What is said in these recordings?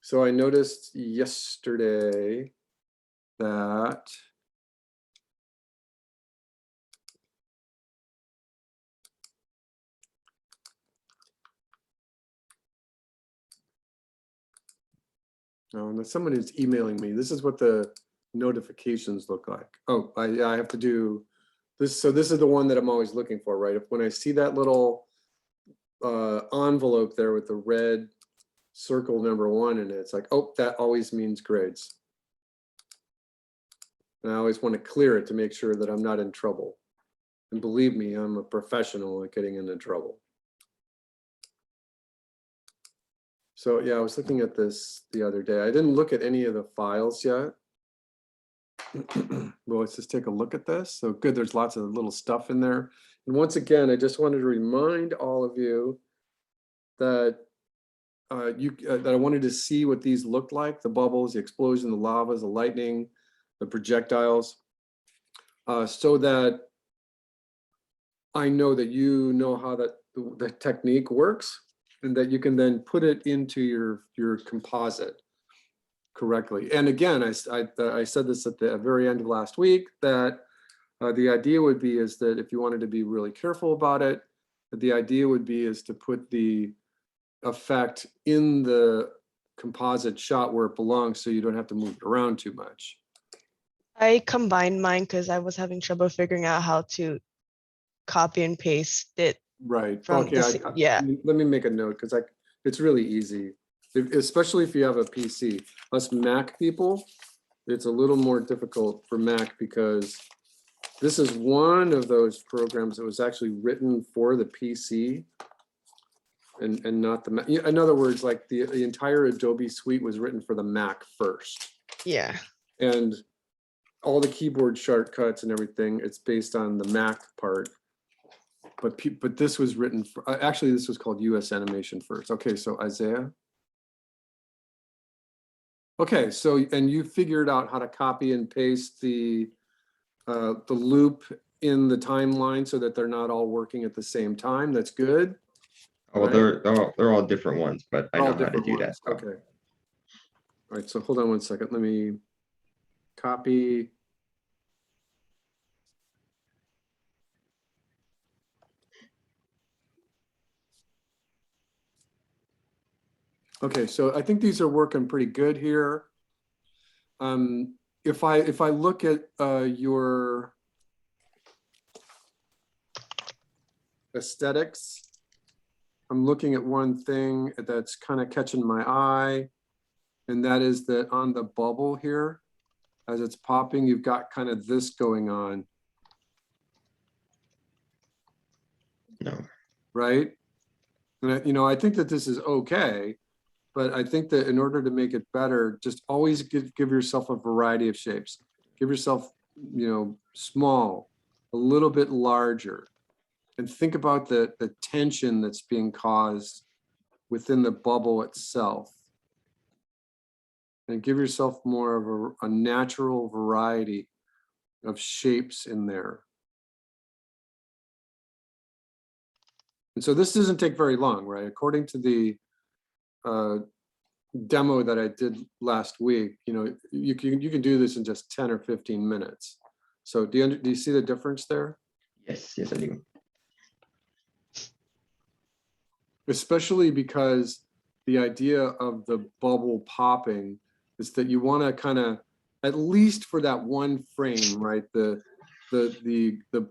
So I noticed yesterday that someone is emailing me. This is what the notifications look like. Oh, I have to do this. So this is the one that I'm always looking for, right? When I see that little envelope there with the red circle number 1 in it, it's like, oh, that always means grades. And I always want to clear it to make sure that I'm not in trouble. And believe me, I'm a professional at getting into trouble. So yeah, I was looking at this the other day. I didn't look at any of the files yet. Well, let's just take a look at this. So good, there's lots of little stuff in there. And once again, I just wanted to remind all of you that that I wanted to see what these looked like: the bubbles, the explosion, the lavas, the lightning, the projectiles, so that I know that you know how the technique works, and that you can then put it into your composite correctly. And again, I said this at the very end of last week, that the idea would be is that if you wanted to be really careful about it, that the idea would be is to put the effect in the composite shot where it belongs, so you don't have to move it around too much. I combined mine because I was having trouble figuring out how to copy and paste it. Right. From Okay. the yeah. Let me make a note, because it's really easy, especially if you have a PC. Us Mac people, it's a little more difficult for Mac, because this is one of those programs that was actually written for the PC and not the Mac. In other words, like the entire Adobe suite was written for the Mac first. Yeah. And all the keyboard shortcuts and everything, it's based on the Mac part. But this was written for, actually this was called US Animation first. Okay, so Isaiah. Okay, so, and you figured out how to copy and paste the loop in the timeline so that they're not all working at the same time. That's good. Oh, well, right? they're all different ones, but I They're all know how to different do that ones. stuff. Okay. All right, so hold on one second. Let me copy. Okay, so I think these are working pretty good here. If I look at your aesthetics, I'm looking at one thing that's kind of catching my eye, and that is that on the bubble here, as it's popping, you've got kind of this going on. No. Right? And I think that this is okay, but I think that in order to make it better, just always give yourself a variety of shapes. Give yourself, small, a little bit larger, and think about the tension that's being caused within the bubble itself. And give yourself more of a natural variety of shapes in there. And so this doesn't take very long, right? According to the demo that I did last week, you can do this in just 10 or 15 minutes. So do you see the difference there? Yes, I do. Especially because the idea of the bubble popping is that you want to kind of, at least for that one frame, right? The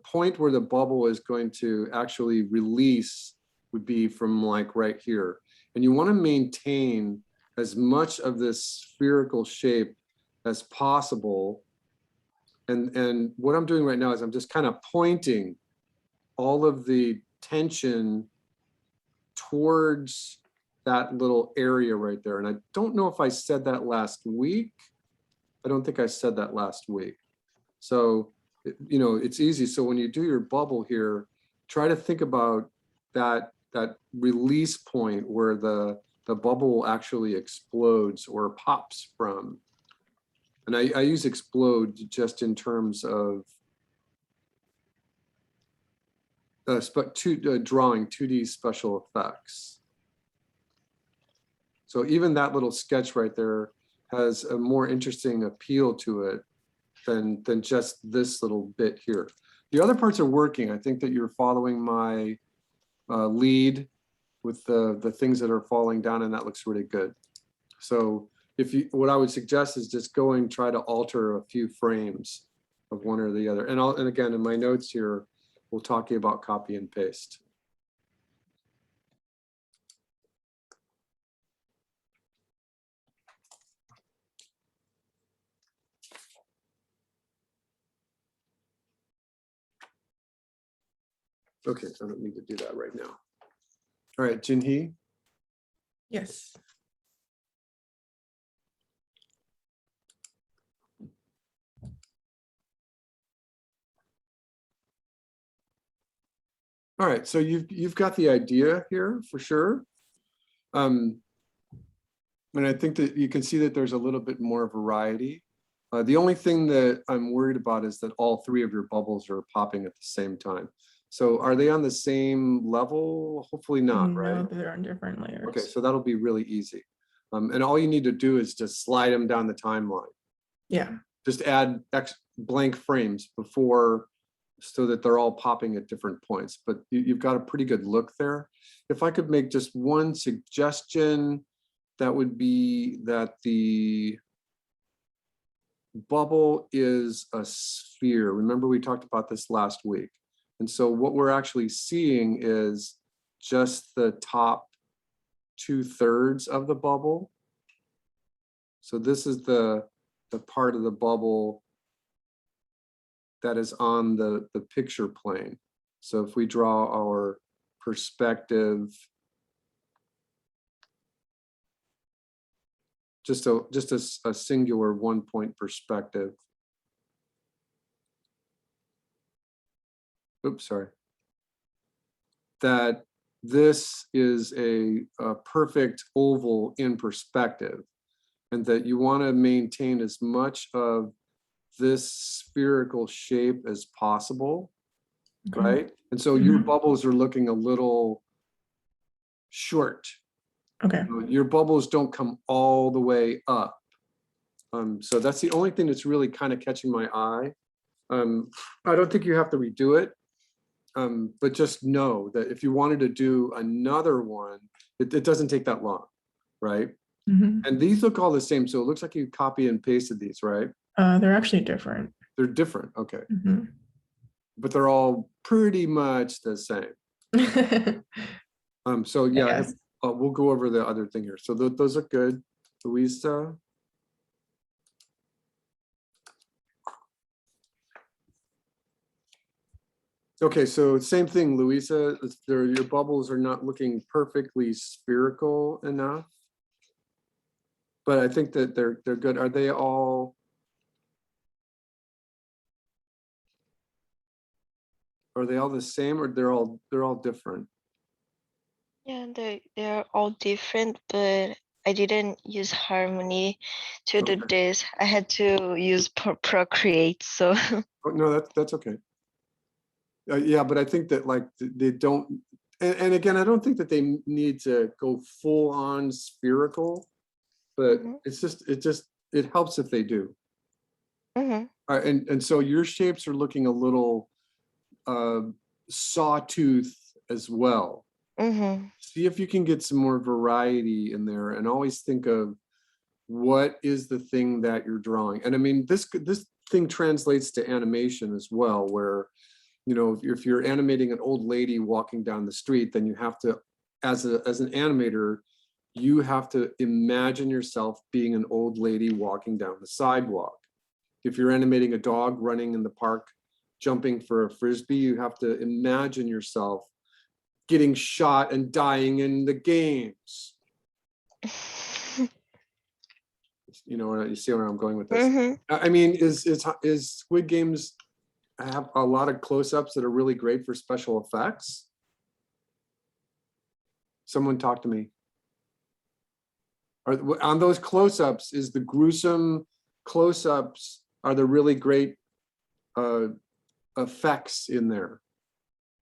point where the bubble is going to actually release would be from like right here. And you want to maintain as much of this spherical shape as possible. And what I'm doing right now is I'm just kind of pointing all of the tension towards that little area right there. And I don't know if I said that last week. I don't think I said that last week. So, it's easy. So when you do your bubble here, try to think about that release point where the bubble actually explodes or pops from. And I use explode just in terms of drawing 2D special effects. So even that little sketch right there has a more interesting appeal to it than just this little bit here. The other parts are working. I think that you're following my lead with the things that are falling down, and that looks really good. So if you, what I would suggest is just go and try to alter a few frames of one or the other. And again, in my notes here, we'll talk about copy and paste. Okay, I don't need to do that right now. All right, Jinhee. Yes. All right, so you've got the idea here for sure. And I think that you can see that there's a little bit more variety. The only thing that I'm worried about is that all three of your bubbles are popping at the same time. So are they on the same level? Hopefully not, No, right? they're on different layers. Okay, so that'll be really easy. And all you need to do is just slide them down the timeline. Yeah. Just add blank frames before, so that they're all popping at different points. But you've got a pretty good look there. If I could make just one suggestion, that would be that the bubble is a sphere. Remember, we talked about this last week. And so what we're actually seeing is just the top 2/3 of the bubble. So this is the part of the bubble that is on the picture plane. So if we draw our perspective, just a singular 1-point perspective. Oops, sorry. That this is a perfect oval in perspective, and that you want to maintain as much of this spherical shape as possible, Okay. right? And so your Mhm. bubbles are looking a little short. Okay. Your bubbles don't come all the way up. So that's the only thing that's really kind of catching my eye. I don't think you have to redo it, but just know that if you wanted to do another one, it doesn't take that long, right? Mhm. And these look all the same, so it looks like you copy and pasted these, right? They're actually different. They're different, okay, Mhm. but they're all pretty much the same. So yeah, Yes. we'll go over the other thing here. So those are good, Louisa. Okay, so same thing, Louisa. Your bubbles are not looking perfectly spherical enough, but I think that they're good. Are they all? Are they all the same, or they're all different? Yeah, they're all different, but I didn't use Harmony to do Okay. this. I had to use Procreate, so Oh, no, that's okay. Yeah, but I think that like they don't, and again, I don't think that they need to go full on spherical, but Mhm. it helps if they do. Mhm. And so your shapes are looking a little sawtooth as well. Mhm. See if you can get some more variety in there, and always think of what is the thing that you're drawing. And I mean, this thing translates to animation as well, where, you know, if you're animating an old lady walking down the street, then you have to, as an animator, you have to imagine yourself being an old lady walking down the sidewalk. If you're animating a dog running in the park, jumping for a frisbee, you have to imagine yourself getting shot and dying in the games. You know, you see where I'm going with this. Mhm. I mean, is Squid Games have a lot of close-ups that are really great for special effects? Someone talk to me. On those close-ups, is the gruesome close-ups, are there really great effects in there?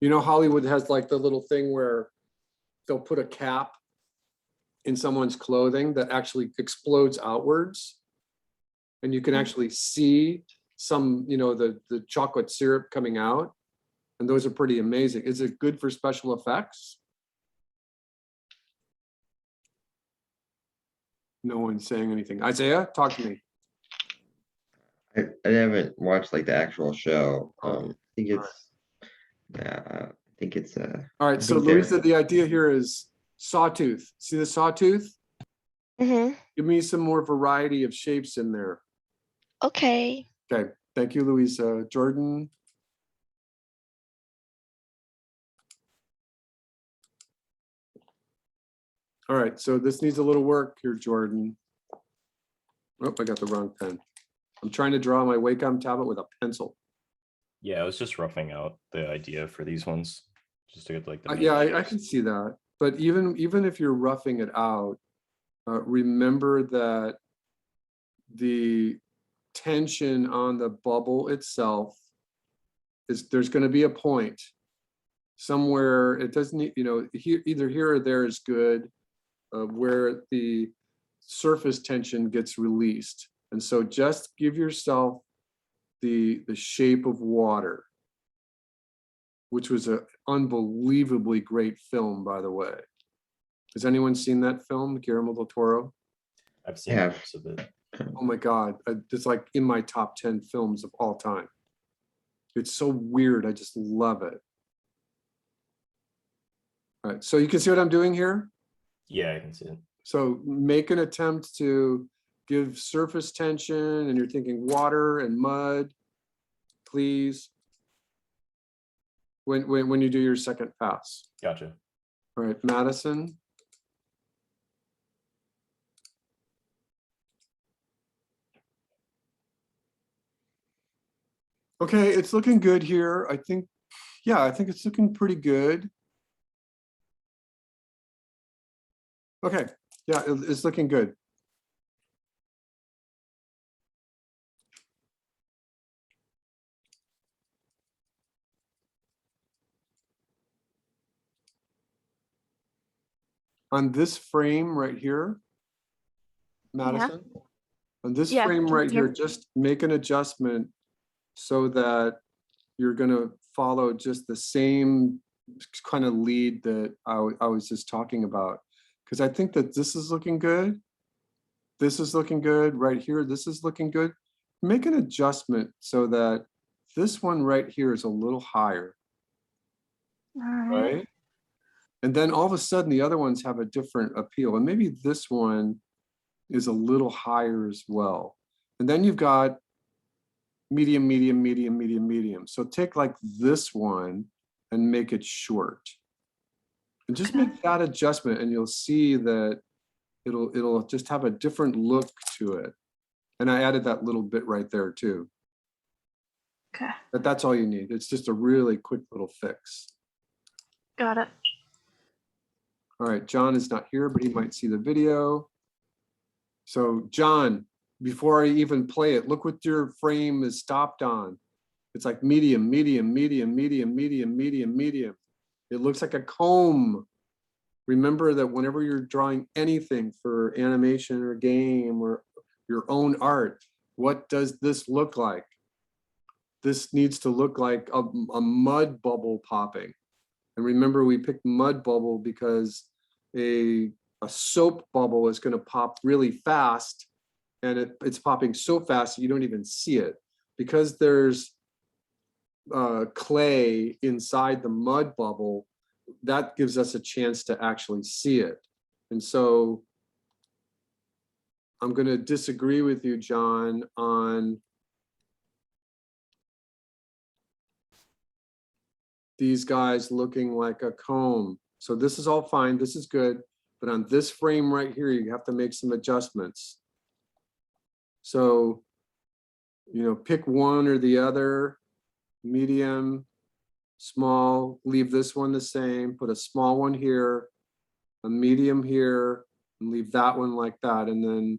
You know, Hollywood has like the little thing where they'll put a cap in someone's clothing that actually explodes outwards. And you can actually see some, you know, the chocolate syrup coming out. And those are pretty amazing. Is it good for special effects? No one's saying anything. Isaiah, talk to me. I haven't watched like the actual show. Oh, I think it's, I think it's, All I right, so think they're- Louisa, the idea here is sawtooth. See the sawtooth? Mm-hmm. Give me some more variety of shapes in there. Okay. Okay, thank you, Louisa. Jordan? All right, so this needs a little work here, Jordan. Oh, I got the wrong pen. I'm trying to draw my Wacom tablet with a pencil. Yeah, I was just roughing out the idea for these ones, just to get like the. main Yeah, I shapes. can see that. But even if you're roughing it out, remember that the tension on the bubble itself is, there's going to be a point somewhere. It doesn't, you know, here, either here or there is good, where the surface tension gets released. And so just give yourself the shape of water, which was an unbelievably great film, by the way. Has anyone seen that film, Guillermo del Toro? I've seen Yeah. clips of it. Oh my God, it's like in my top 10 films of all time. It's so weird, I just love it. All right, so you can see what I'm doing here? Yeah, I can see it. So make an attempt to give surface tension, and you're thinking water and mud, please. When you do your second pass. Gotcha. All right, Madison. Okay, it's looking good here. I think, yeah, I think it's looking pretty good. Okay, yeah, it's looking good. On this frame right here, Madison, on this Yeah, frame can right here, hear. just make an adjustment so that you're gonna follow just the same kind of lead that I was just talking about. Because I think that this is looking good. This is looking good right here. This is looking good. Make an adjustment so that this one right here is a little higher, All right. right? And then all of a sudden the other ones have a different appeal. And maybe this one is a little higher as well. And then you've got medium, medium, medium, medium, medium. So take like this one and make it short. And just Okay. make that adjustment and you'll see that it'll just have a different look to it. And I added that little bit right there too. Okay. But that's all you need. It's just a really quick little fix. Got it. All right, John is not here, but he might see the video. So John, before I even play it, look what your frame is stopped on. It's like medium, medium, medium, medium, medium, medium, medium. It looks like a comb. Remember that whenever you're drawing anything for animation or game or your own art, what does this look like? This needs to look like a mud bubble popping. And remember, we picked mud bubble because a soap bubble is going to pop really fast, and it's popping so fast you don't even see it. Because there's clay inside the mud bubble, that gives us a chance to actually see it. And so I'm going to disagree with you, John, on these guys looking like a comb. So this is all fine, this is good, but on this frame right here, you have to make some adjustments. So, you know, pick one or the other, medium, small, leave this one the same, put a small one here, a medium here, and leave that one like that, and then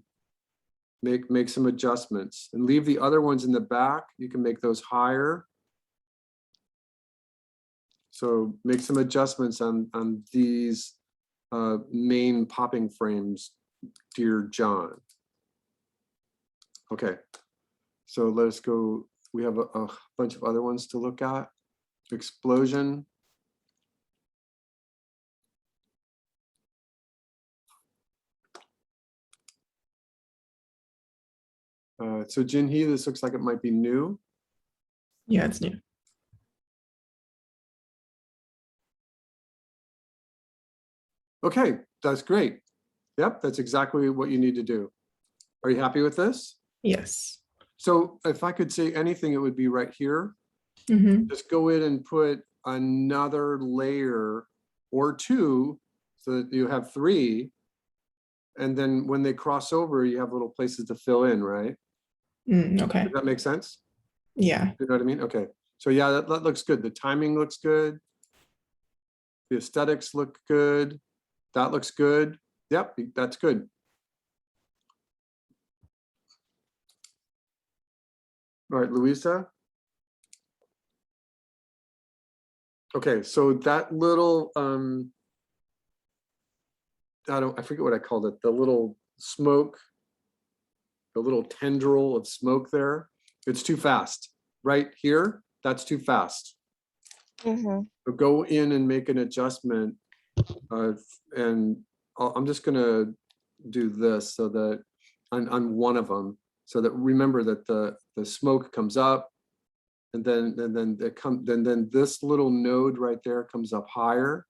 make some adjustments. And leave the other ones in the back, you can make those higher. So make some adjustments on these main popping frames, dear John. Okay, so let us go. We have a bunch of other ones to look at. Explosion. So Jinhee, this looks like it might be new. Yeah, it's new. Okay, that's great. Yep, that's exactly what you need to do. Are you happy with this? Yes. So if I could say anything, it would be right here. Mm-hmm. Just go in and put another layer or two so that you have three. And then when they cross over, you have little places to fill in, right? Okay. Does that make sense? Yeah. You know what I mean? Okay. So yeah, that looks good. The timing looks good. The aesthetics look good. That looks good. Yep, that's good. All right, Louisa. Okay, so that little I forget what I called it, the little smoke, the little tendril of smoke there, it's too fast. Right here, that's too fast. Mhm. So go in and make an adjustment, and I'm just gonna do this so that on one of them, so that remember that the smoke comes up, and then this little node right there comes up higher,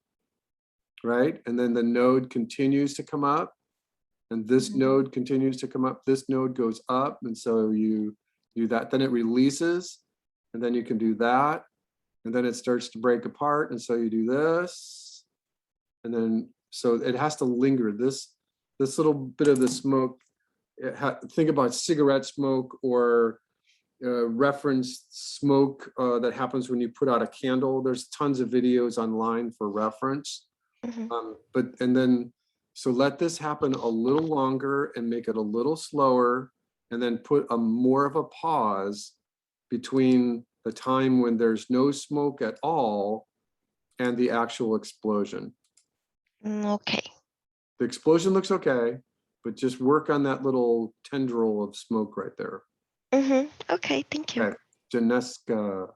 right? And then the node continues to come up, and this Mhm. node continues to come up. This node goes up, and so you do that. Then it releases, and then you can do that, and then it starts to break apart, and so you do this, and then so it has to linger. This little bit of the smoke. Think about cigarette smoke or reference smoke that happens when you put out a candle. There's tons of videos online for reference. Mhm. So let this happen a little longer and make it a little slower, and then put a more of a pause between the time when there's no smoke at all and the actual explosion. Okay. The explosion looks okay, but just work on that little tendril of smoke right there. Okay, thank you. Okay, Janeska.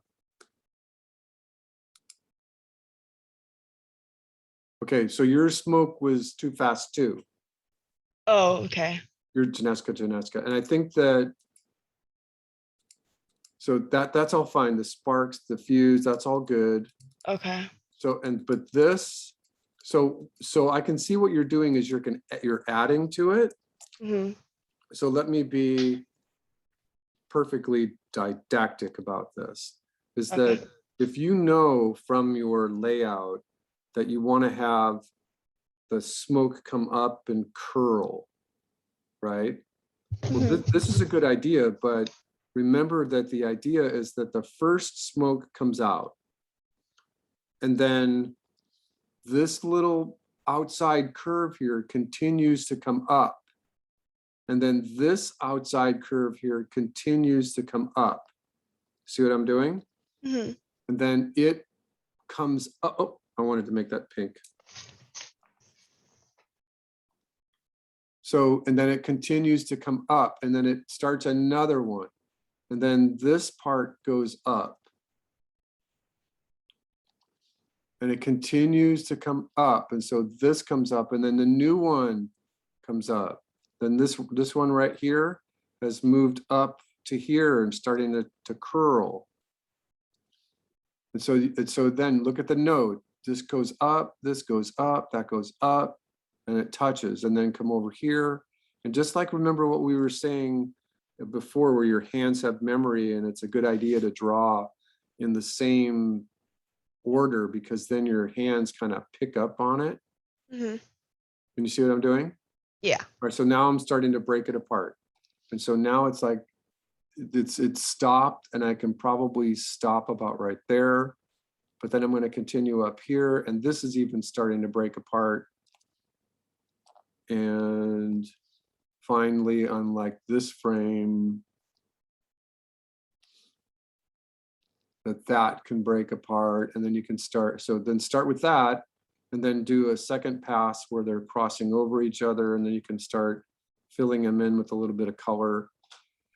Okay, so your smoke was too fast too. Oh, okay. Your Janeska. And I think that, so that's all fine. The sparks, the fuse, that's all good. Okay. So, but this, so I can see what you're doing is you're adding to it. Hmm. So let me be perfectly didactic about this, is that Okay. if you know from your layout that you want to have the smoke come up and curl, right? Well, this is a good idea, but remember that the idea is that the first smoke comes out, and then this little outside curve here continues to come up, and then this outside curve here continues to come up. See what I'm doing? Hmm. And then it comes up. Oh, I wanted to make that pink. So, and then it continues to come up, and then it starts another one. And then this part goes up. And it continues to come up. And so this comes up, and then the new one comes up. Then this one right here has moved up to here and starting to curl. And so then look at the node. This goes up, that goes up, and it touches, and then come over here. And just like, remember what we were saying before, where your hands have memory, and it's a good idea to draw in the same order, because then your hands kind of pick up on it. Hmm. Can you see what I'm doing? Yeah. All right, so now I'm starting to break it apart. And so now it's like, it's stopped, and I can probably stop about right there. But then I'm going to continue up here, and this is even starting to break apart. And finally, on like this frame, that can break apart, and then you can start. So then start with that, and then do a second pass where they're crossing over each other, and then you can start filling them in with a little bit of color.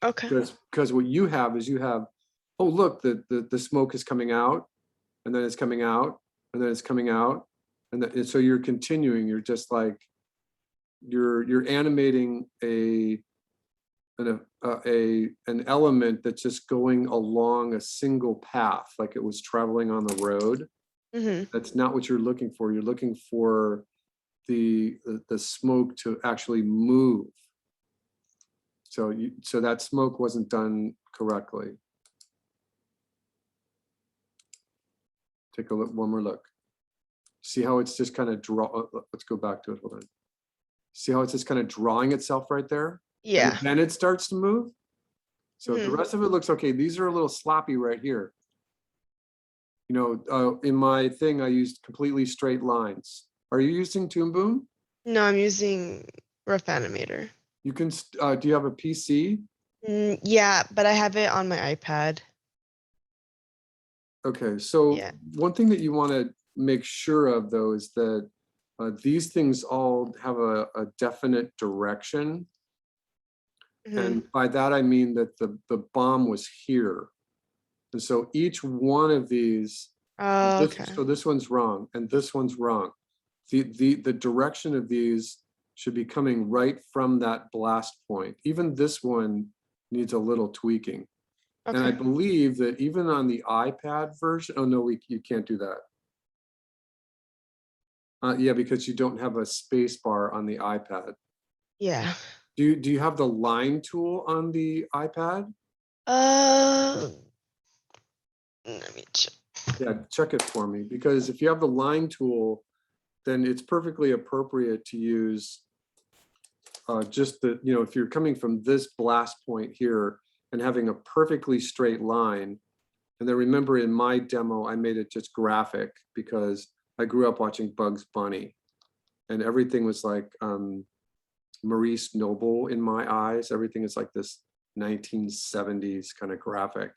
Okay. Because what you have is you have, oh, look, the smoke is coming out, and then it's coming out, and then it's coming out. And so you're continuing, you're just like, you're animating an element that's just going along a single path, like it was traveling on the road. Hmm. That's not what you're looking for. You're looking for the smoke to actually move. So that smoke wasn't done correctly. Take a look, one more look. See how it's just kind of let's go back to it, hold on. See how it's just kind of drawing itself right there? Yeah. And then it starts to move. So the Mhm. rest of it looks okay. These are a little sloppy right here. You know, in my thing, I used completely straight lines. Are you using Toon Boom? No, I'm using Rough Animator. You can, do you have a PC? Yeah, but I have it on my iPad. Okay, so Yeah. one thing that you want to make sure of though is that these things all have a definite direction. Mhm. And by that, I mean that the bomb was here. And so each one of these, Oh, okay. so this one's wrong and this one's wrong. The direction of these should be coming right from that blast point. Even this one needs a little tweaking. And I Okay. believe that even on the iPad version, oh no, you can't do that. Yeah, because you don't have a space bar on the iPad. Yeah. Do you have the line tool on the iPad? Let me check. Yeah, check it for me, because if you have the line tool, then it's perfectly appropriate to use just the, you know, if you're coming from this blast point here and having a perfectly straight line. And then remember in my demo, I made it just graphic because I grew up watching Bugs Bunny and everything was like Maurice Noble in my eyes. Everything is like this 1970s kind of graphic.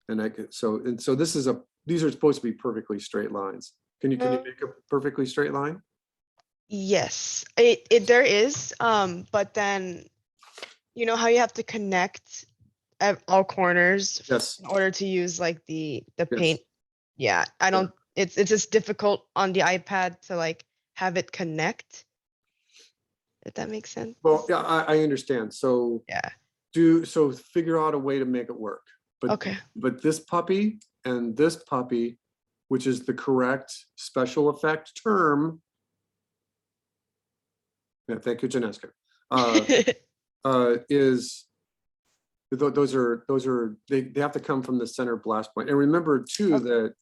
And so these are supposed to be perfectly straight lines. Can you make a perfectly straight line? Yes, there is, but then you know how you have to connect at all corners Yes. in order to use like the Yes. paint. Yeah, I don't, it's just difficult on the iPad to like have it connect. If that makes sense. Well, yeah, I understand. So Yeah. figure out a way to make it work. But Okay. but this puppy and this puppy, which is the correct special effect term. Yeah, thank you, Janeska. Is those are they have to come from the center blast point. And remember too that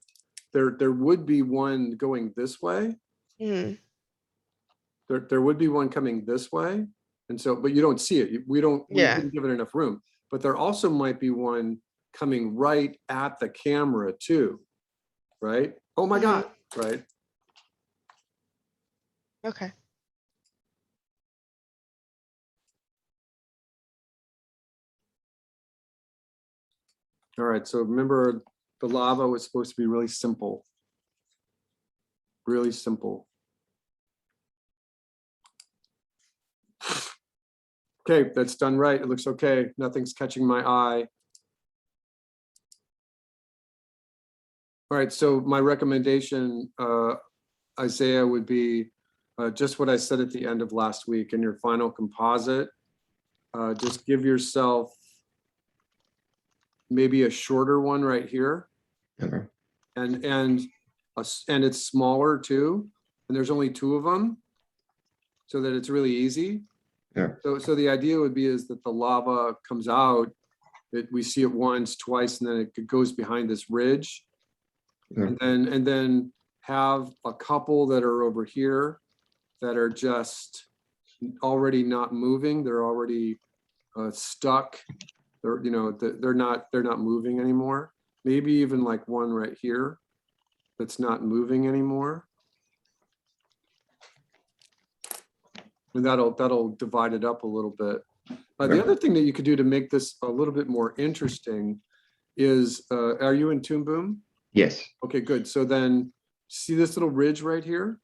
there would be one going this way. Mhm. There would be one coming this way, and so but you don't see it. We Yeah. didn't give it enough room. But there also might be one coming right at the camera too, right? Oh my God, right? Okay. All right, so remember the lava was supposed to be really simple. Really simple. Okay, that's done right. It looks okay. Nothing's catching my eye. All right, so my recommendation, Isaiah, would be just what I said at the end of last week in your final composite. Just give yourself maybe a shorter one right here. Okay. And it's smaller too. And there's only 2 of them so that it's really easy. Yeah. So the idea would be is that the lava comes out, that we see it once, twice, and then it goes behind this ridge. Yeah. And then have a couple that are over here that are just already not moving. They're already stuck. They're, you know, they're not moving anymore. Maybe even like one right here that's not moving anymore. And that'll divide it up a little bit. The other thing that you could do to make this a little bit more interesting is, are you in Toon Boom? Yes. Okay, good. So then See this little ridge right here?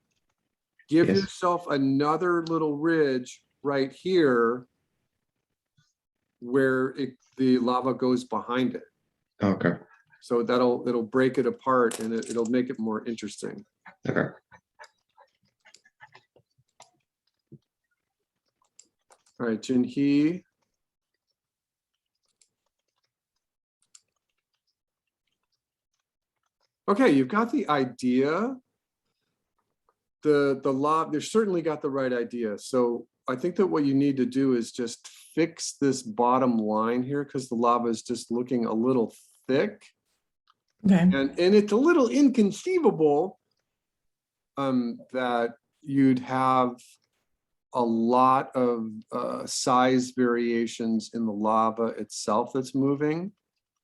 Give Yes. yourself another little ridge right here where the lava goes behind it. Okay, So it'll break it apart and it'll make it more interesting. okay. All right, Jinhee. Okay, you've got the idea. The lava, you've certainly got the right idea. So I think that what you need to do is just fix this bottom line here because the lava is just looking a little thick. Okay. And it's a little inconceivable that you'd have a lot of size variations in the lava itself that's moving,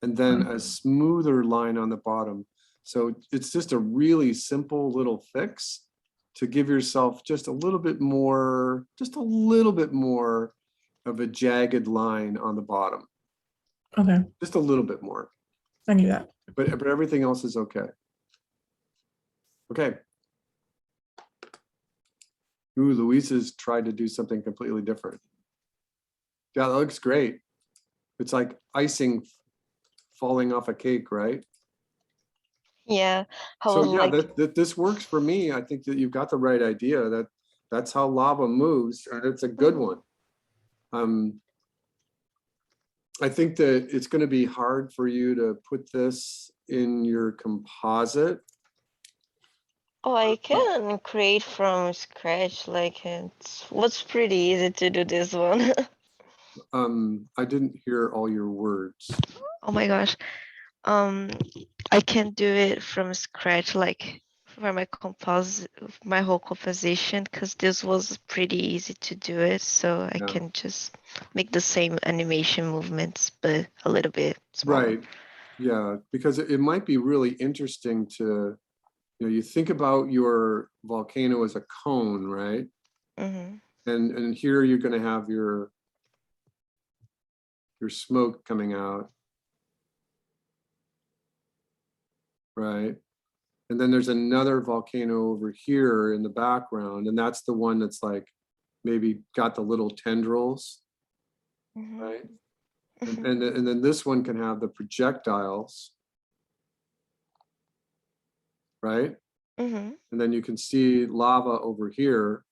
and then a smoother line on the bottom. So it's just a really simple little fix to give yourself just a little bit more of a jagged line on the bottom, Okay. just a little bit more. I knew that. But everything else is okay. Okay. Ooh, Luisa's tried to do something completely different. Yeah, that looks great. It's like icing falling off a cake, right? Yeah, I So was yeah, like, this works for me. I think that you've got the right idea. That's how lava moves, and it's a good one. I think that it's going to be hard for you to put this in your composite. oh, I can create from scratch. Like what's pretty easy to do this one. I didn't hear all your words. Oh my gosh. I can do it from scratch, like for my whole composition, because this was pretty easy to do it. So I Yeah. can just make the same animation movements, but a little bit smaller. Right. Yeah, because it might be really interesting to, you think about your volcano as a cone, right? Mm-hmm. And here you're going to have your smoke coming out, right? And then there's another volcano over here in the background, and that's the one that's like maybe got the little tendrils, Mm-hmm. right? And then this one can have the projectiles, right? Mm-hmm. And then you can see lava over here,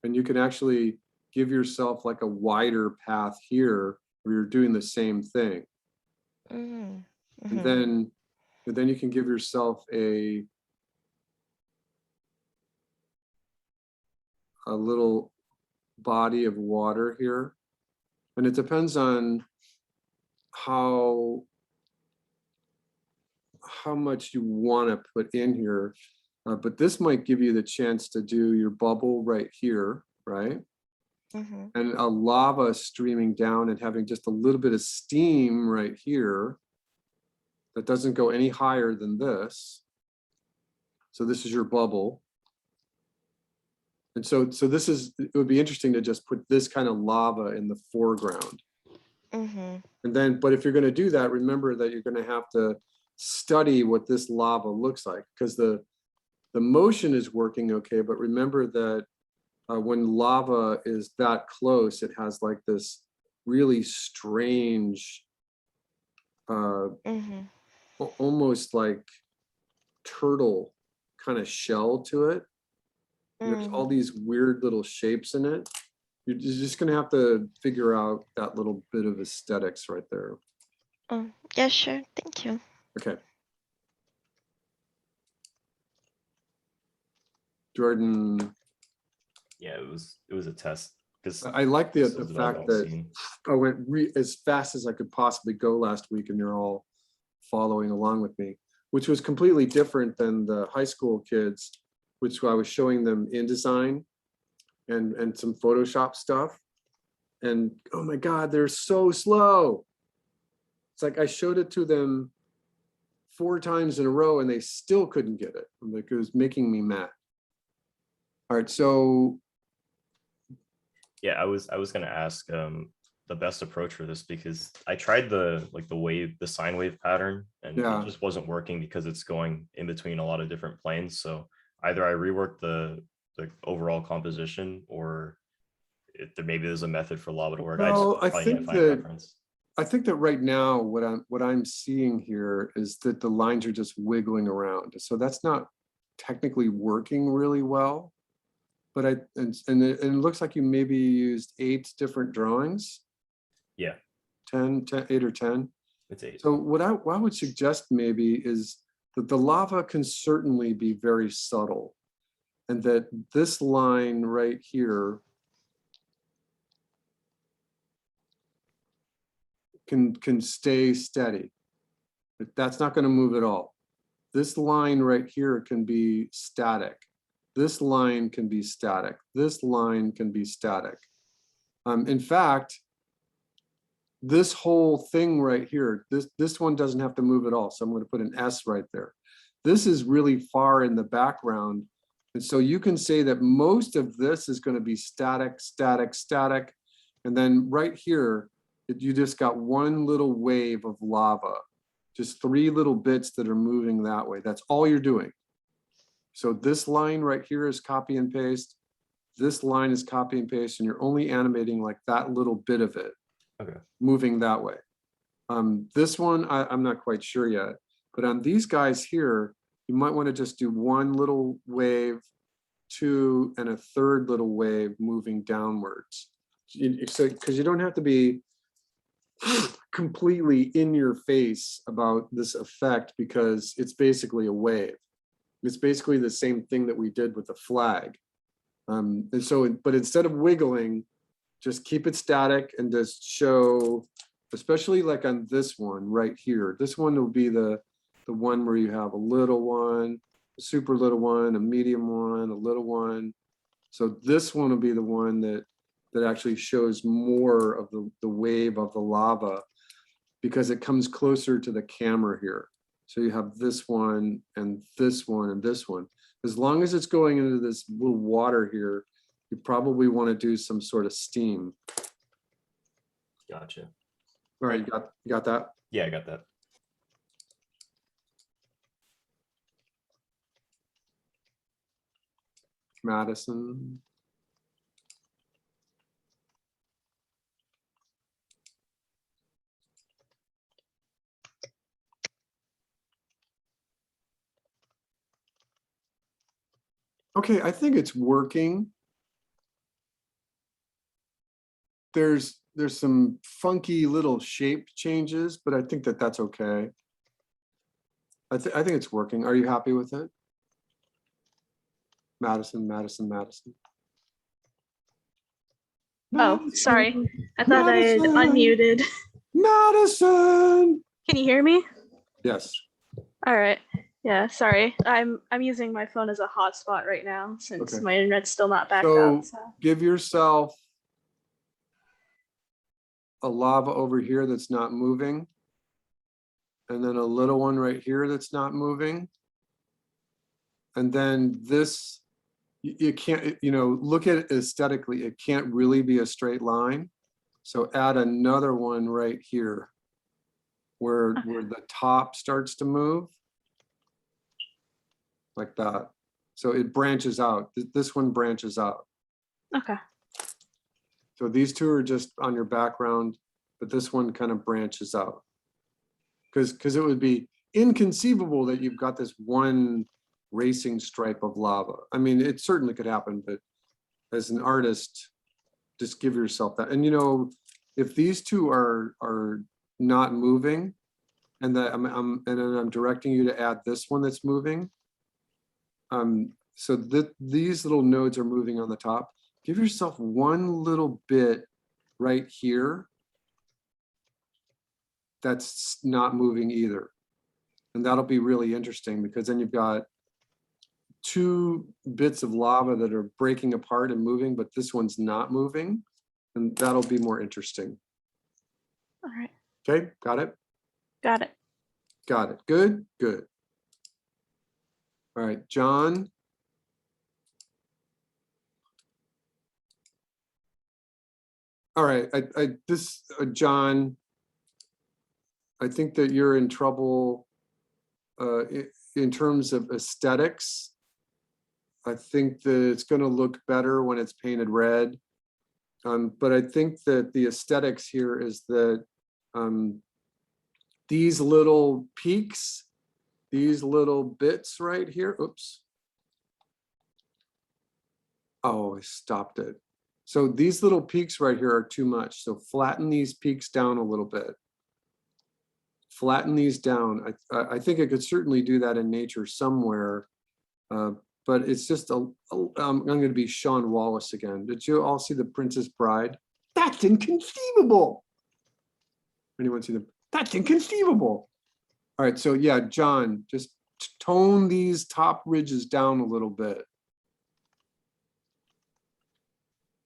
and you can actually give yourself like a wider path here where you're doing the same thing. Mm-hmm. And then you can give yourself a little body of water here. And it depends on how much you want to put in here. But this might give you the chance to do your bubble right here, right? Mm-hmm. And a lava streaming down and having just a little bit of steam right here that doesn't go any higher than this. So this is your bubble. And so it would be interesting to just put this kind of lava in the foreground. Mm-hmm. And then, but if you're going to do that, remember that you're going to have to study what this lava looks like, because the motion is working okay, but remember that when lava is that close, it has like this really strange, Mm-hmm. almost like turtle kind of shell to it. And there's all these weird little shapes in it. You're just going to have to figure out that little bit of aesthetics right there. Oh, yeah, sure. Thank you. Okay. Jordan, Yeah, it was a test because I like the fact that I went as fast as I could possibly go last week, and you're all following along with me, which was completely different than the high school kids, which I was showing them InDesign and some Photoshop stuff. And oh my God, they're so slow. It's like I showed it to them 4 times in a row and they still couldn't get it. Like, it was making me mad. All right, so yeah, I was gonna ask the best approach for this, because I tried the sine wave pattern and Yeah. it just wasn't working because it's going in between a lot of different planes. So either I reworked the overall composition, or maybe there's a method for lava to work. Well, I probably think can't find a that reference. I think that right now, what I'm seeing here is that the lines are just wiggling around. So that's not technically working really well. But it looks like you maybe used 8 different drawings, Yeah, 8 or 10. it's 8. So what I would suggest maybe is that the lava can certainly be very subtle, and that this line right here can stay steady. But that's not going to move at all. This line right here can be static. This line can be static. This line can be static. In fact, this whole thing right here, this one doesn't have to move at all. So I'm going to put an S right there. This is really far in the background. And so you can say that most of this is going to be static, static, static. And then right here, you just got one little wave of lava, just 3 little bits that are moving that way. That's all you're doing. So this line right here is copy and paste. This line is copy and paste, and you're only animating like that little bit of it. Okay. Moving that way. This one, I'm not quite sure yet, but on these guys here, you might want to just do 1 little wave, 2, and a 3rd little wave moving downwards. So, because you don't have to be completely in your face about this effect, because it's basically a wave. It's basically the same thing that we did with the flag. And so, but instead of wiggling, just keep it static and just show, especially like on this one right here. This one will be the one where you have a little one, a super little one, a medium one, a little one. So this one will be the one that actually shows more of the wave of the lava, because it comes closer to the camera here. So you have this one and this one and this one. As long as it's going into this little water here, you probably want to do some sort of steam. Gotcha. All right, you got that? Yeah, I got that. Madison. Okay, I think it's working. There's some funky little shape changes, but I think that that's okay. I think it's working. Are you happy with it? Madison. Oh, sorry. I thought I had Madison! unmuted. Madison. Can you hear me? Yes. All right. Yeah, sorry. I'm using my phone as a hotspot right now since Okay. my internet's still not backed So up. So give yourself a lava over here that's not moving, and then a little one right here that's not moving. And then this, you can't, look at it aesthetically, it can't really be a straight line. So add another one right here where the top starts to move. Like that. So it branches out. This one branches out. okay. So these two are just on your background, but this one kind of branches out. Because it would be inconceivable that you've got this one racing stripe of lava. I mean, it certainly could happen, but as an artist, just give yourself that. And if these two are not moving, and that I'm directing you to add this one that's moving. So these little nodes are moving on the top. Give yourself one little bit right here that's not moving either. And that'll be really interesting, because then you've got 2 bits of lava that are breaking apart and moving, but this one's not moving. And that'll be more interesting. All right. Okay, got it? Got it. Got it. Good, good. All right, John. All right, John, I think that you're in trouble in terms of aesthetics, I think that it's gonna look better when it's painted red. But I think that the aesthetics here is that these little peaks, these little bits right here, oops. Oh, I stopped it. So these little peaks right here are too much. So flatten these peaks down a little bit. Flatten these down. I think I could certainly do that in nature somewhere. But it's just I'm going to be Sean Wallace again. Did you all see The Princess Bride? That's inconceivable. Anyone see them? That's inconceivable. All right, so yeah, John, just tone these top ridges down a little bit.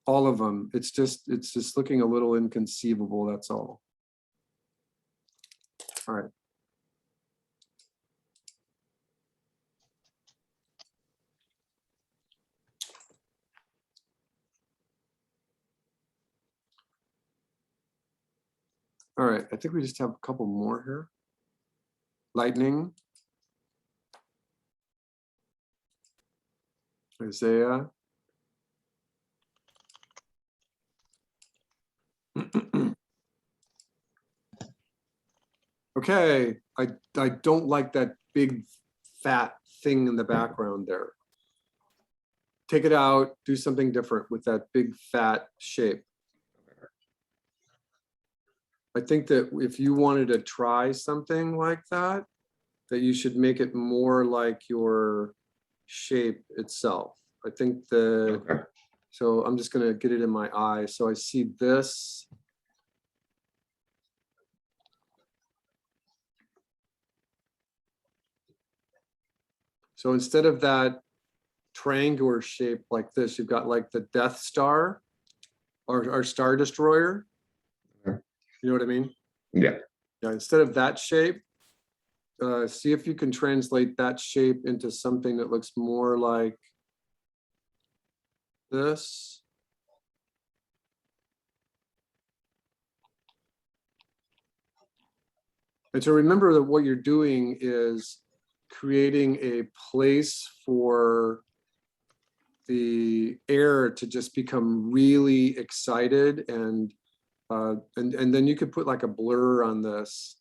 All of them. It's just looking a little inconceivable, that's all. All right. All right, I think we just have a couple more here. Lightning. Isaiah. Okay, I don't like that big fat thing in the background there. Take it out, do something different with that big fat shape. I think that if you wanted to try something like that, that you should make it more like your shape itself. I think that, Okay. so I'm just gonna get it in my eye. So I see this. So instead of that triangular shape like this, you've got like the Death Star or Star Destroyer. Okay. You know what I mean? Yeah. Yeah, instead of that shape, see if you can translate that shape into something that looks more like this. And so remember that what you're doing is creating a place for the air to just become really excited, and then you could put like a blur on this.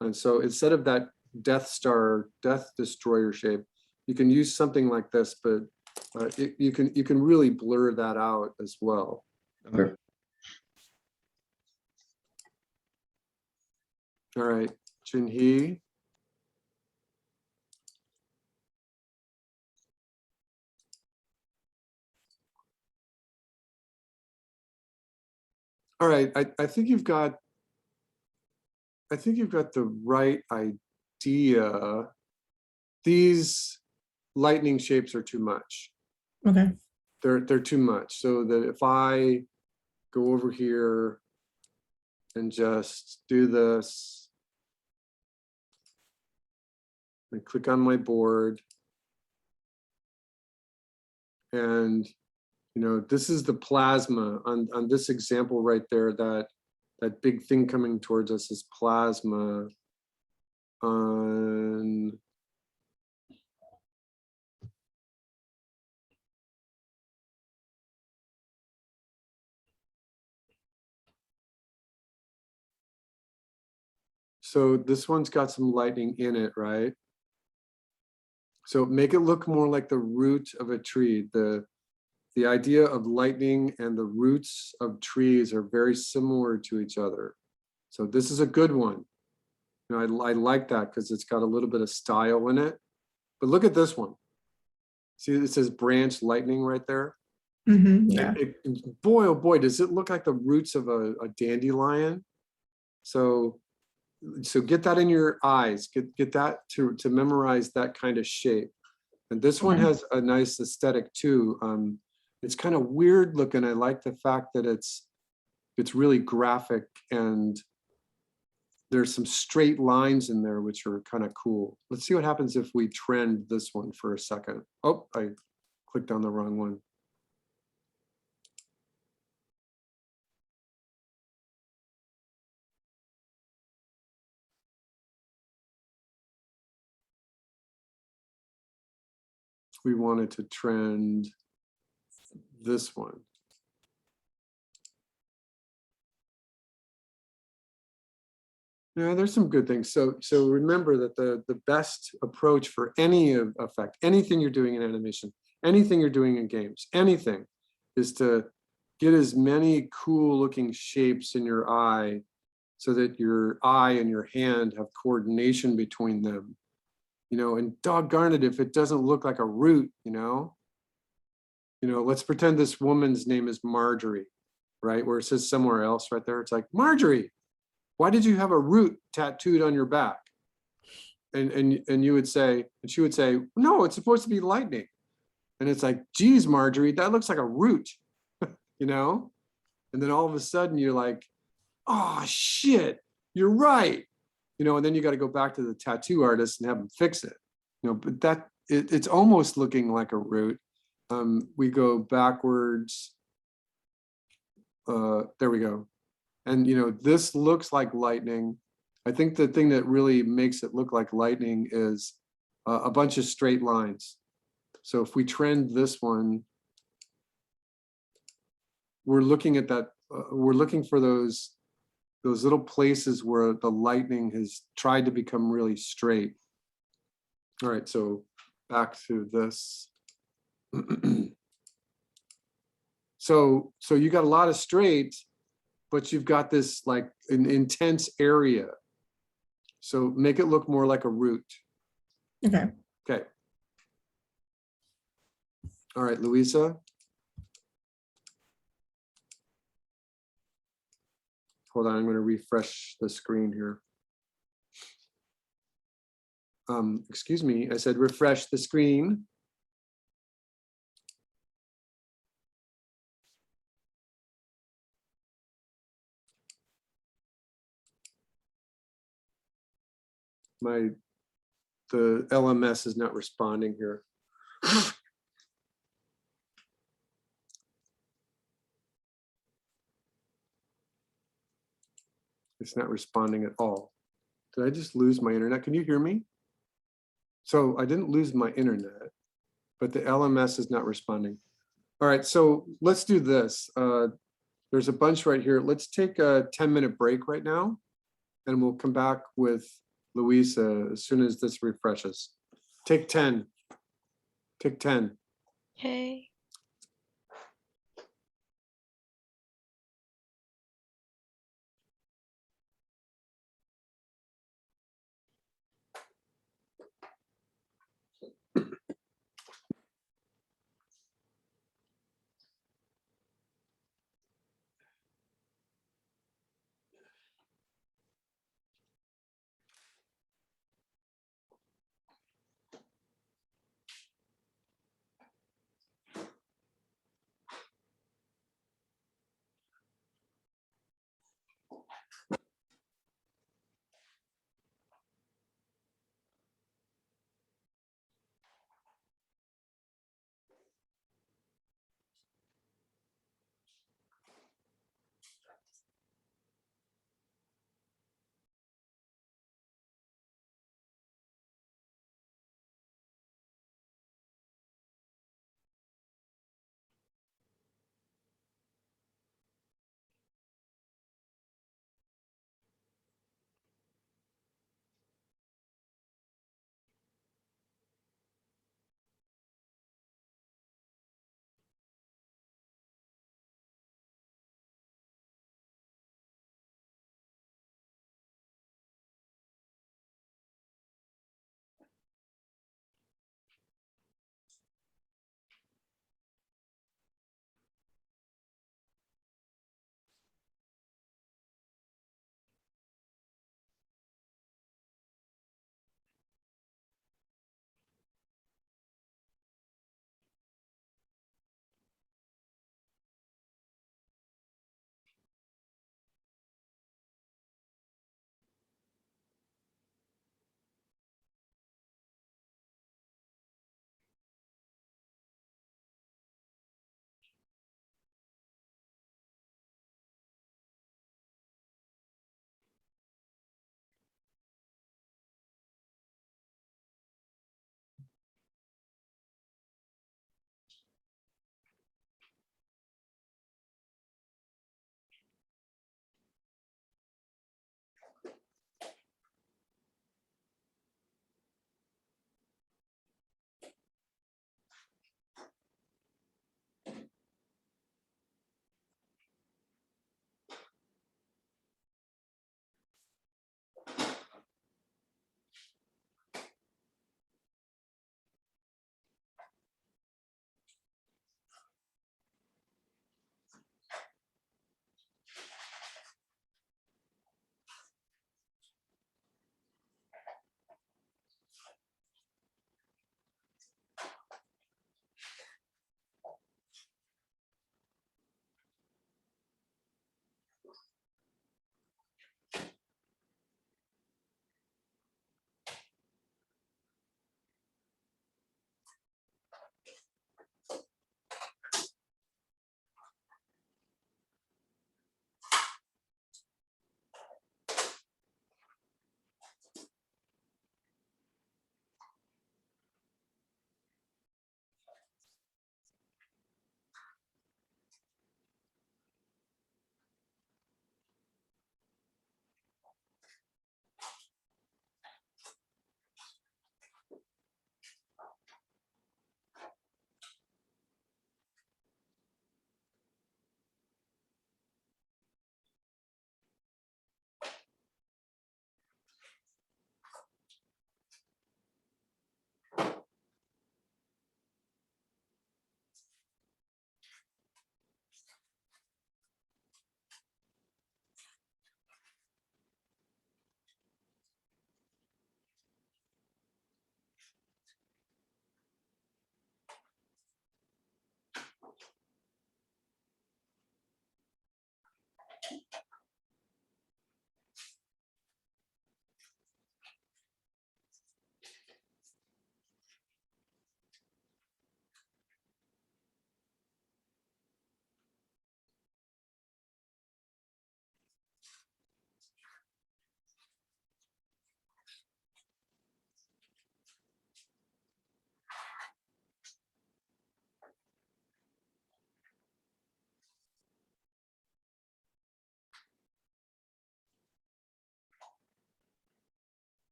And so instead of that Death Star, Death Destroyer shape, you can use something like this, but you can really blur that out as well. Okay. All right, Jinhee. All right, I think you've got the right idea. These lightning shapes are too much. Okay. They're too much. So that if I go over here and just do this and click on my board, and you know, this is the plasma on this example right there. That big thing coming towards us is plasma on so this one's got some lightning in it, right? So make it look more like the root of a tree. The idea of lightning and the roots of trees are very similar to each other. So this is a good one. You know, I like that because it's got a little bit of style in it. But look at this one. See, it says branch lightning right there. Yeah. Boy, oh boy, does it look like the roots of a dandelion. So get that in your eyes, get that to memorize that kind of shape. And this one Okay. has a nice aesthetic too. It's kind of weird looking. I like the fact that it's really graphic, and there's some straight lines in there, which are kind of cool. Let's see what happens if we trend this one for a second. Oh, I clicked on the wrong one. we wanted to trend this one. Yeah, there's some good things. So remember that the best approach for any effect, anything you're doing in animation, anything you're doing in games, anything, is to get as many cool looking shapes in your eye so that your eye and your hand have coordination between them. You know, and doggone it, if it doesn't look like a root, you know, let's pretend this woman's name is Marjorie, right? Where it says somewhere else right there, it's like, Marjorie, why did you have a root tattooed on your back? And you would say, and she would say, no, it's supposed to be lightning. And it's like, geez, Marjorie, that looks like a root, you know? And then all of a sudden you're like, oh shit, you're right. You know, and then you got to go back to the tattoo artist and have them fix it. You know, but it's almost looking like a root. We go backwards. There we go. And you know, this looks like lightning. I think the thing that really makes it look like lightning is a bunch of straight lines. So if we trend this one, we're looking at that. We're looking for those little places where the lightning has tried to become really straight. All right, so back to this. So you got a lot of straights, but you've got this like an intense area. So make it look more like a root. Okay. Okay. All right, Louisa. Hold on, I'm going to refresh the screen here. Excuse me, I said refresh the screen. The LMS is not responding here. It's not responding at all. Did I just lose my internet? Can you hear me? So I didn't lose my internet, but the LMS is not responding. All right, so let's do this. There's a bunch right here. Let's take a 10-minute break right now, and we'll come back with Louisa as soon as this refreshes. Take 10. Take 10. Okay.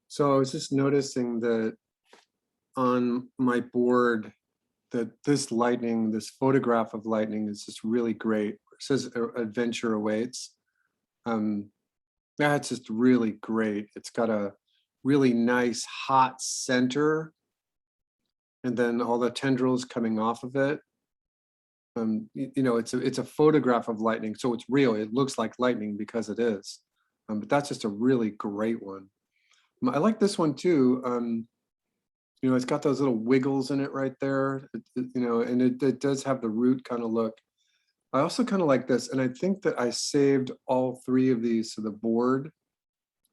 So I was just noticing that on my board, that this lightning, this photograph of lightning is just really great. It says adventure awaits. That's just really great. It's got a really nice hot center, and then all the tendrils coming off of it. You know, it's a photograph of lightning, so it's real. It looks like lightning because it is. But that's just a really great one. I like this one too. You know, it's got those little wiggles in it right there. You know, and it does have the root kind of look. I also kind of like this, and I think that I saved all three of these to the board.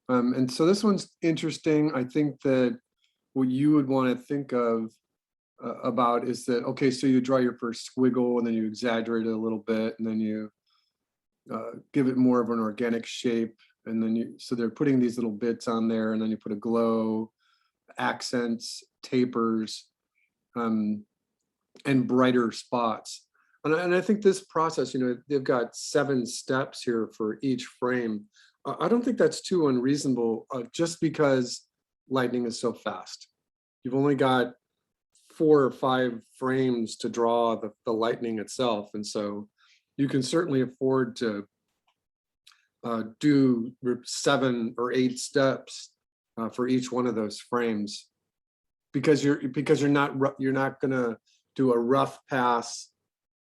And so this one's interesting. I think that what you would want to think of about is that, okay, so you draw your first squiggle and then you exaggerate it a little bit, and then you give it more of an organic shape. And then so they're putting these little bits on there, and then you put a glow, accents, tapers, and brighter spots. And I think this process, you know, they've got 7 steps here for each frame. I don't think that's too unreasonable, just because lightning is so fast. You've only got 4 or 5 frames to draw the lightning itself. And so you can certainly afford to do 7 or 8 steps for each one of those frames, because you're not gonna do a rough pass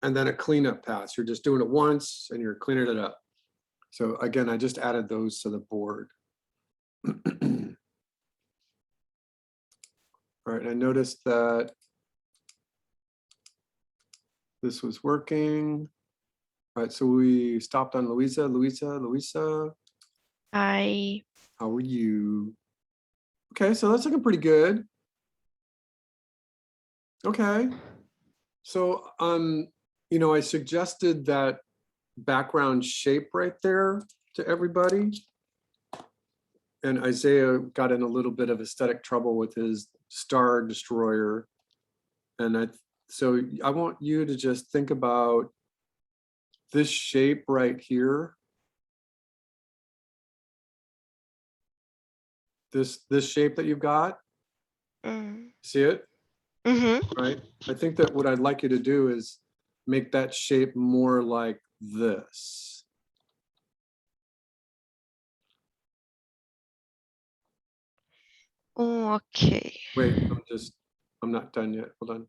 and then a cleanup pass. You're just doing it once and you're cleaning it up. So again, I just added those to the board. All right, I noticed that this was working. All right, so we stopped on Louisa. Louisa, I how are you? Okay, so that's looking pretty good. Okay. So, you know, I suggested that background shape right there to everybody. And Isaiah got in a little bit of aesthetic trouble with his Star Destroyer. And so I want you to just think about this shape right here. This shape that you've got, see it? Right? I think that what I'd like you to do is make that shape more like this. Oh, okay. Wait, I'm not done yet. Hold on.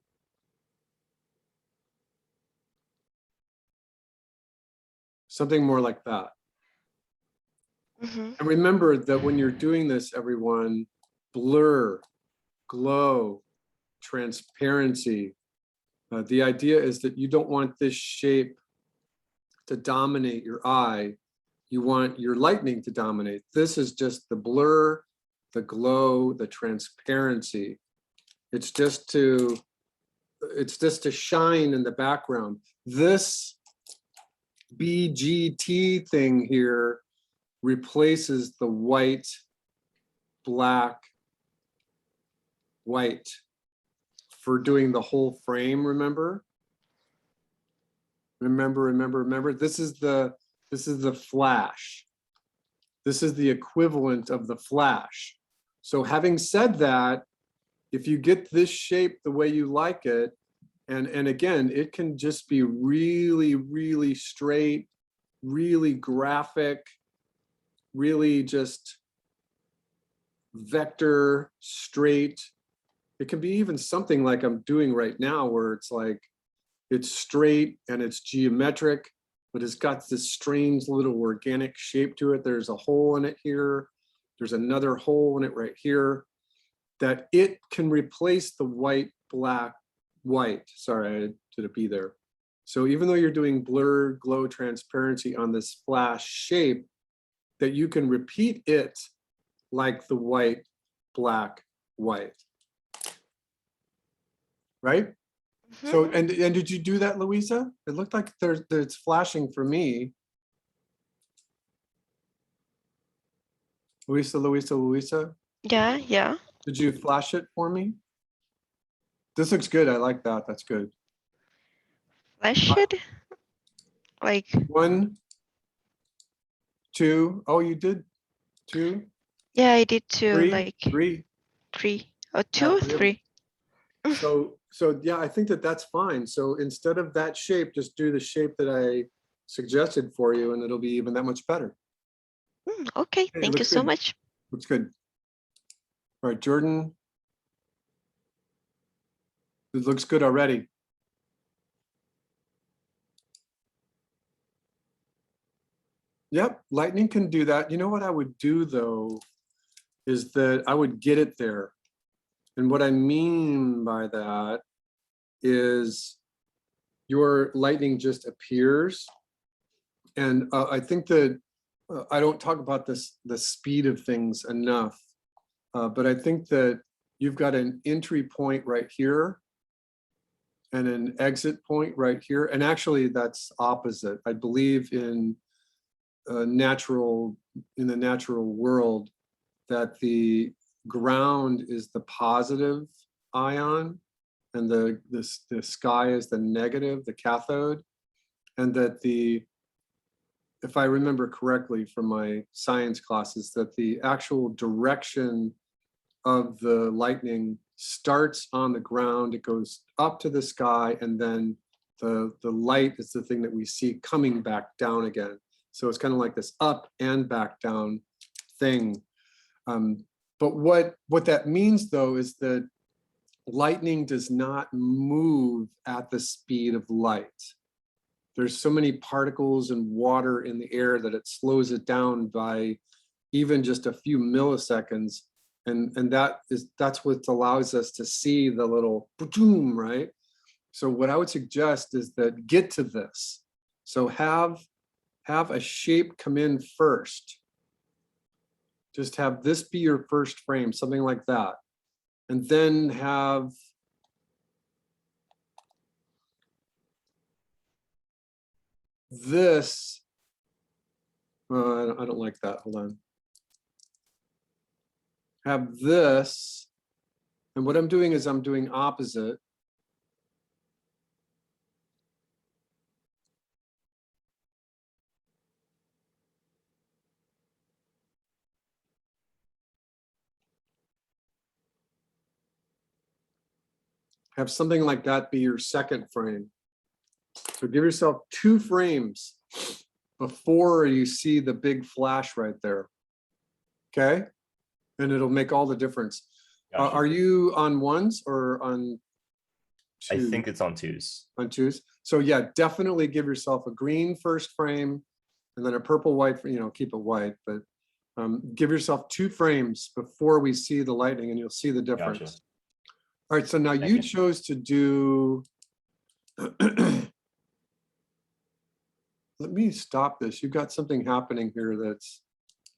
Something more like that. And remember that when you're doing this, everyone, blur, glow, transparency. The idea is that you don't want this shape to dominate your eye. you want your lightning to dominate. This is just the blur, the glow, the transparency. It's just to shine in the background. This BGT thing here replaces the white, black, white for doing the whole frame, remember? Remember, this is the flash. This is the equivalent of the flash. So having said that, if you get this shape the way you like it, and again, it can just be really, really straight, really graphic, really just vector straight. It can be even something like I'm doing right now, where it's like, it's straight and it's geometric, but it's got this strange little organic shape to it. There's a hole in it here. There's another hole in it right here, that it can replace the white, black, white. Sorry, I did a B there. So even though you're doing blur, glow, transparency on this flash shape, that you can repeat it like the white, black, white. Right? So, and did you do that, Louisa? It looked like it's flashing for me. Louisa. Yeah, yeah. Did you flash it for me? This looks good. I like that. That's good. Flash it? Like, 1, 2. Oh, you did 2, yeah, I did too, 3, like 3. 3 or 2 or really? 3. So yeah, I think that's fine. So instead of that shape, just do the shape that I suggested for you, and it'll be even that much better. Okay, it thank you looks so good. much. Looks good. All right, Jordan. It looks good already. Yep, lightning can do that. You know what I would do though, is that I would get it there. And what I mean by that is your lightning just appears. And I think that I don't talk about the speed of things enough, but I think that you've got an entry point right here and an exit point right here. And actually that's opposite. I believe in the natural world that the ground is the positive ion and the sky is the negative, the cathode, and that if I remember correctly from my science classes, that the actual direction of the lightning starts on the ground, it goes up to the sky, and then the light is the thing that we see coming back down again. So it's kind of like this up and back down thing. But what that means though is that lightning does not move at the speed of light. There's so many particles and water in the air that it slows it down by even just a few milliseconds. And that's what allows us to see the little boom, right? So what I would suggest is that get to this. So have a shape come in first. Just have this be your first frame, something like that. And then have this. I don't like that. Hold on. Have this. And what I'm doing is I'm doing opposite. Have something like that be your second frame. So give yourself 2 frames before you see the big flash right there. Okay? And it'll make all the difference. Gotcha. Are you on 1s or on 2? I think it's on 2s. On 2s. So yeah, definitely give yourself a green first frame and then a purple white, keep it white, but give yourself 2 frames before we see the lightning and you'll see the difference. Gotcha. All right, so now Thank you you. chose to do let me stop this. You've got something happening here that's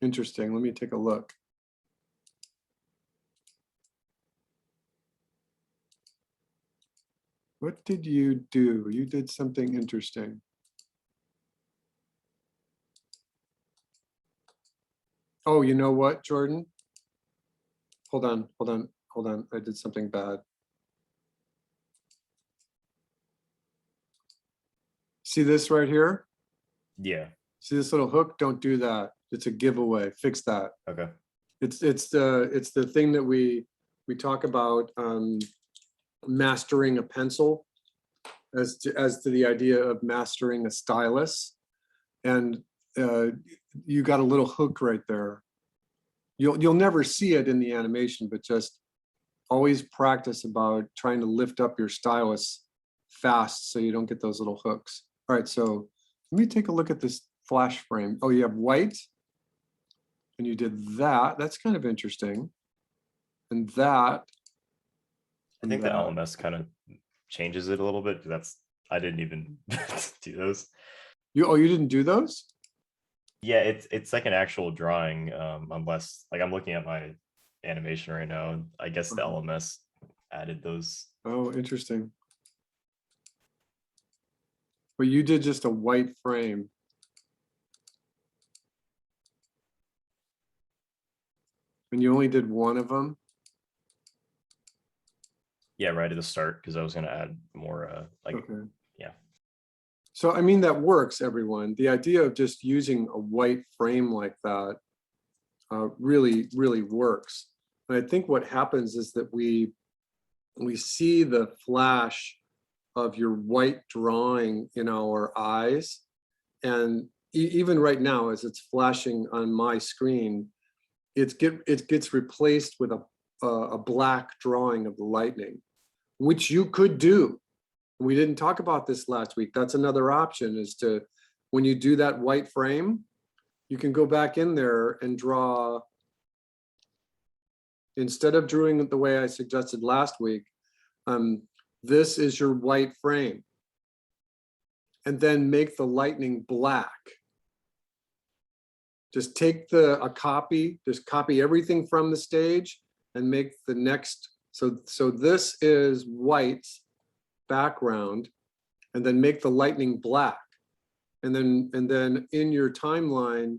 interesting. Let me take a look. What did you do? You did something interesting. Oh, you know what, Jordan? Hold on, hold on, hold on. I did something bad. See this right here? Yeah. See this little hook? Don't do that. It's a giveaway. Fix that. Okay. It's the thing that we talk about mastering a pencil as to the idea of mastering a stylus, and you got a little hook right there. You'll never see it in the animation, but just always practice about trying to lift up your stylus fast so you don't get those little hooks. All right, so let me take a look at this flash frame. Oh, you have white, and you did that. That's kind of interesting. And that. I think the LMS kind of changes it a little bit. I didn't even do those. You didn't do those? Yeah, it's like an actual drawing, unless like I'm looking at my animation right now. And I guess the LMS added those. Oh, interesting. But you did just a white frame. And you only did one of them? Yeah, right at the start, because I was gonna add more like Okay. yeah. So, I mean, that works, everyone. The idea of just using a white frame like that really, really works. And I think what happens is that we see the flash of your white drawing in our eyes. And even right now, as it's flashing on my screen, it gets replaced with a black drawing of the lightning, which you could do. We didn't talk about this last week. That's another option, is to, when you do that white frame, you can go back in there and draw, instead of drawing it the way I suggested last week, this is your white frame. And then make the lightning black. Just take a copy, just copy everything from the stage and make the next, so this is white background, and then make the lightning black. And then in your timeline,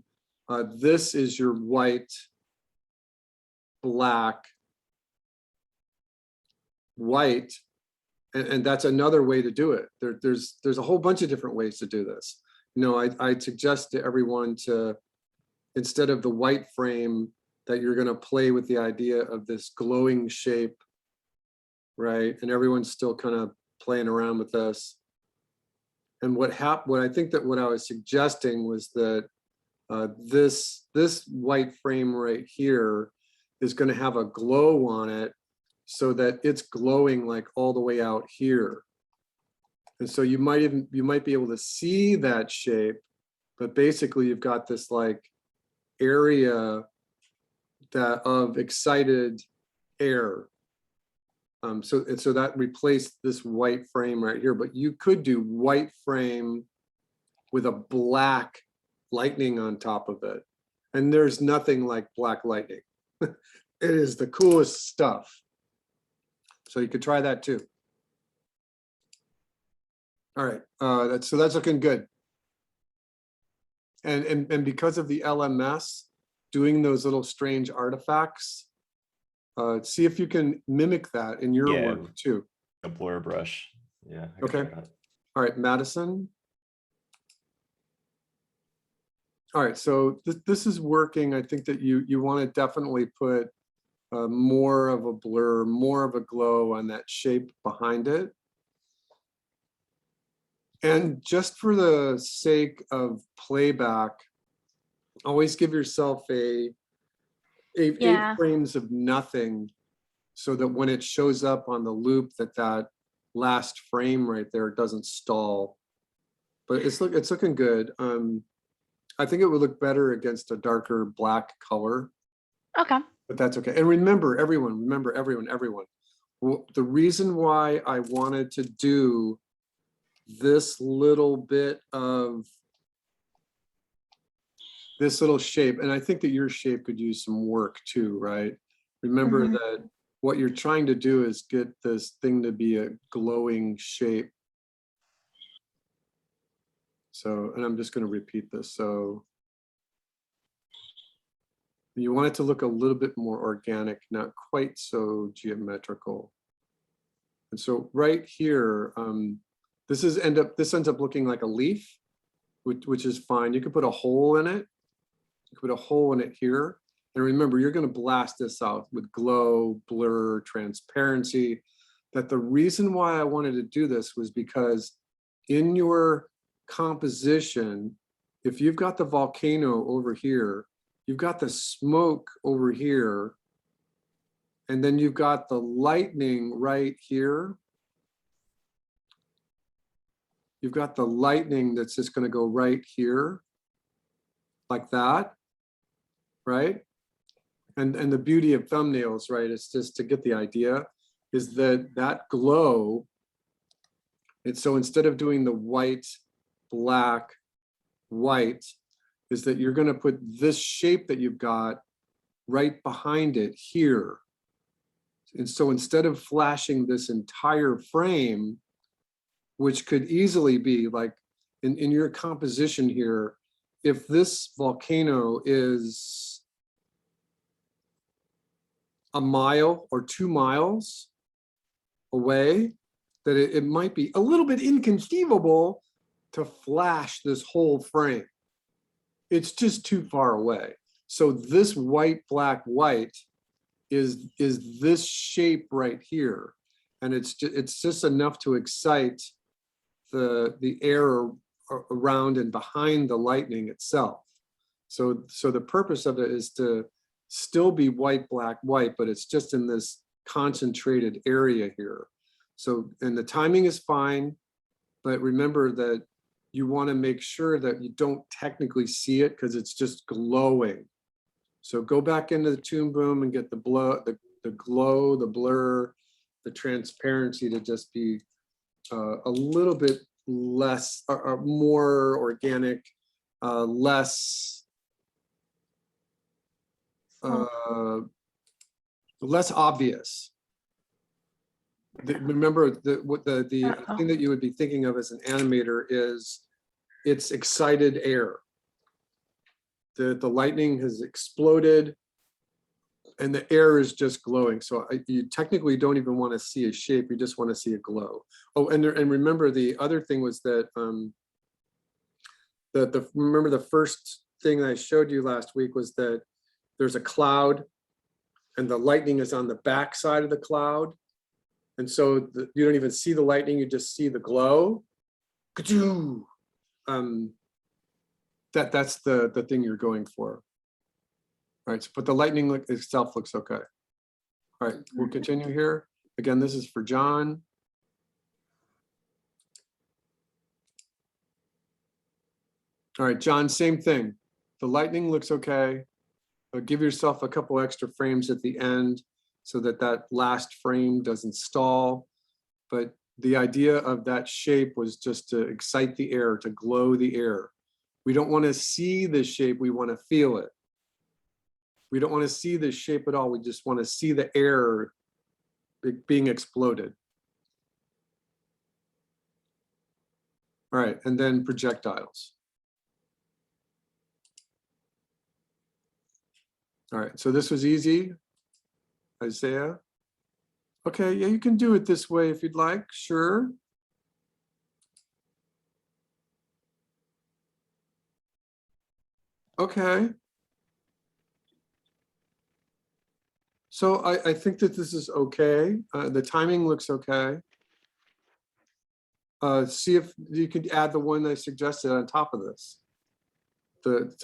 this is your white, black, white, and that's another way to do it. There's a whole bunch of different ways to do this. You know, I suggest to everyone to, instead of the white frame, that you're going to play with the idea of this glowing shape, right? And everyone's still kind of playing around with this. And what I think that what I was suggesting was that this white frame right here is going to have a glow on it, so that it's glowing like all the way out here. And so you might be able to see that shape, but basically you've got this like area of excited air. So that replaced this white frame right here, but you could do white frame with a black lightning on top of it. And there's nothing like black lightning. It is the coolest stuff. So you could try that too. All right, that's looking good. And because of the LMS doing those little strange artifacts, see if you can mimic that in your Yeah. work too. A blur brush. Yeah. I can Okay. try that. All right, Madison. All right, so this is working. I think that you want to definitely put more of a blur, more of a glow on that shape behind it. And just for the sake of playback, always give yourself Yeah. 8 frames of nothing, so that when it shows up on the loop, that last frame right there doesn't stall. But it's looking good. I think it would look better against a darker black color, Okay. but that's okay. And remember, everyone, the reason why I wanted to do this little bit of this little shape, and I think that your shape could use some work too, right? Remember Mhm. that what you're trying to do is get this thing to be a glowing shape. So, and I'm just going to repeat this. So you want it to look a little bit more organic, not quite so geometrical. And so right here, this ends up looking like a leaf, which is fine. You could put a hole in it. You could put a hole in it here. And remember, you're going to blast this out with glow, blur, transparency. That the reason why I wanted to do this was because in your composition, if you've got the volcano over here, you've got the smoke over here, and then you've got the lightning right here. You've got the lightning that's just going to go right here, like that, right? And the beauty of thumbnails, right, is just to get the idea, is that glow, and so instead of doing the white, black, white, is that you're going to put this shape that you've got right behind it here. And so instead of flashing this entire frame, which could easily be like in your composition here, if this volcano is a mile or 2 miles away, that it might be a little bit inconceivable to flash this whole frame. It's just too far away. So this white, black, white is this shape right here. And it's just enough to excite the air around and behind the lightning itself. So the purpose of it is to still be white, black, white, but it's just in this concentrated area here. So, and the timing is fine, but remember that you want to make sure that you don't technically see it because it's just glowing. So go back into the Toon Boom and get the glow, the blur, the transparency to just be a little bit less or more organic, less obvious. Remember the thing that you would be thinking of as an animator is it's excited air. The lightning has exploded and the air is just glowing. So you technically don't even want to see a shape. You just want to see a glow. Oh, and remember the other thing was that remember the first thing I showed you last week was that there's a cloud and the lightning is on the back side of the cloud. And so you don't even see the lightning, you just see the glow. That's the thing you're going for. All right, so, but the lightning itself looks okay. All right, we'll continue here. Again, this is for John. All right, John, same thing. The lightning looks okay. Give yourself a couple extra frames at the end so that last frame doesn't stall. But the idea of that shape was just to excite the air, to glow the air. We don't want to see the shape, we want to feel it. We don't want to see the shape at all. We just want to see the air being exploded. All right, and then projectiles. All right, so this was easy, Isaiah. Okay, yeah, you can do it this way if you'd like, sure. Okay. So I think that this is okay. The timing looks okay. See if you could add the one I suggested on top of this. Let's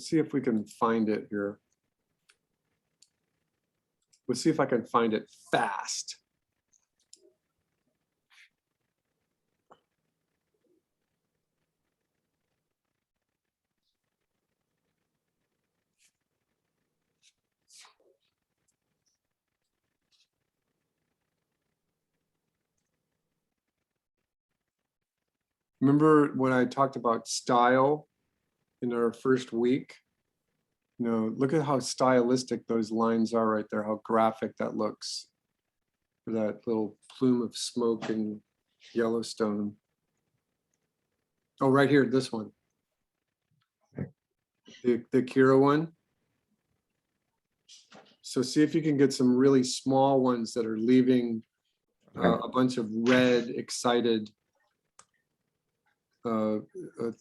see if we can find it here. Let's see if I can find it fast. Remember when I talked about style in our first week. You know, look at how stylistic those lines are right there, how graphic that looks. For that little plume of smoke in Yellowstone. Oh, right here, this one. The Kira one. So see if you can get some really small ones that are leaving a bunch of red, excited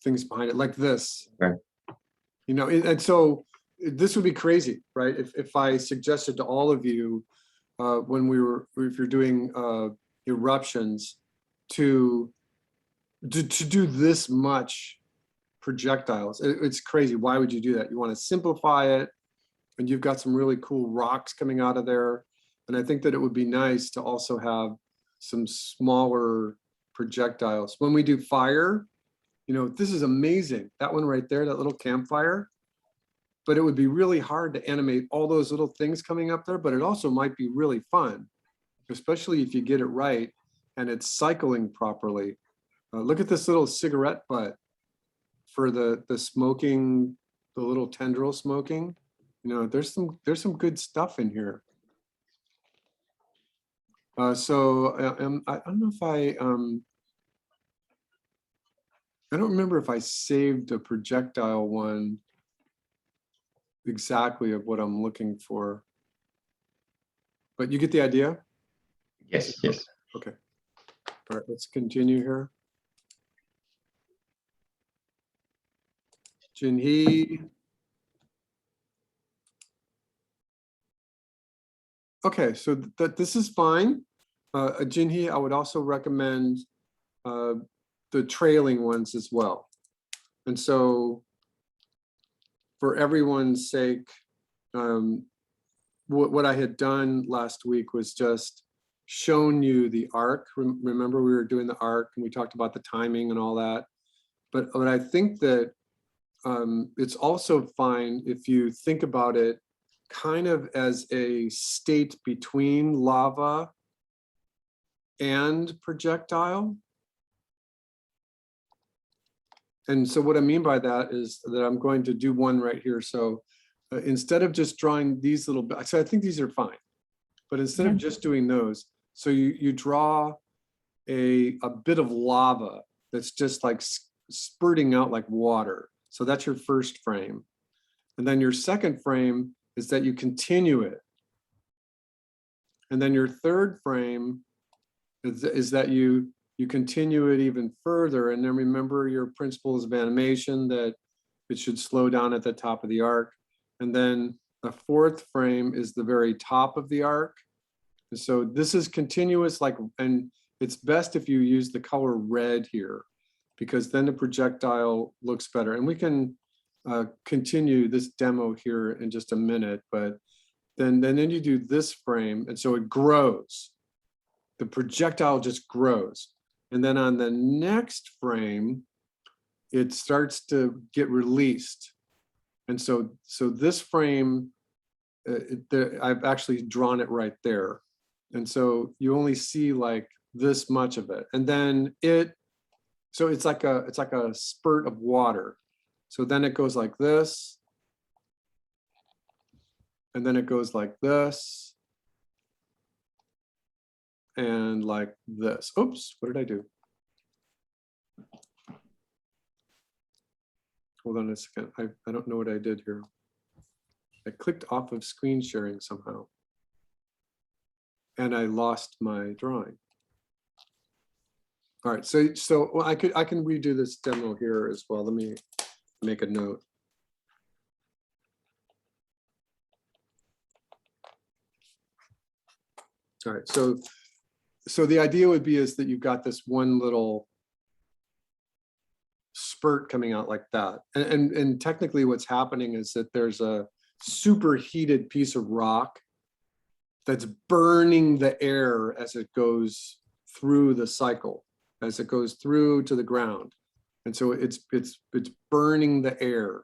things behind it, like this. Okay. You know, and so this would be crazy, right? If I suggested to all of you when if you're doing eruptions to do this much projectiles, it's crazy. Why would you do that? You want to simplify it, and you've got some really cool rocks coming out of there. And I think that it would be nice to also have some smaller projectiles. When we do fire, you know, this is amazing. That one right there, that little campfire. But it would be really hard to animate all those little things coming up there, but it also might be really fun, especially if you get it right and it's cycling properly. Look at this little cigarette butt for the smoking, the little tendril smoking. You know, there's some good stuff in here. I don't know if I don't remember if I saved a projectile one exactly of what I'm looking for. But you get the idea? Yes, yes. Okay. All right, let's continue here. Jinhee. Okay, so this is fine. Jinhee, I would also recommend the trailing ones as well. And so for everyone's sake, what I had done last week was just shown you the arc. Remember, we were doing the arc and we talked about the timing and all that. But I think that it's also fine if you think about it kind of as a state between lava and projectile. And so what I mean by that is that I'm going to do one right here. So instead of just drawing these little, so I think these are fine, but instead of just doing those, so you draw a bit of lava that's just like spurting out like water. So that's your first frame. And then your second frame is that you continue it. And then your third frame is that you continue it even further. And then remember your principles of animation, that it should slow down at the top of the arc. And then the fourth frame is the very top of the arc. And so this is continuous, like, and it's best if you use the color red here, because then the projectile looks better. And we can continue this demo here in just a minute, but then you do this frame, and so it grows. The projectile just grows. And then on the next frame, it starts to get released. And so this frame, I've actually drawn it right there. And so you only see like this much of it. And then so it's like a spurt of water. So then it goes like this. And then it goes like this. And like this. Oops, what did I do? Hold on a second. I don't know what I did here. I clicked off of screen sharing somehow. And I lost my drawing. All right, so well, I can redo this demo here as well. Let me make a note. All right, so the idea would be is that you've got this one little spurt coming out like that. And technically what's happening is that there's a superheated piece of rock that's burning the air as it goes through the cycle, as it goes through to the ground. And so it's burning the air,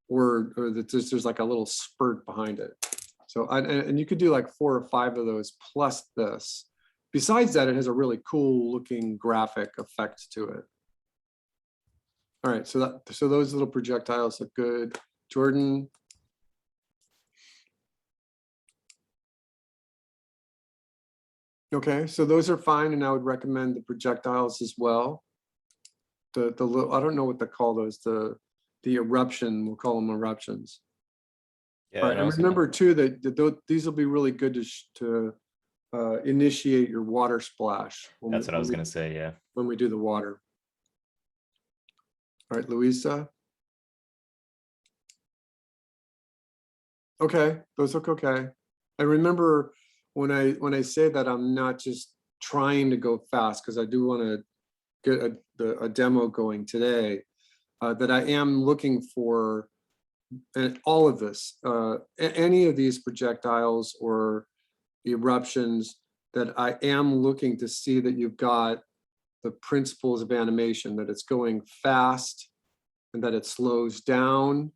or there's like a little spurt behind it. So and you could do like 4 or 5 of those plus this. Besides that, it has a really cool looking graphic effect to it. All right, so those little projectiles look good. Jordan? Okay, so those are fine, and I would recommend the projectiles as well. The little, I don't know what to call those, the eruption, we'll call them eruptions. Yeah, All right, and I and was gonna- remember too, that these will be really good to initiate your water splash. that's what I was gonna say, yeah. When we do the water. All right, Louisa? Okay, those look okay. And remember, when I say that, I'm not just trying to go fast, because I do want to get a demo going today, that I am looking for, and all of this, any of these projectiles or eruptions, that I am looking to see that you've got the principles of animation, that it's going fast, and that it slows down,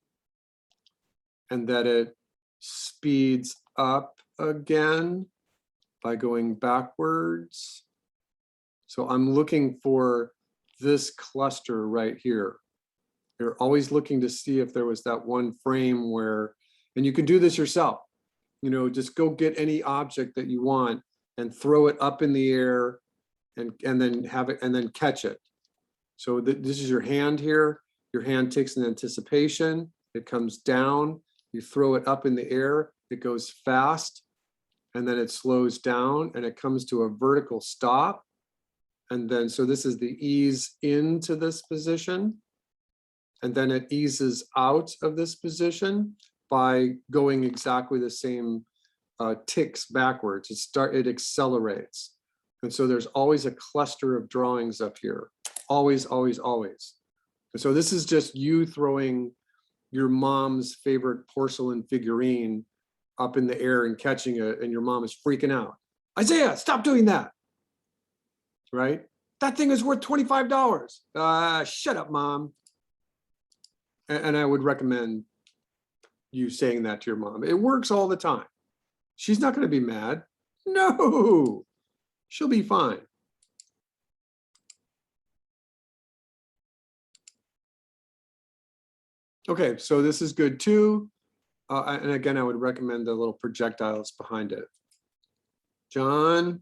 and that it speeds up again by going backwards. So I'm looking for this cluster right here. You're always looking to see if there was that one frame where, and you can do this yourself, you know, just go get any object that you want and throw it up in the air and then have it, and then catch it. So this is your hand here. Your hand takes an anticipation, it comes down, you throw it up in the air, it goes fast, and then it slows down and it comes to a vertical stop. And then, so this is the ease into this position. And then it eases out of this position by going exactly the same ticks backwards. It accelerates. And so there's always a cluster of drawings up here. Always, always, always. And so this is just you throwing your mom's favorite porcelain figurine up in the air and catching it, and your mom is freaking out. Isaiah, stop doing that. Right? That thing is worth $25. Shut up, mom. And I would recommend you saying that to your mom. It works all the time. She's not going to be mad. No, she'll be fine. Okay, so this is good too. And again, I would recommend the little projectiles behind it. John?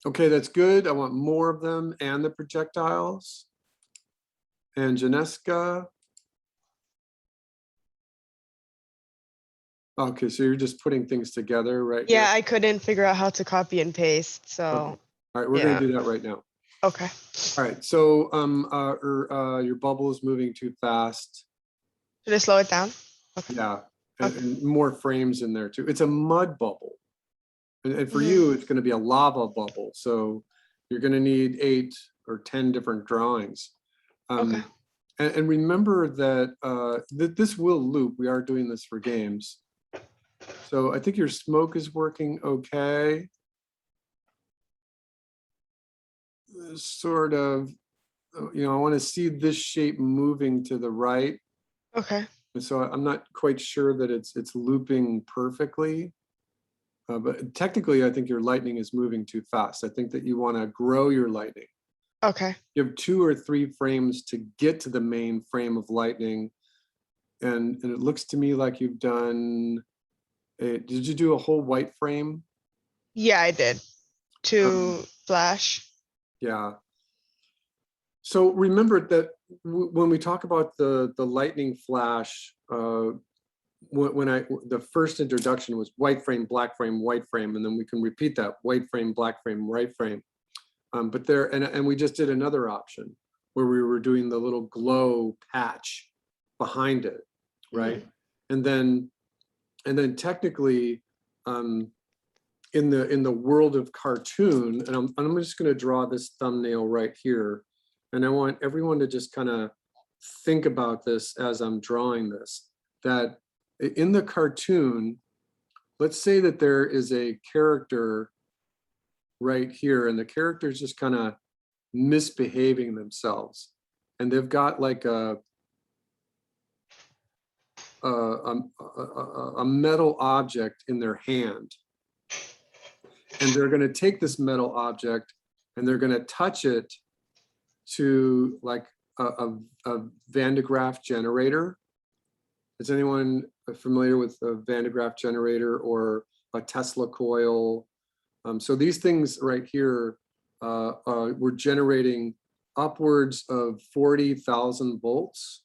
Okay, that's good. I want more of them and the projectiles. And Janeska? Okay, so you're just putting things together right here? Yeah, I couldn't figure out how to copy and paste, so, All right, we're yeah. gonna do that right now. okay. All right, so your bubble is moving too fast. Should I slow it down? Okay. Yeah, Okay. and more frames in there too. It's a mud bubble. And for you, it's gonna be a lava bubble. So you're gonna need 8 or 10 different drawings. Okay. And remember that that this will loop. We are doing this for games. So I think your smoke is working okay. Sort of, you know, I want to see this shape moving to the right. Okay. And so I'm not quite sure that it's looping perfectly. But technically, I think your lightning is moving too fast. I think that you want to grow your lightning. Okay. You have 2 or 3 frames to get to the main frame of lightning. And it looks to me like you've done, did you do a whole white frame? Yeah, I did. To flash. Yeah. So remember that when we talk about the lightning flash, the first introduction was white frame, black frame, white frame, and then we can repeat that: white frame, black frame, white frame. But there, and we just did another option where we were doing the little glow patch behind it, right? And then technically, in the world of cartoon, and I'm just going to draw this thumbnail right here, and I want everyone to just kind of think about this as I'm drawing this. That in the cartoon, let's say that there is a character right here, and the character is just kind of misbehaving themselves, and they've got like a metal object in their hand, and they're going to take this metal object and they're going to touch it to like a Van de Graaff generator. Is anyone familiar with a Van de Graaff generator or a Tesla coil? So these things right here, we're generating upwards of 40,000 volts.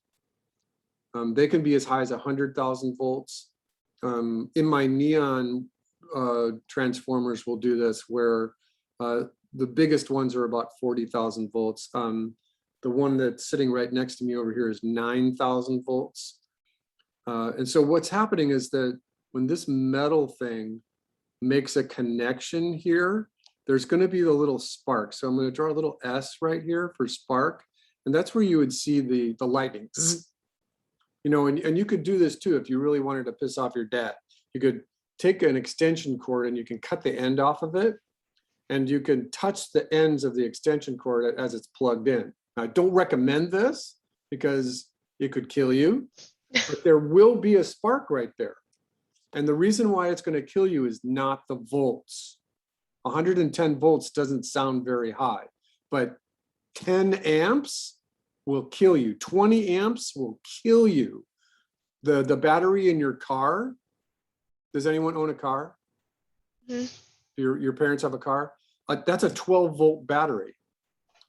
They can be as high as 100,000 volts. In my neon transformers will do this, where the biggest ones are about 40,000 volts. The one that's sitting right next to me over here is 9,000 volts. And so what's happening is that when this metal thing makes a connection here, there's going to be the little spark. So I'm going to draw a little S right here for spark. And that's where you would see the lightning. You know, and you could do this too if you really wanted to piss off your dad. You could take an extension cord and you can cut the end off of it, and you can touch the ends of the extension cord as it's plugged in. Now, I don't recommend this because it could kill you, but there will be a spark right there. And the reason why it's going to kill you is not the volts. 110 volts doesn't sound very high, but 10 amps will kill you. 20 amps will kill you. The battery in your car, does anyone own a car? Mhm. Your parents have a car? That's a 12 volt battery.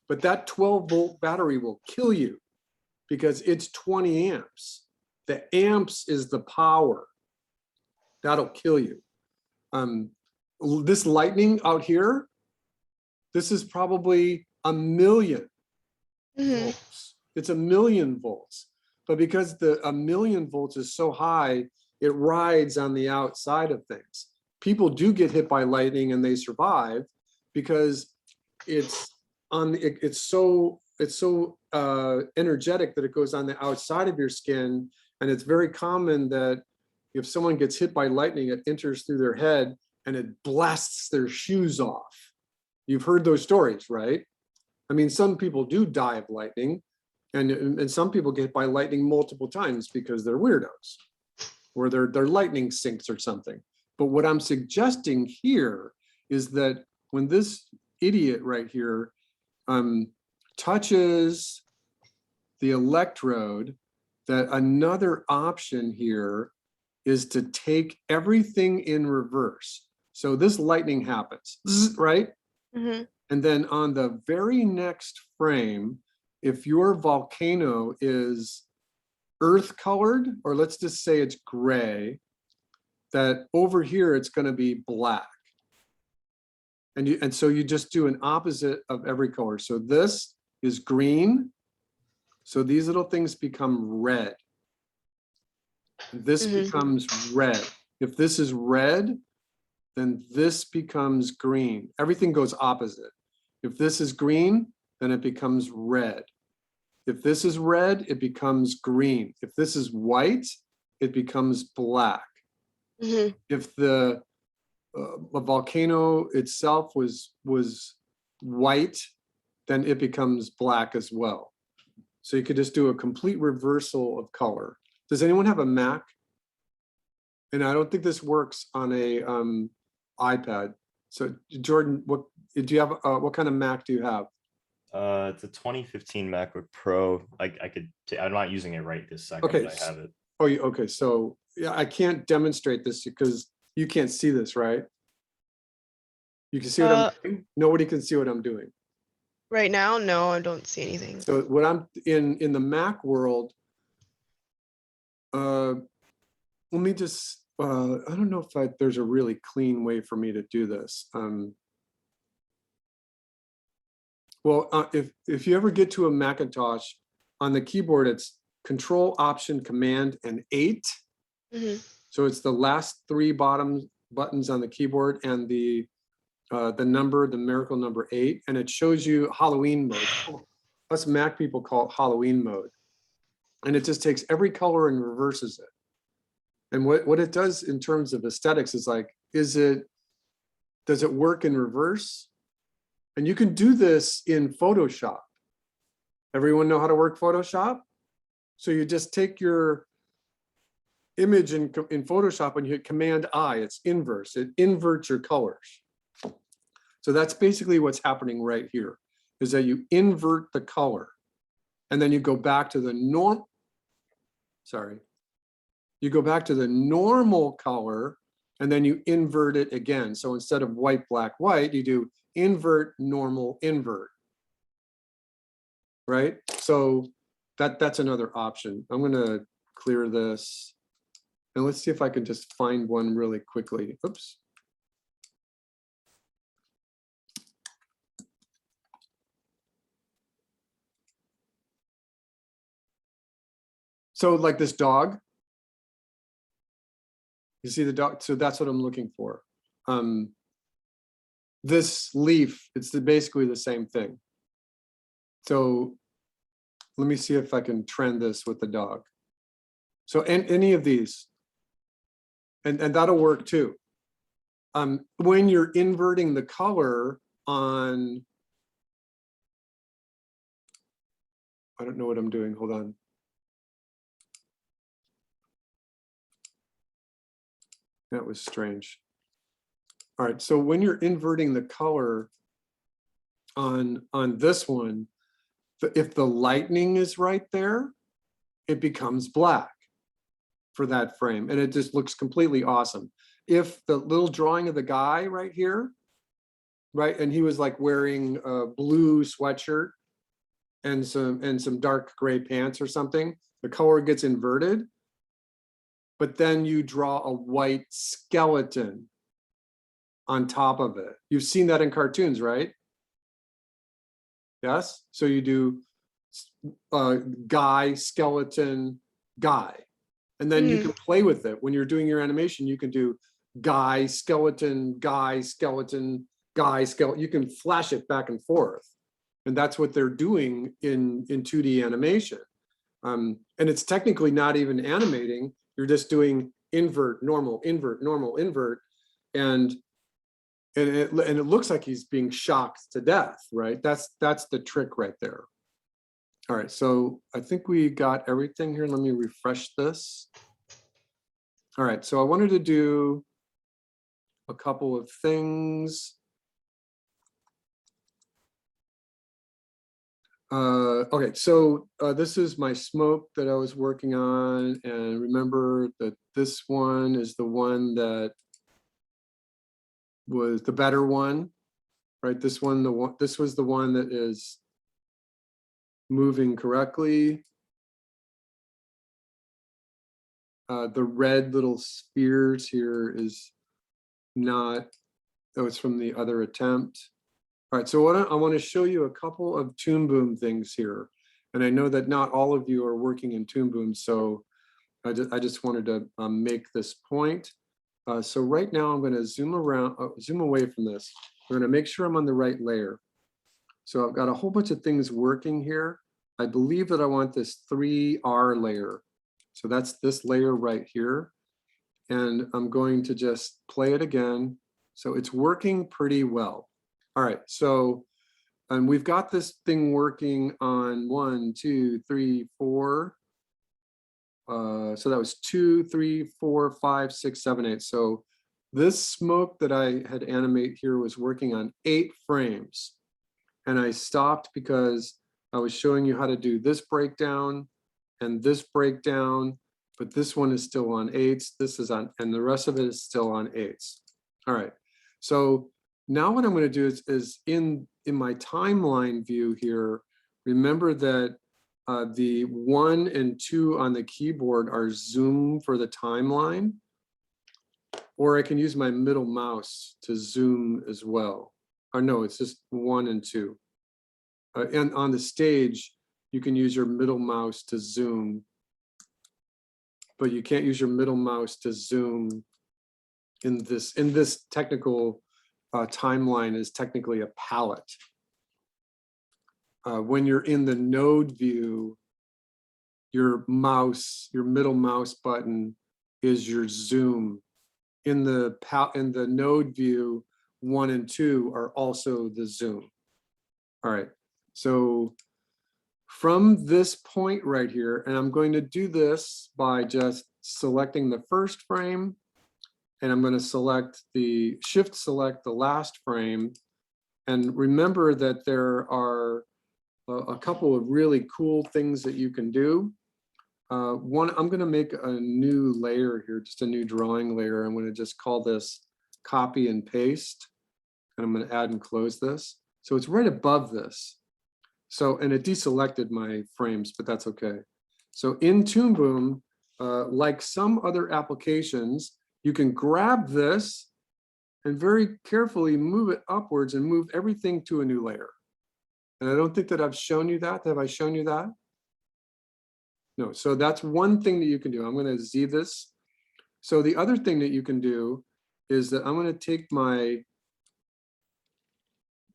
But that 12 volt battery will kill you because it's 20 amps. The amps is the power. That'll kill you. This lightning out here, this is probably 1,000,000 Mhm. volts. It's 1,000,000 volts. But because the 1,000,000 volts is so high, it rides on the outside of things. People do get hit by lightning and they survive because it's so energetic that it goes on the outside of your skin. And it's very common that if someone gets hit by lightning, it enters through their head and it blasts their shoes off. You've heard those stories, right? I mean, some people do die of lightning, and some people get hit by lightning multiple times because they're weirdos, or they're lightning sinks or something. But what I'm suggesting here is that when this idiot right here touches the electrode, that another option here is to take everything in reverse. So this lightning happens, right? Mhm. And then on the very next frame, if your volcano is earth colored, or let's just say it's gray, that over here it's going to be black. And so you just do an opposite of every color. So this is green. So these little things become red. This Mhm. becomes red. If this is red, then this becomes green. Everything goes opposite. If this is green, then it becomes red. If this is red, it becomes green. If this is white, it becomes black. Mhm. If the volcano itself was white, then it becomes black as well. So you could just do a complete reversal of color. Does anyone have a Mac? And I don't think this works on a iPad. So Jordan, what do you have? What kind of Mac do you have? It's a 2015 MacBook Pro. I'm not using it right this second, Okay. but I have it. Oh, okay. So yeah, I can't demonstrate this because you can't see this, right? You can see what I'm doing? Nobody can see what I'm doing. Right now, no, I don't see anything. So what I'm in the Mac world, let me just, I don't know if there's a really clean way for me to do this. Well, if you ever get to a Macintosh, on the keyboard, it's Control, Option, Command, and 8. Mhm. So it's the last 3 bottom buttons on the keyboard and the numerical number 8, and it shows you Halloween mode. Us Mac people call it Halloween mode. And it just takes every color and reverses it. And what it does in terms of aesthetics is like, does it work in reverse? And you can do this in Photoshop. Everyone know how to work Photoshop? So you just take your image in Photoshop and you hit Command I, it's inverse. It inverts your colors. So that's basically what's happening right here. is that you invert the color and then you go back to the you go back to the normal color and then you invert it again. So instead of white, black, white, you do invert, normal, invert. Right? So that's another option. I'm gonna clear this. And let's see if I can just find one really quickly. Oops. So like this dog. You see the dog, so that's what I'm looking for. This leaf, it's basically the same thing. So let me see if I can trend this with the dog. So any of these, and that'll work too. When you're inverting the color on, I don't know what I'm doing, hold on. That was strange. All right, so when you're inverting the color on this one, if the lightning is right there, it becomes black for that frame, and it just looks completely awesome. If the little drawing of the guy right here, right, and he was like wearing a blue sweatshirt and some dark gray pants or something, the color gets inverted, but then you draw a white skeleton on top of it. You've seen that in cartoons, right? Yes, so you do guy, skeleton, guy. And then you can play with it. When you're doing your animation, you can do guy, skeleton, guy, skeleton, guy, skeleton. You can flash it back and forth. And that's what they're doing in 2D animation. And it's technically not even animating. You're just doing invert, normal, invert, normal, invert. And it looks like he's being shocked to death, right? That's the trick right there. All right, so I think we got everything here. Let me refresh this. All right, so I wanted to do a couple of things. Okay, so this is my smoke that I was working on, and remember that this one is the one that was the better one, right? This one, this was the one that is moving correctly. The red little spheres here is not, oh, it's from the other attempt. All right, so I want to show you a couple of Toon Boom things here. And I know that not all of you are working in Toon Boom, so I just wanted to make this point. So right now I'm going to zoom away from this. We're going to make sure I'm on the right layer. So I've got a whole bunch of things working here. I believe that I want this 3R layer. So that's this layer right here. And I'm going to just play it again. So it's working pretty well. All right, so and we've got this thing working on 1, 2, 3, 4. So that was 2, 3, 4, 5, 6, 7, 8. So this smoke that I had animate here was working on 8 frames. And I stopped because I was showing you how to do this breakdown and this breakdown, but this one is still on 8s. This is on, and the rest of it is still on 8s. All right, so now what I'm going to do is in my timeline view here, remember that the 1 and 2 on the keyboard are zoom for the timeline, or I can use my middle mouse to zoom as well. Or no, it's just 1 and 2. And on the stage, you can use your middle mouse to zoom, but you can't use your middle mouse to zoom in this technical timeline is technically a palette. When you're in the node view, your middle mouse button is your zoom. In the node view, 1 and 2 are also the zoom. All right, so from this point right here, and I'm going to do this by just selecting the first frame, and I'm going to shift select the last frame, And remember that there are a couple of really cool things that you can do. One, I'm going to make a new layer here, just a new drawing layer. I'm going to just call this copy and paste. And I'm going to add and close this. So it's right above this. So, and it deselected my frames, but that's okay. So in Toon Boom, like some other applications, you can grab this and very carefully move it upwards and move everything to a new layer. And I don't think that I've shown you that. Have I shown you that? No, so that's one thing that you can do. I'm going to Z this. So the other thing that you can do is that I'm going to take my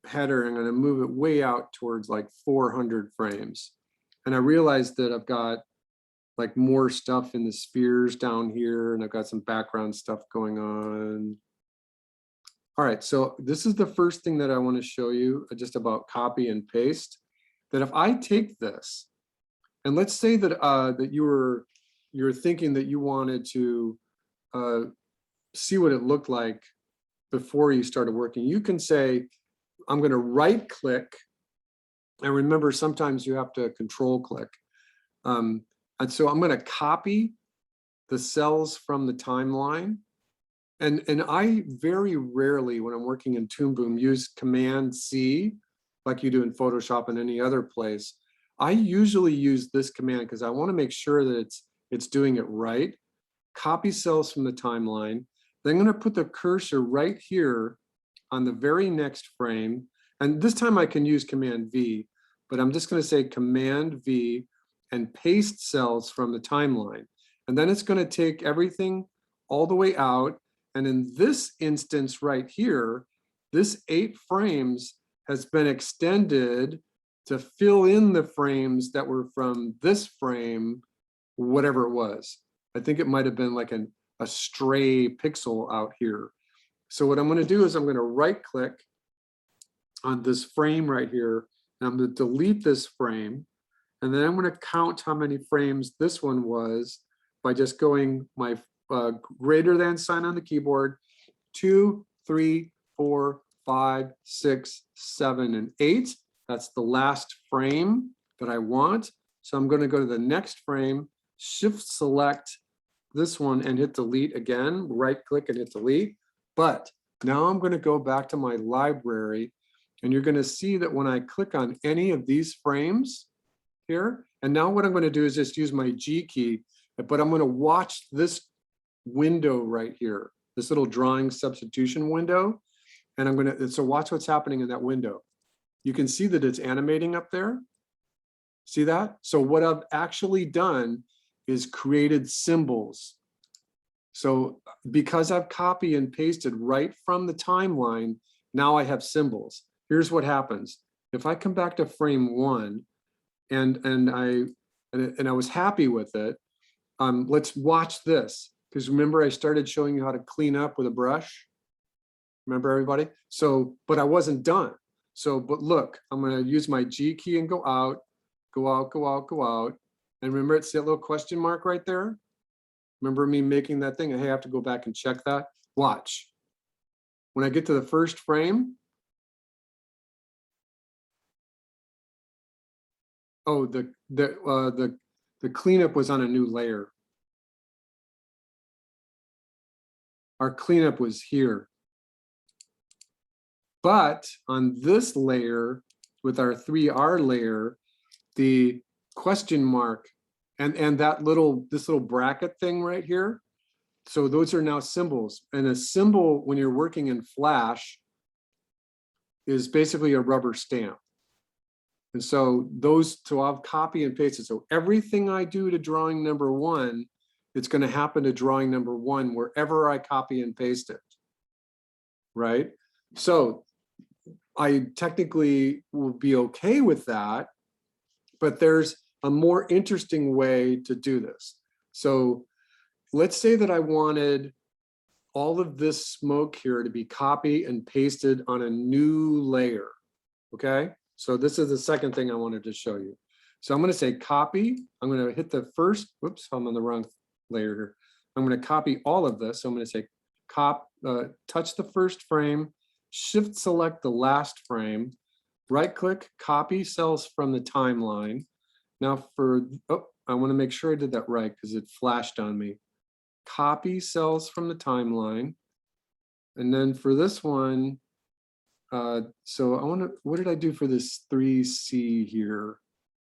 header, I'm going to move it way out towards like 400 frames. And I realized that I've got like more stuff in the spheres down here, and I've got some background stuff going on. All right, so this is the first thing that I want to show you just about copy and paste. That if I take this, and let's say that that you're thinking that you wanted to see what it looked like before you started working, you can say, I'm going to right click. And remember, sometimes you have to control click. And so I'm going to copy the cells from the timeline. And I very rarely, when I'm working in Toon Boom, use Command C like you do in Photoshop and any other place. I usually use this command because I want to make sure that it's doing it right. Copy cells from the timeline. Then I'm going to put the cursor right here on the very next frame. And this time I can use Command V, but I'm just going to say Command V and paste cells from the timeline. And then it's going to take everything all the way out. And in this instance right here, this 8 frames has been extended to fill in the frames that were from this frame, whatever it was. I think it might have been like a stray pixel out here. So what I'm going to do is I'm going to right click on this frame right here, and I'm going to delete this frame. And then I'm going to count how many frames this one was by just going my greater than sign on the keyboard, 2, 3, 4, 5, 6, 7, and 8. That's the last frame that I want. So I'm going to go to the next frame, shift select this one and hit delete again, right click and hit delete. But now I'm going to go back to my library, and you're going to see that when I click on any of these frames here, and now what I'm going to do is just use my G key, but I'm going to watch this window right here, this little drawing substitution window. And I'm going to, so watch what's happening in that window. You can see that it's animating up there. See that? So what I've actually done is created symbols. So because I've copy and pasted right from the timeline, now I have symbols. Here's what happens. If I come back to frame 1 and I was happy with it, let's watch this. Because remember, I started showing you how to clean up with a brush. Remember, everybody? So, but I wasn't done. So, but look, I'm going to use my G key and go out, go out, go out, go out. And remember, it's that little question mark right there. Remember me making that thing? Hey, I have to go back and check that. Watch. When I get to the first frame, oh, the cleanup was on a new layer. Our cleanup was here. But on this layer, with our 3R layer, the question mark and that this little bracket thing right here, so those are now symbols. And a symbol, when you're working in Flash, is basically a rubber stamp. And so I'll copy and paste it. So everything I do to drawing number 1, it's going to happen to drawing number 1 wherever I copy and paste it, right? So I technically will be okay with that, but there's a more interesting way to do this. So let's say that I wanted all of this smoke here to be copied and pasted on a new layer, okay? So this is the second thing I wanted to show you. So I'm going to say copy. I'm going to hit the first, whoops, I'm on the wrong layer here. I'm going to copy all of this. So I'm going to say touch the first frame, shift select the last frame, right click, copy cells from the timeline. Now for, oh, I want to make sure I did that right because it flashed on me. Copy cells from the timeline. And then for this one, so I want to, what did I do for this 3C here?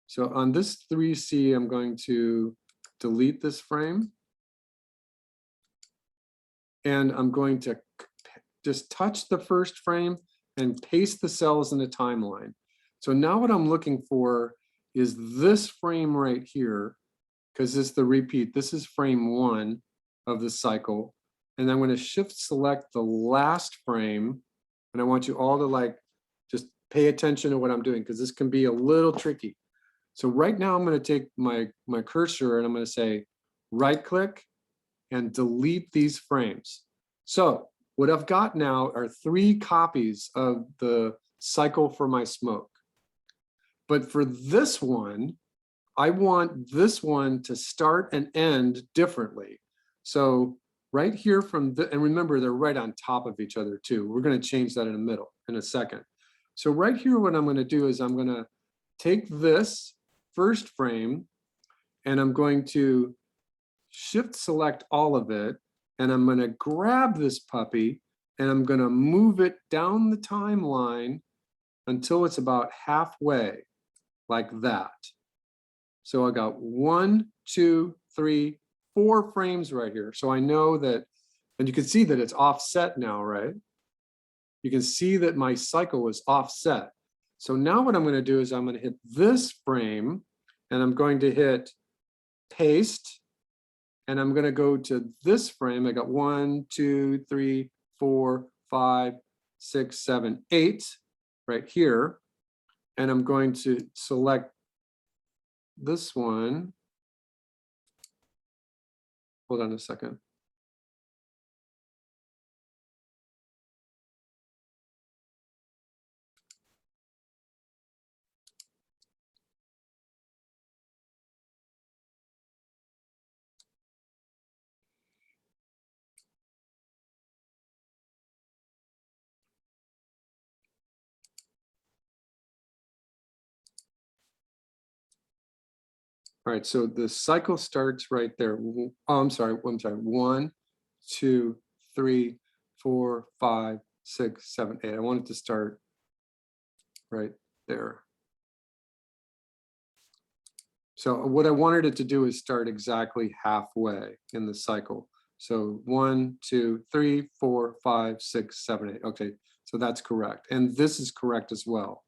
So on this 3C, I'm going to delete this frame. And I'm going to just touch the first frame and paste the cells in the timeline. So now what I'm looking for is this frame right here, because it's the repeat. This is frame 1 of the cycle. And I'm going to shift select the last frame. And I want you all to like, just pay attention to what I'm doing, because this can be a little tricky. So right now I'm going to take my cursor and I'm going to say, right click and delete these frames. So what I've got now are 3 copies of the cycle for my smoke. But for this one, I want this one to start and end differently. So right here from the, and remember, they're right on top of each other too. We're going to change that in the middle in a second. So right here, what I'm going to do is I'm going to take this first frame and I'm going to shift select all of it. And I'm going to grab this puppy and I'm going to move it down the timeline until it's about halfway, like that. So I got 1, 2, 3, 4 frames right here. So I know that, and you can see that it's offset now, right? You can see that my cycle is offset. So now what I'm going to do is I'm going to hit this frame and I'm going to hit paste. And I'm going to go to this frame. I got 1, 2, 3, 4, 5, 6, 7, 8 right here. And I'm going to select this one. Hold on a second. All right, so the cycle starts right there. Oh, I'm sorry. 1, 2, 3, 4, 5, 6, 7, 8. I want it to start right there. So what I wanted it to do is start exactly halfway in the cycle. So 1, 2, 3, 4, 5, 6, 7, 8. Okay, so that's correct. And this is correct as well.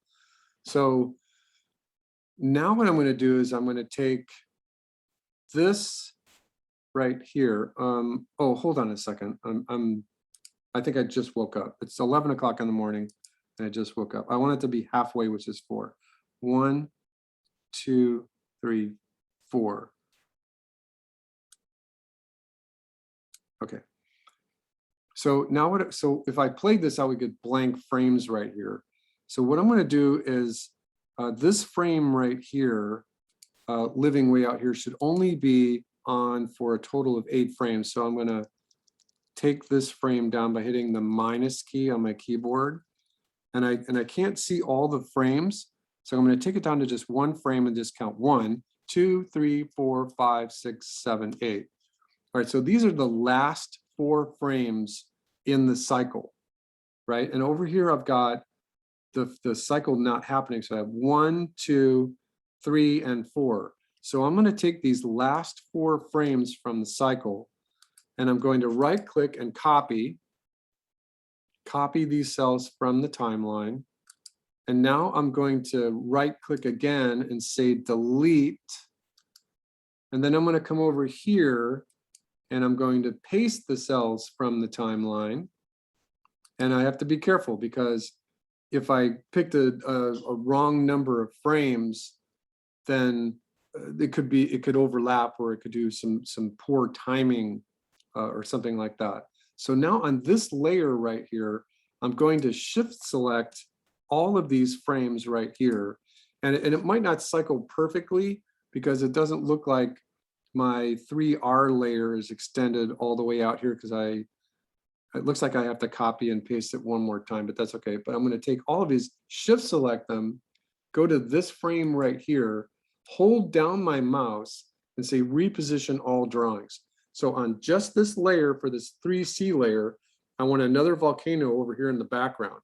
So now what I'm going to do is I'm going to take this right here. Oh, hold on a second. I think I just woke up. It's 11 o'clock in the morning and I just woke up. I want it to be halfway, which is 4. 1, 2, 3, 4. Okay. So now what, so if I played this out, we get blank frames right here. So what I'm going to do is this frame right here, living way out here, should only be on for a total of 8 frames. So I'm going to take this frame down by hitting the minus key on my keyboard. And I can't see all the frames. So I'm going to take it down to just 1 frame and just count 1, 2, 3, 4, 5, 6, 7, 8. All right, so these are the last 4 frames in the cycle, right? And over here, I've got the cycle not happening. So I have 1, 2, 3, and 4. So I'm going to take these last 4 frames from the cycle and I'm going to right click and copy these cells from the timeline. And now I'm going to right click again and say delete. And then I'm going to come over here and I'm going to paste the cells from the timeline. And I have to be careful because if I picked a wrong number of frames, then it could overlap or it could do some poor timing or something like that. So now on this layer right here, I'm going to shift select all of these frames right here. And it might not cycle perfectly because it doesn't look like my 3R layer is extended all the way out here because I It looks like I have to copy and paste it one more time, but that's okay. But I'm going to take all of these, shift select them, go to this frame right here, hold down my mouse and say reposition all drawings. So on just this layer for this 3C layer, I want another volcano over here in the background.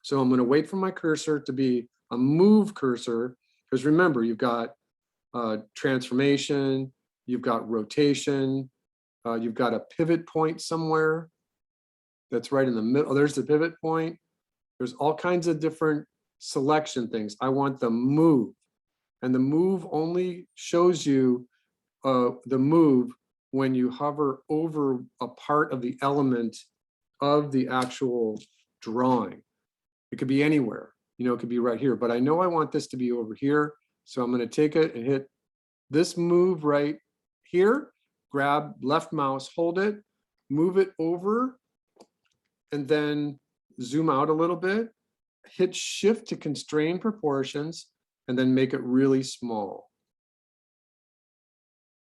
So I'm going to wait for my cursor to be a move cursor, because remember, you've got transformation, you've got rotation, you've got a pivot point somewhere that's right in the middle. Oh, there's the pivot point. There's all kinds of different selection things. I want the move, and the move only shows you the move when you hover over a part of the element of the actual drawing. It could be anywhere, you know, it could be right here, but I know I want this to be over here. So I'm going to take it and hit this move right here, grab left mouse, hold it, move it over, and then zoom out a little bit, hit shift to constrain proportions, and then make it really small.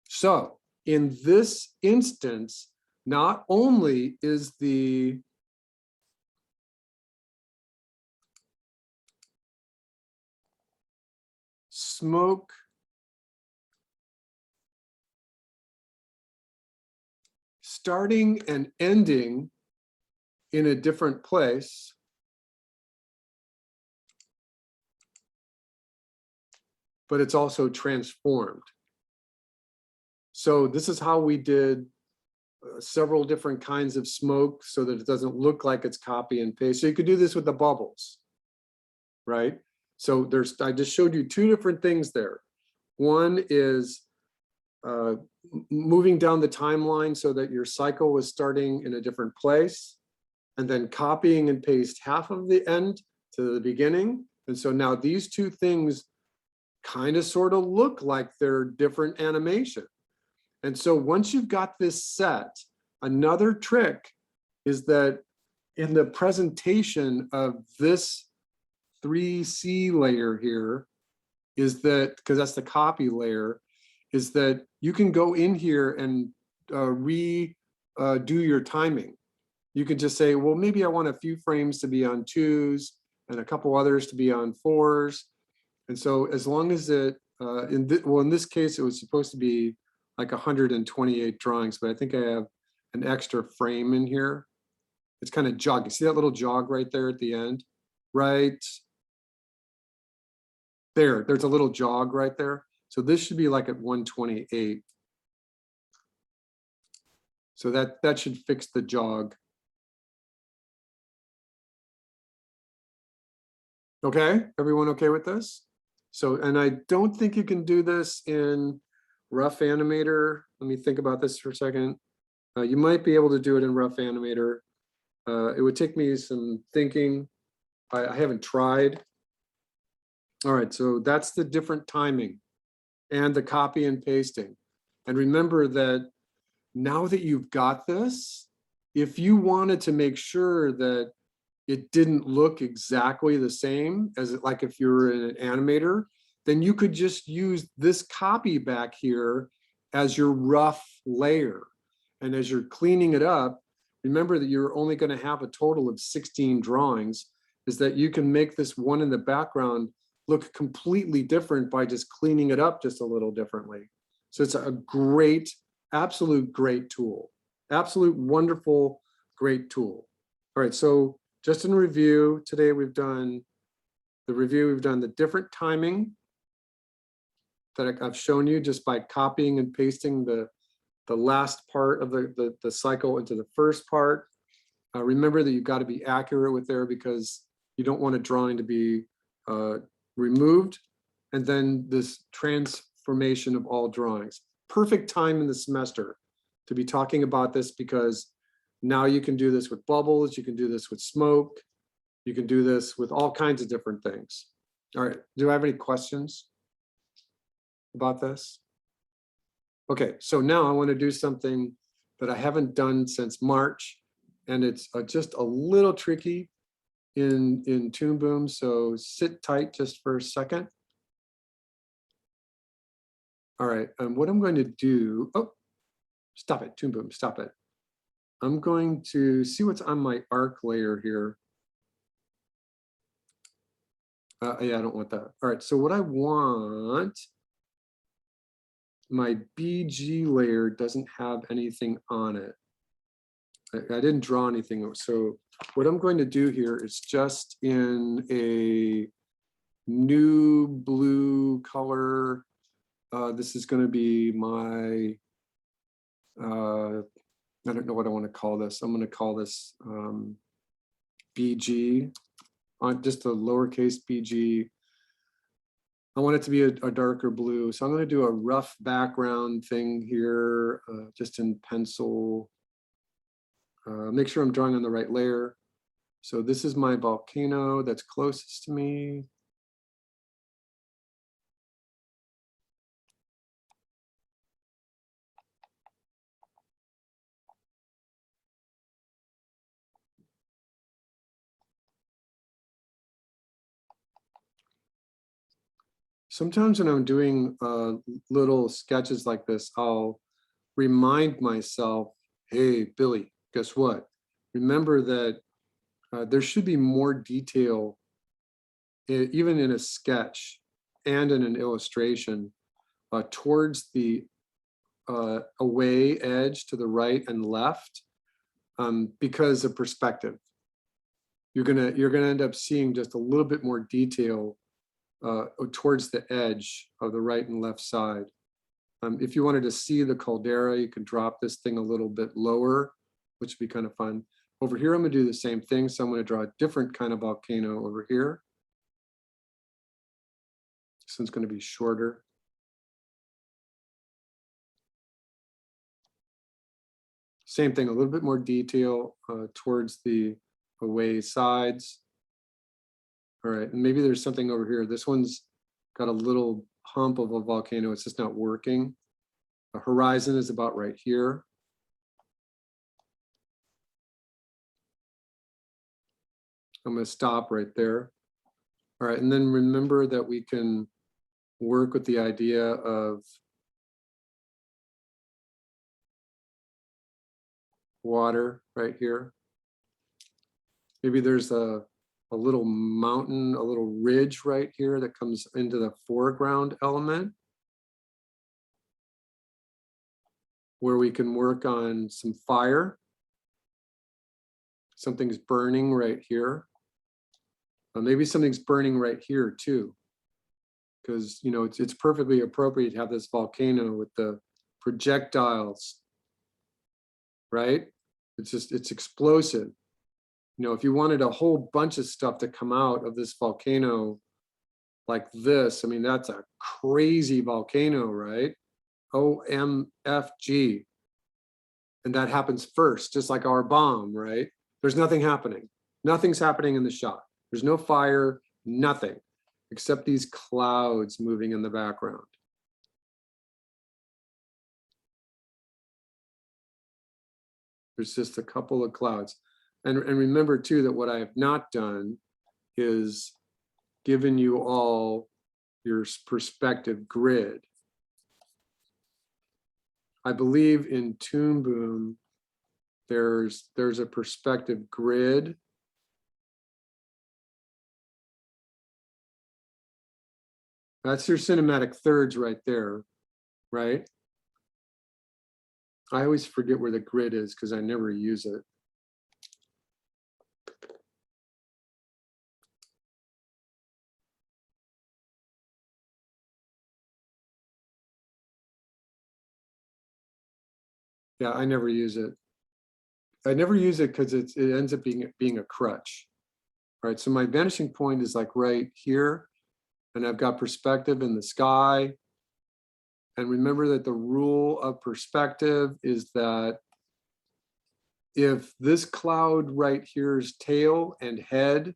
So in this instance, not only is the smoke starting and ending in a different place, but it's also transformed. So this is how we did several different kinds of smoke so that it doesn't look like it's copy and paste. So you could do this with the bubbles, right? So I just showed you two different things there. One is moving down the timeline so that your cycle was starting in a different place, and then copying and paste half of the end to the beginning. And so now these two things kind of sort of look like they're different animation. And so once you've got this set, another trick is that in the presentation of this 3C layer here, is that, because that's the copy layer, is that you can go in here and redo your timing. You could just say, well, maybe I want a few frames to be on 2s and a couple others to be on 4s. And so as long as it, in this case, it was supposed to be like 128 drawings, but I think I have an extra frame in here. It's kind of jogging. See that little jog right there at the end? Right there, there's a little jog right there. So this should be like at 128. So that should fix the jog. Okay, everyone okay with this? So, and I don't think you can do this in Rough Animator. Let me think about this for a second. You might be able to do it in Rough Animator. It would take me some thinking. I haven't tried. All right, so that's the different timing and the copy and pasting. And remember that now that you've got this, if you wanted to make sure that it didn't look exactly the same as it, like if you're an animator, then you could just use this copy back here as your rough layer. And as you're cleaning it up, remember that you're only going to have a total of 16 drawings, is that you can make this one in the background look completely different by just cleaning it up just a little differently. So it's a great, absolute great tool. Absolute wonderful, great tool. All right, so just in review, today we've done the different timing that I've shown you just by copying and pasting the last part of the cycle into the first part. Remember that you've got to be accurate with there because you don't want a drawing to be removed. And then this transformation of all drawings. Perfect time in the semester to be talking about this because now you can do this with bubbles, you can do this with smoke, you can do this with all kinds of different things. All right, do I have any questions about this? Okay, so now I want to do something that I haven't done since March, and it's just a little tricky in Toon Boom, so sit tight just for a second. All right, and what I'm going to do, oh, stop it, Toon Boom, stop it. I'm going to see what's on my arc layer here. Yeah, I don't want that. All right, so what I want, my BG layer doesn't have anything on it. I didn't draw anything. So what I'm going to do here is just in a new blue color. This is going to be my, I don't know what I want to call this. I'm going to call this BG, on just a lowercase bg. I want it to be a darker blue. So I'm going to do a rough background thing here, just in pencil. Make sure I'm drawing on the right layer. So this is my volcano that's closest to me. Sometimes when I'm doing little sketches like this, I'll remind myself, hey, Billy, guess what? Remember that there should be more detail, even in a sketch and in an illustration, towards the away edge to the right and left, because of perspective. You're gonna end up seeing just a little bit more detail towards the edge of the right and left side. If you wanted to see the caldera, you can drop this thing a little bit lower, which would be kind of fun. Over here, I'm gonna do the same thing. So I'm gonna draw a different kind of volcano over here. This one's gonna be shorter. Same thing, a little bit more detail towards the away sides. All right, and maybe there's something over here. This one's got a little hump of a volcano. It's just not working. The horizon is about right here. I'm going to stop right there. All right, and then remember that we can work with the idea of water right here. Maybe there's a little mountain, a little ridge right here that comes into the foreground element, where we can work on some fire. Something's burning right here. Maybe something's burning right here too, because you know it's perfectly appropriate to have this volcano with the projectiles, right? It's explosive. You know, if you wanted a whole bunch of stuff to come out of this volcano like this, I mean, that's a crazy volcano, right? OMFG. And that happens first, just like our bomb, right? There's nothing happening. Nothing's happening in the shot. There's no fire, nothing, except these clouds moving in the background. There's just a couple of clouds. And remember too, that what I have not done is given you all your perspective grid. I believe in Toon Boom, there's a perspective grid. That's your cinematic thirds right there, right? I always forget where the grid is because I never use it. Yeah, I never use it. I never use it because it ends up being a crutch. All right, so my vanishing point is like right here, and I've got perspective in the sky. And remember that the rule of perspective is that if this cloud right here's tail and head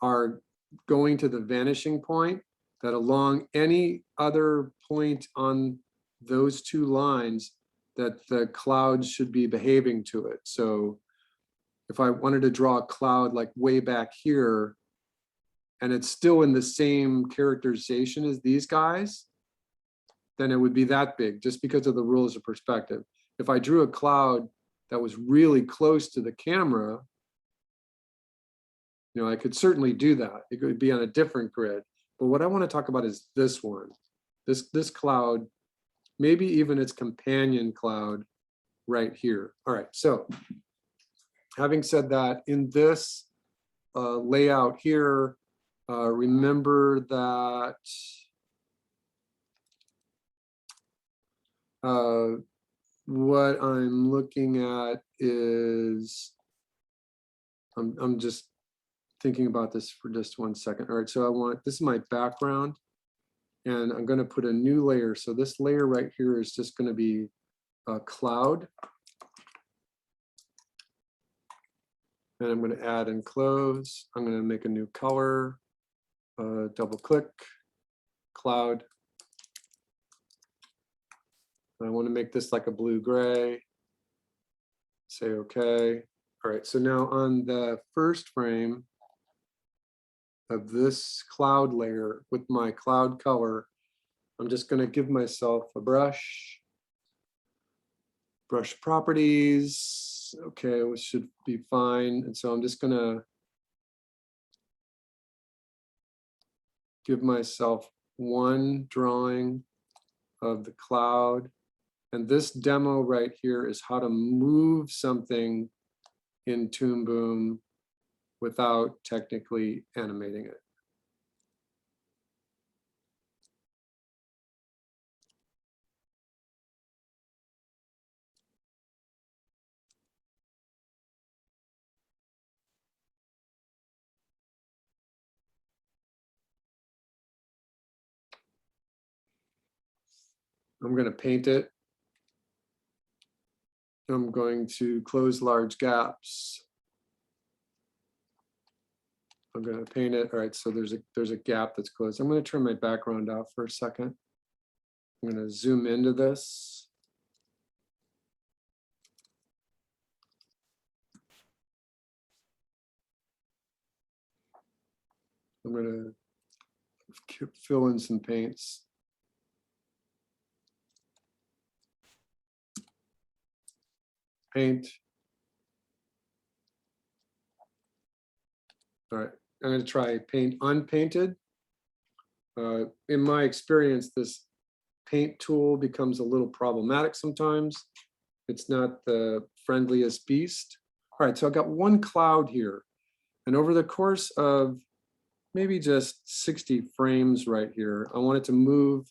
are going to the vanishing point, that along any other point on those two lines, that the cloud should be behaving to it. So if I wanted to draw a cloud like way back here, and it's still in the same characterization as these guys, then it would be that big just because of the rules of perspective. If I drew a cloud that was really close to the camera, you know, I could certainly do that. It could be on a different grid. But what I want to talk about is this one, this cloud, maybe even its companion cloud right here. All right, so having said that, in this layout here, remember that what I'm looking at is, I'm just thinking about this for just 1 second. All right, so this is my background, and I'm going to put a new layer. So this layer right here is just going to be a cloud. And I'm going to add and close. I'm going to make a new color, double click, cloud. I want to make this like a blue gray. Say okay. All right, so now on the first frame of this cloud layer with my cloud color, I'm just going to give myself a brush properties. Okay, which should be fine. And so I'm just going to give myself one drawing of the cloud. And this demo right here is how to move something in Toon Boom without technically animating it. I'm going to paint it. I'm going to close large gaps. I'm going to paint it. All right, so there's a gap that's closed. I'm going to turn my background off for a second. I'm going to zoom into this. I'm going to fill in some paints. Paint. All right, I'm going to try paint unpainted. In my experience, this paint tool becomes a little problematic sometimes. It's not the friendliest beast. All right, so I've got one cloud here. And over the course of maybe just 60 frames right here, I want it to move.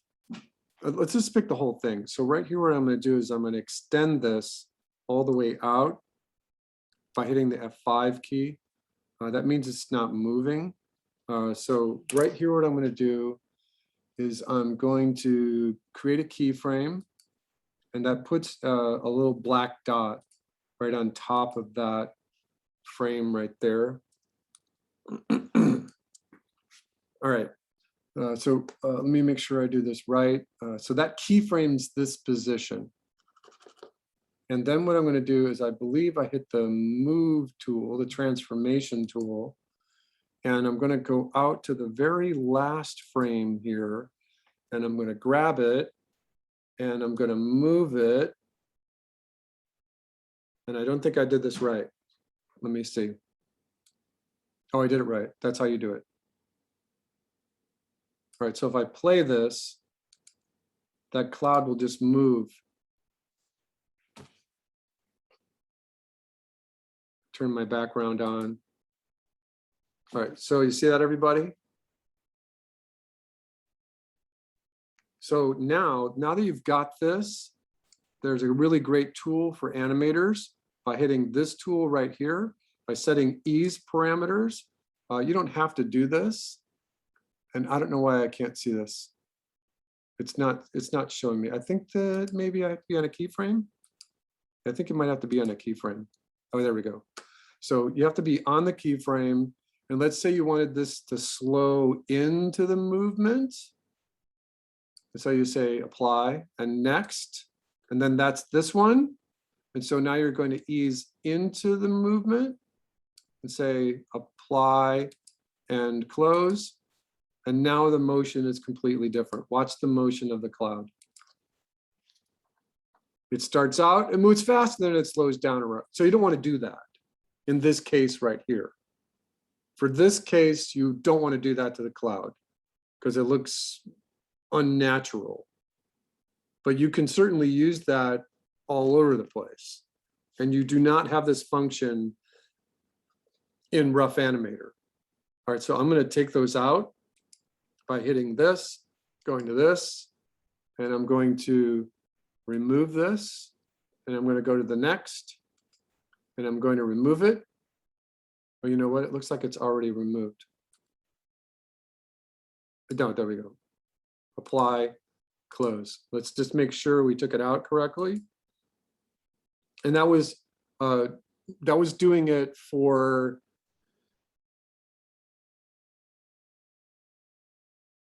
Let's just pick the whole thing. So right here, what I'm going to do is I'm going to extend this all the way out by hitting the F5 key. That means it's not moving. So right here, what I'm going to do is I'm going to create a keyframe, and that puts a little black dot right on top of that frame right there. All right, so let me make sure I do this right. So that keyframes this position. And then what I'm going to do is I believe I hit the move tool, the transformation tool, and I'm going to go out to the very last frame here, and I'm going to grab it, and I'm going to move it. And I don't think I did this right. Let me see. Oh, I did it right. That's how you do it. All right, so if I play this, that cloud will just move. Turn my background on. All right, so you see that, everybody? So now that you've got this, there's a really great tool for animators by hitting this tool right here, by setting ease parameters. You don't have to do this. And I don't know why I can't see this. It's not showing me. I think that maybe I have to be on a keyframe. I think it might have to be on a keyframe. Oh, there we go. So you have to be on the keyframe. And let's say you wanted this to slow into the movement. So you say apply and next, and then that's this one. And so now you're going to ease into the movement and say apply and close. And now the motion is completely different. Watch the motion of the cloud. It starts out, it moves fast, and then it slows down around. So you don't want to do that in this case right here. For this case, you don't want to do that to the cloud because it looks unnatural. But you can certainly use that all over the place. And you do not have this function in Rough Animator. All right, so I'm going to take those out by hitting this, going to this, and I'm going to remove this, and I'm going to go to the next, and I'm going to remove it. Oh, you know what? It looks like it's already removed. No, there we go. Apply, close. Let's just make sure we took it out correctly. And that was doing it for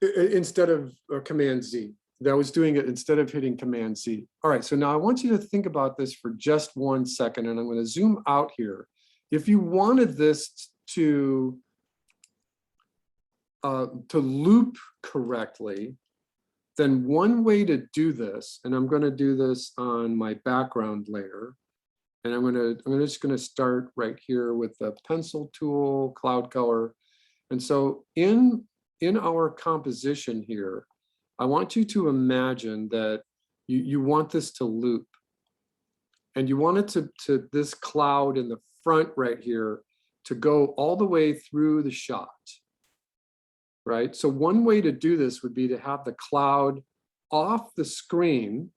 instead of Command Z. That was doing it instead of hitting Command Z. All right, so now I want you to think about this for just 1 second, and I'm going to zoom out here. If you wanted this to loop correctly, then one way to do this, and I'm going to do this on my background layer, and I'm just going to start right here with the pencil tool, cloud color, and so in our composition here, I want you to imagine that you want this to loop, and you want it to this cloud in the front right here to go all the way through the shot, right? So one way to do this would be to have the cloud off the screen,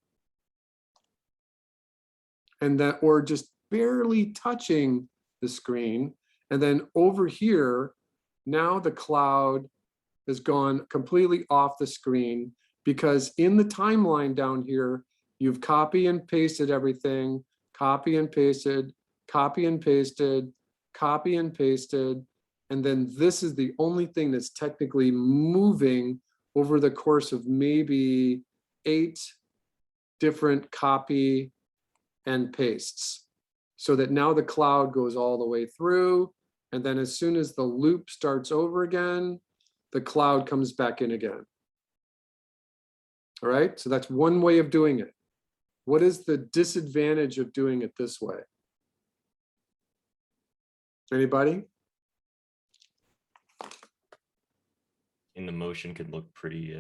and that, or just barely touching the screen, and then over here, now the cloud has gone completely off the screen, because in the timeline down here, you've copy and pasted everything, copy and pasted, copy and pasted, copy and pasted, and then this is the only thing that's technically moving over the course of maybe 8 different copy and pastes. So that now the cloud goes all the way through, and then as soon as the loop starts over again, the cloud comes back in again. All right, so that's one way of doing it. What is the disadvantage of doing it this way? Anybody? In the motion could look pretty,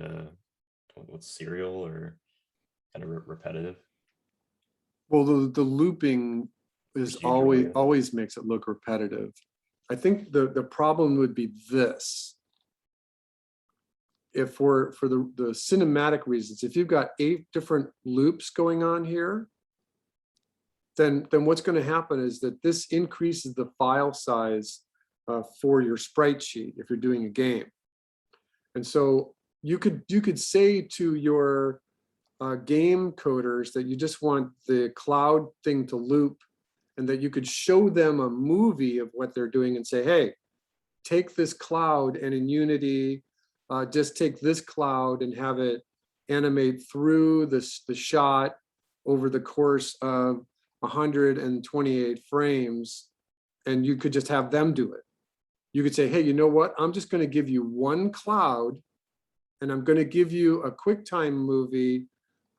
what's serial or kind of repetitive. Well, the looping is Procedural. always makes it look repetitive. I think the problem would be this. If for the cinematic reasons, if you've got 8 different loops going on here, then what's going to happen is that this increases the file size for your sprite sheet if you're doing a game. And so you could say to your game coders that you just want the cloud thing to loop, and that you could show them a movie of what they're doing and say, hey, take this cloud, and in Unity, just take this cloud and have it animate through the shot over the course of 128 frames, and you could just have them do it. You could say, hey, you know what? I'm just going to give you one cloud, and I'm going to give you a QuickTime movie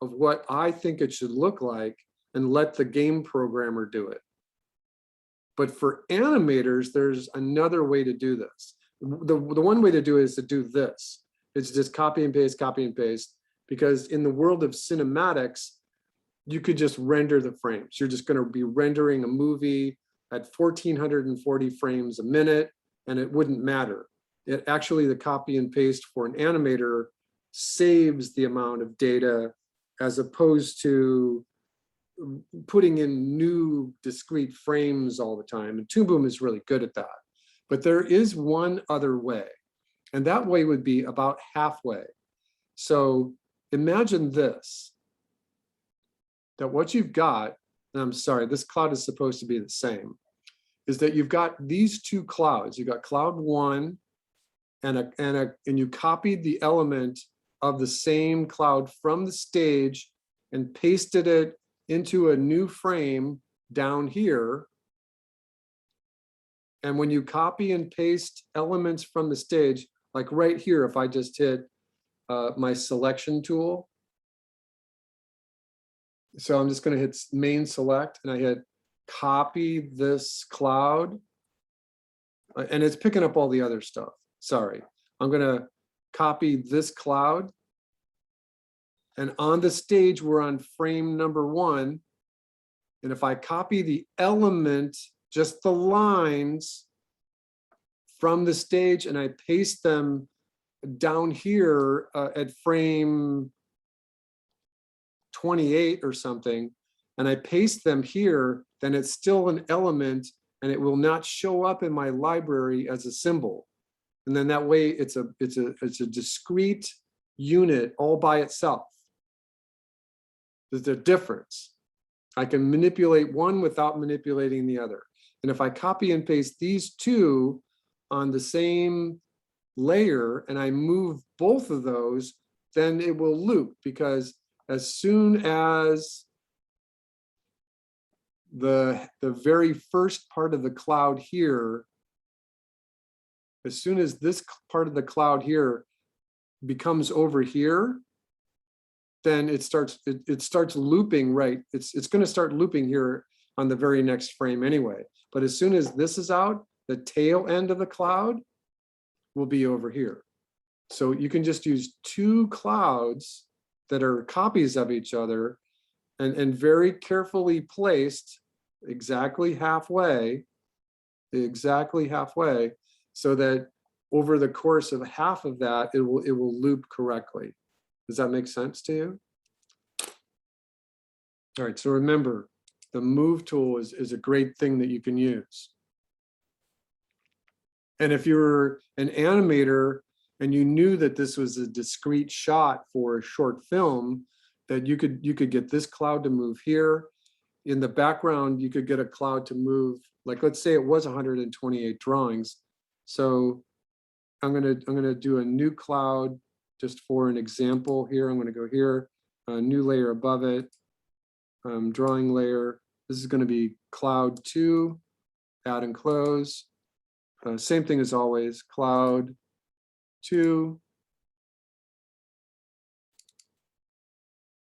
of what I think it should look like, and let the game programmer do it. But for animators, there's another way to do this. The one way to do it is to do this. It's just copy and paste, because in the world of cinematics, you could just render the frames. You're just going to be rendering a movie at 1440 frames a minute, and it wouldn't matter. It actually, the copy and paste for an animator saves the amount of data, as opposed to putting in new discrete frames all the time. And Toon Boom is really good at that. But there is one other way, and that way would be about halfway. So imagine this, that what you've got, and I'm sorry, this cloud is supposed to be the same, is that you've got these 2 clouds. You've got cloud 1, and you copied the element of the same cloud from the stage and pasted it into a new frame down here. And when you copy and paste elements from the stage, like right here, if I just hit my selection tool, So I'm just gonna hit main select and I hit copy this cloud. And it's picking up all the other stuff. Sorry. I'm gonna copy this cloud. And on the stage, we're on frame number 1. And if I copy the element, just the lines from the stage and I paste them down here at frame 28 or something, and I paste them here, then it's still an element and it will not show up in my library as a symbol. And then that way it's a discrete unit all by itself. There's a difference. I can manipulate one without manipulating the other. And if I copy and paste these two on the same layer and I move both of those, then it will loop, because as soon as the very first part of the cloud here, as soon as this part of the cloud here becomes over here, then it starts looping, right? It's going to start looping here on the very next frame anyway. But as soon as this is out, the tail end of the cloud will be over here. So you can just use two clouds that are copies of each other and very carefully placed exactly halfway, so that over the course of half of that, it will loop correctly. Does that make sense to you? All right, so remember, the move tool is a great thing that you can use. And if you're an animator and you knew that this was a discrete shot for a short film, that you could get this cloud to move here. In the background, you could get a cloud to move, like let's say it was 128 drawings. So I'm gonna do a new cloud just for an example here. I'm gonna go here, a new layer above it, drawing layer. This is gonna be cloud 2, add and close. Same thing as always, cloud 2,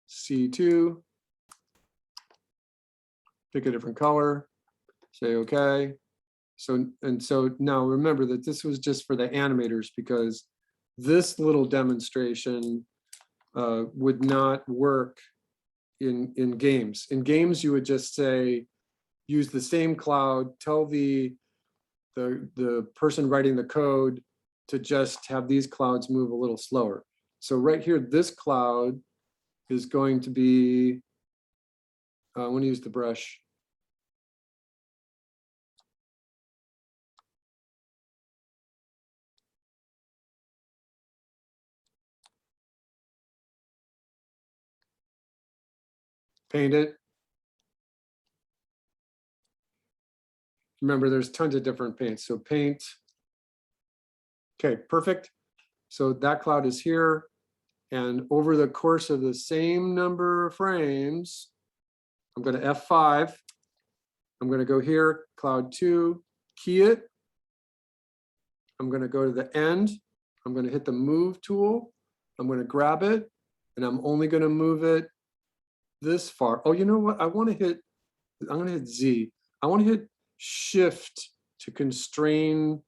C2, pick a different color, say okay. So now remember that this was just for the animators, because this little demonstration would not work in games. In games, you would just say, use the same cloud, tell the person writing the code to just have these clouds move a little slower. So right here, this cloud is going to be, I want to use the brush. Paint it. Remember, there's tons of different paints. So paint. Okay, perfect. So that cloud is here. And over the course of the same number of frames, I'm going to F5. I'm going to go here, cloud 2, key it. I'm going to go to the end. I'm going to hit the move tool. I'm going to grab it, and I'm only going to move it this far. Oh, you know what? I'm going to hit Z. I want to hit shift to constrain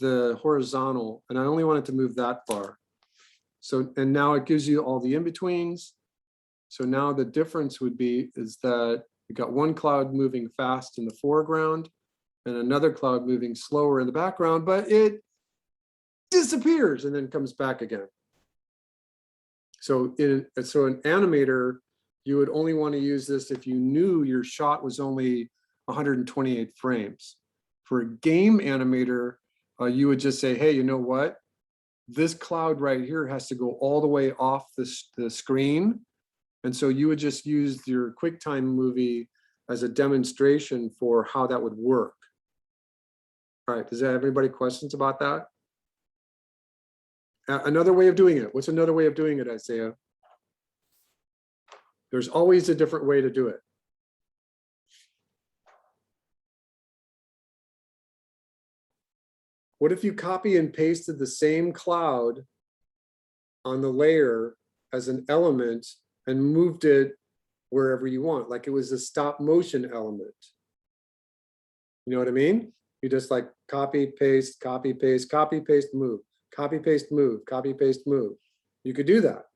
the horizontal, and I only want it to move that far. So, and now it gives you all the in-betweens. So now the difference would be is that you got one cloud moving fast in the foreground and another cloud moving slower in the background, but it disappears and then comes back again. So an animator, you would only want to use this if you knew your shot was only 128 frames. For a game animator, you would just say, hey, you know what? This cloud right here has to go all the way off the screen. And so you would just use your QuickTime movie as a demonstration for how that would work. All right, does that have anybody questions about that? Another way of doing it. What's another way of doing it, Isaiah? There's always a different way to do it. What if you copy and pasted the same cloud on the layer as an element and moved it wherever you want, like it was a stop motion element. You know what I mean? You just like copy, paste, copy, paste, copy, paste, move, copy, paste, move, copy, paste, move. You could do that.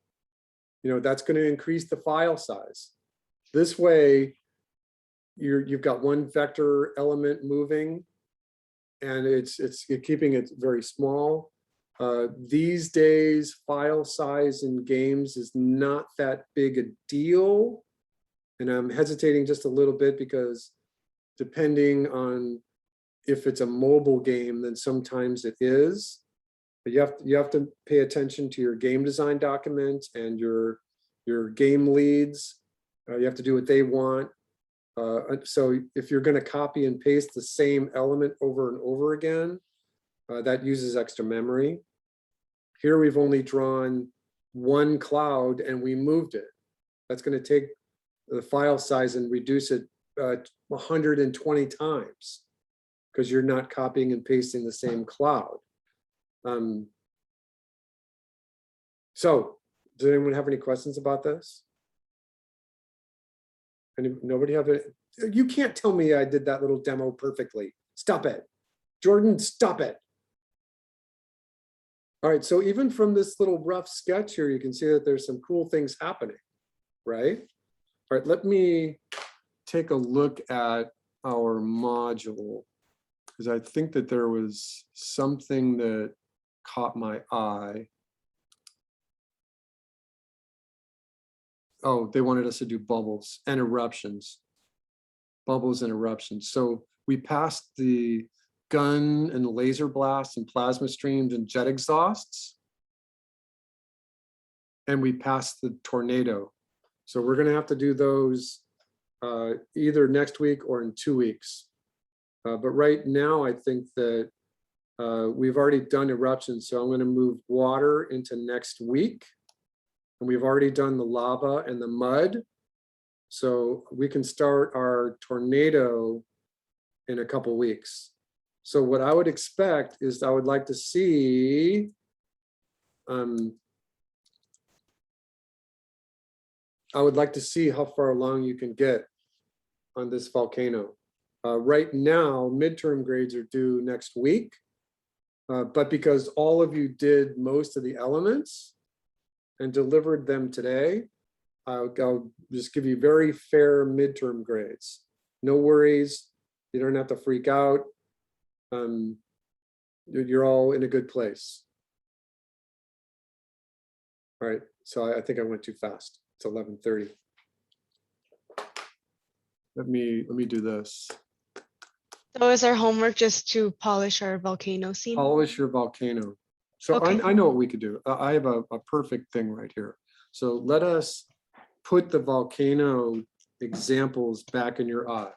You know, that's going to increase the file size. This way, you've got one vector element moving, and it's keeping it very small. These days, file size in games is not that big a deal. And I'm hesitating just a little bit because depending on if it's a mobile game, then sometimes it is. But you have to pay attention to your game design document and your game leads. You have to do what they want. So if you're going to copy and paste the same element over and over again, that uses extra memory. Here we've only drawn one cloud and we moved it. That's going to take the file size and reduce it 120 times because you're not copying and pasting the same cloud. So does anyone have any questions about this? Nobody have it? You can't tell me I did that little demo perfectly. Stop it. Jordan, stop it. All right, so even from this little rough sketch here, you can see that there's some cool things happening, right? All right, let me take a look at our module because I think that there was something that caught my eye. Oh, they wanted us to do bubbles and eruptions. Bubbles and eruptions. So we passed the gun and laser blasts and plasma streams and jet exhausts. And we passed the tornado. So we're going to have to do those either next week or in 2 weeks. But right now, I think that we've already done eruptions. So I'm going to move water into next week. And we've already done the lava and the mud. So we can start our tornado in a couple weeks. So what I would expect is I would like to see how far along you can get on this volcano. Right now, midterm grades are due next week. But because all of you did most of the elements and delivered them today, I'll just give you very fair midterm grades. No worries. You don't have to freak out. You're all in a good place. All right, so I think I went too fast. It's 11:30. Let me do this. So is our homework just to polish our volcano scene? Polish your volcano. So Okay. I know what we could do. I have a perfect thing right here. So let us put the volcano examples back in your eye.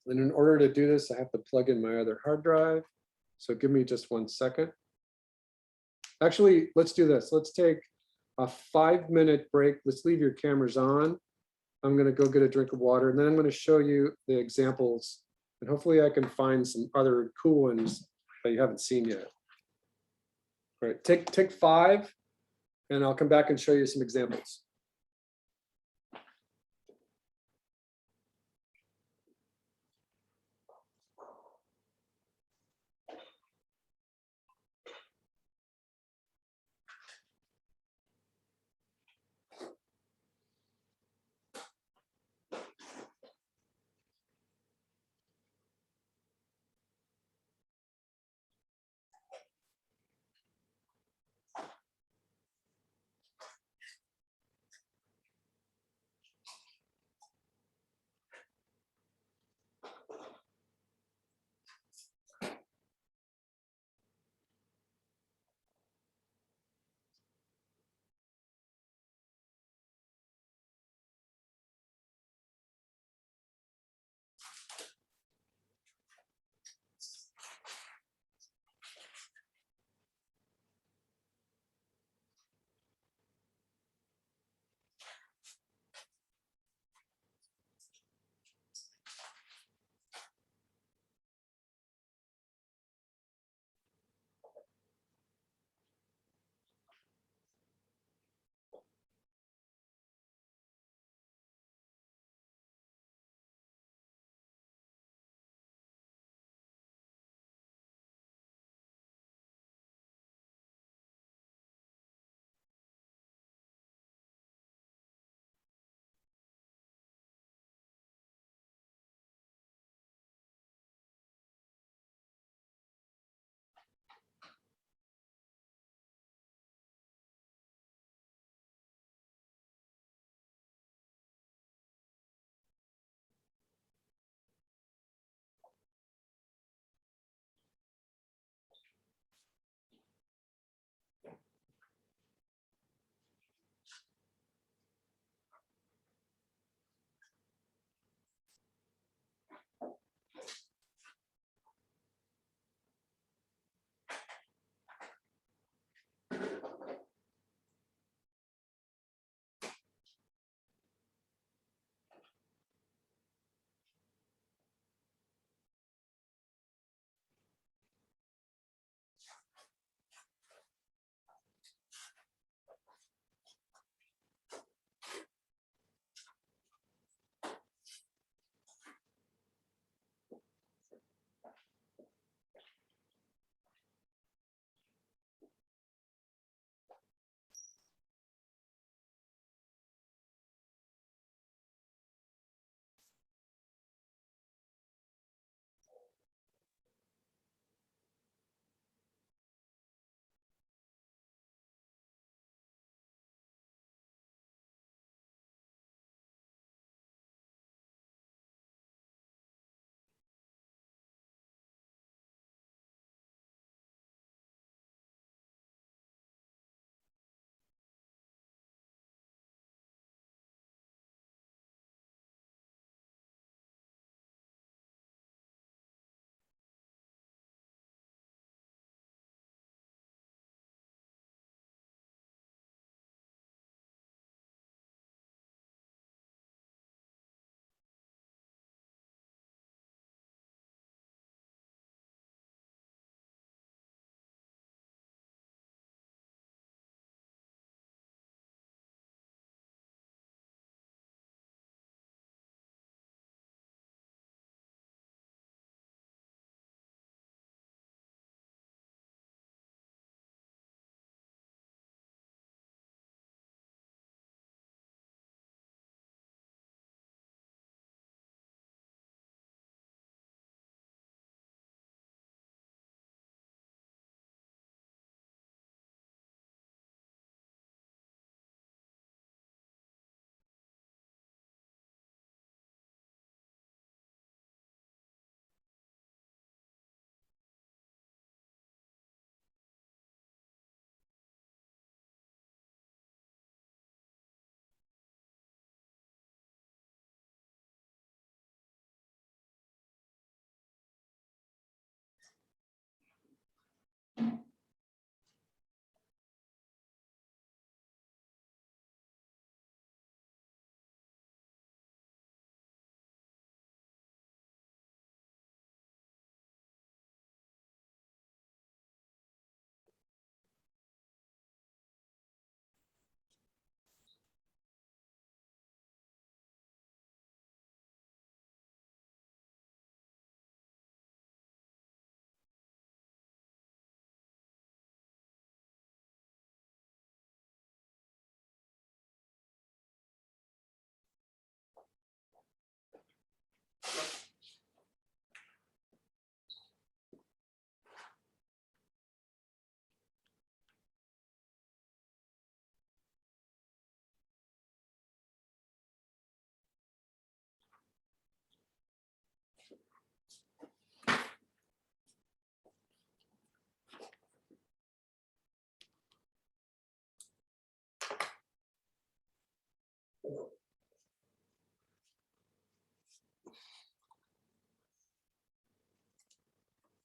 And in order to do this, I have to plug in my other hard drive. So give me just 1 second. Actually, let's do this. Let's take a 5-minute break. Let's leave your cameras on. I'm going to go get a drink of water, and then I'm going to show you the examples. And hopefully I can find some other cool ones that you haven't seen yet. All right, take 5, and I'll come back and show you some examples.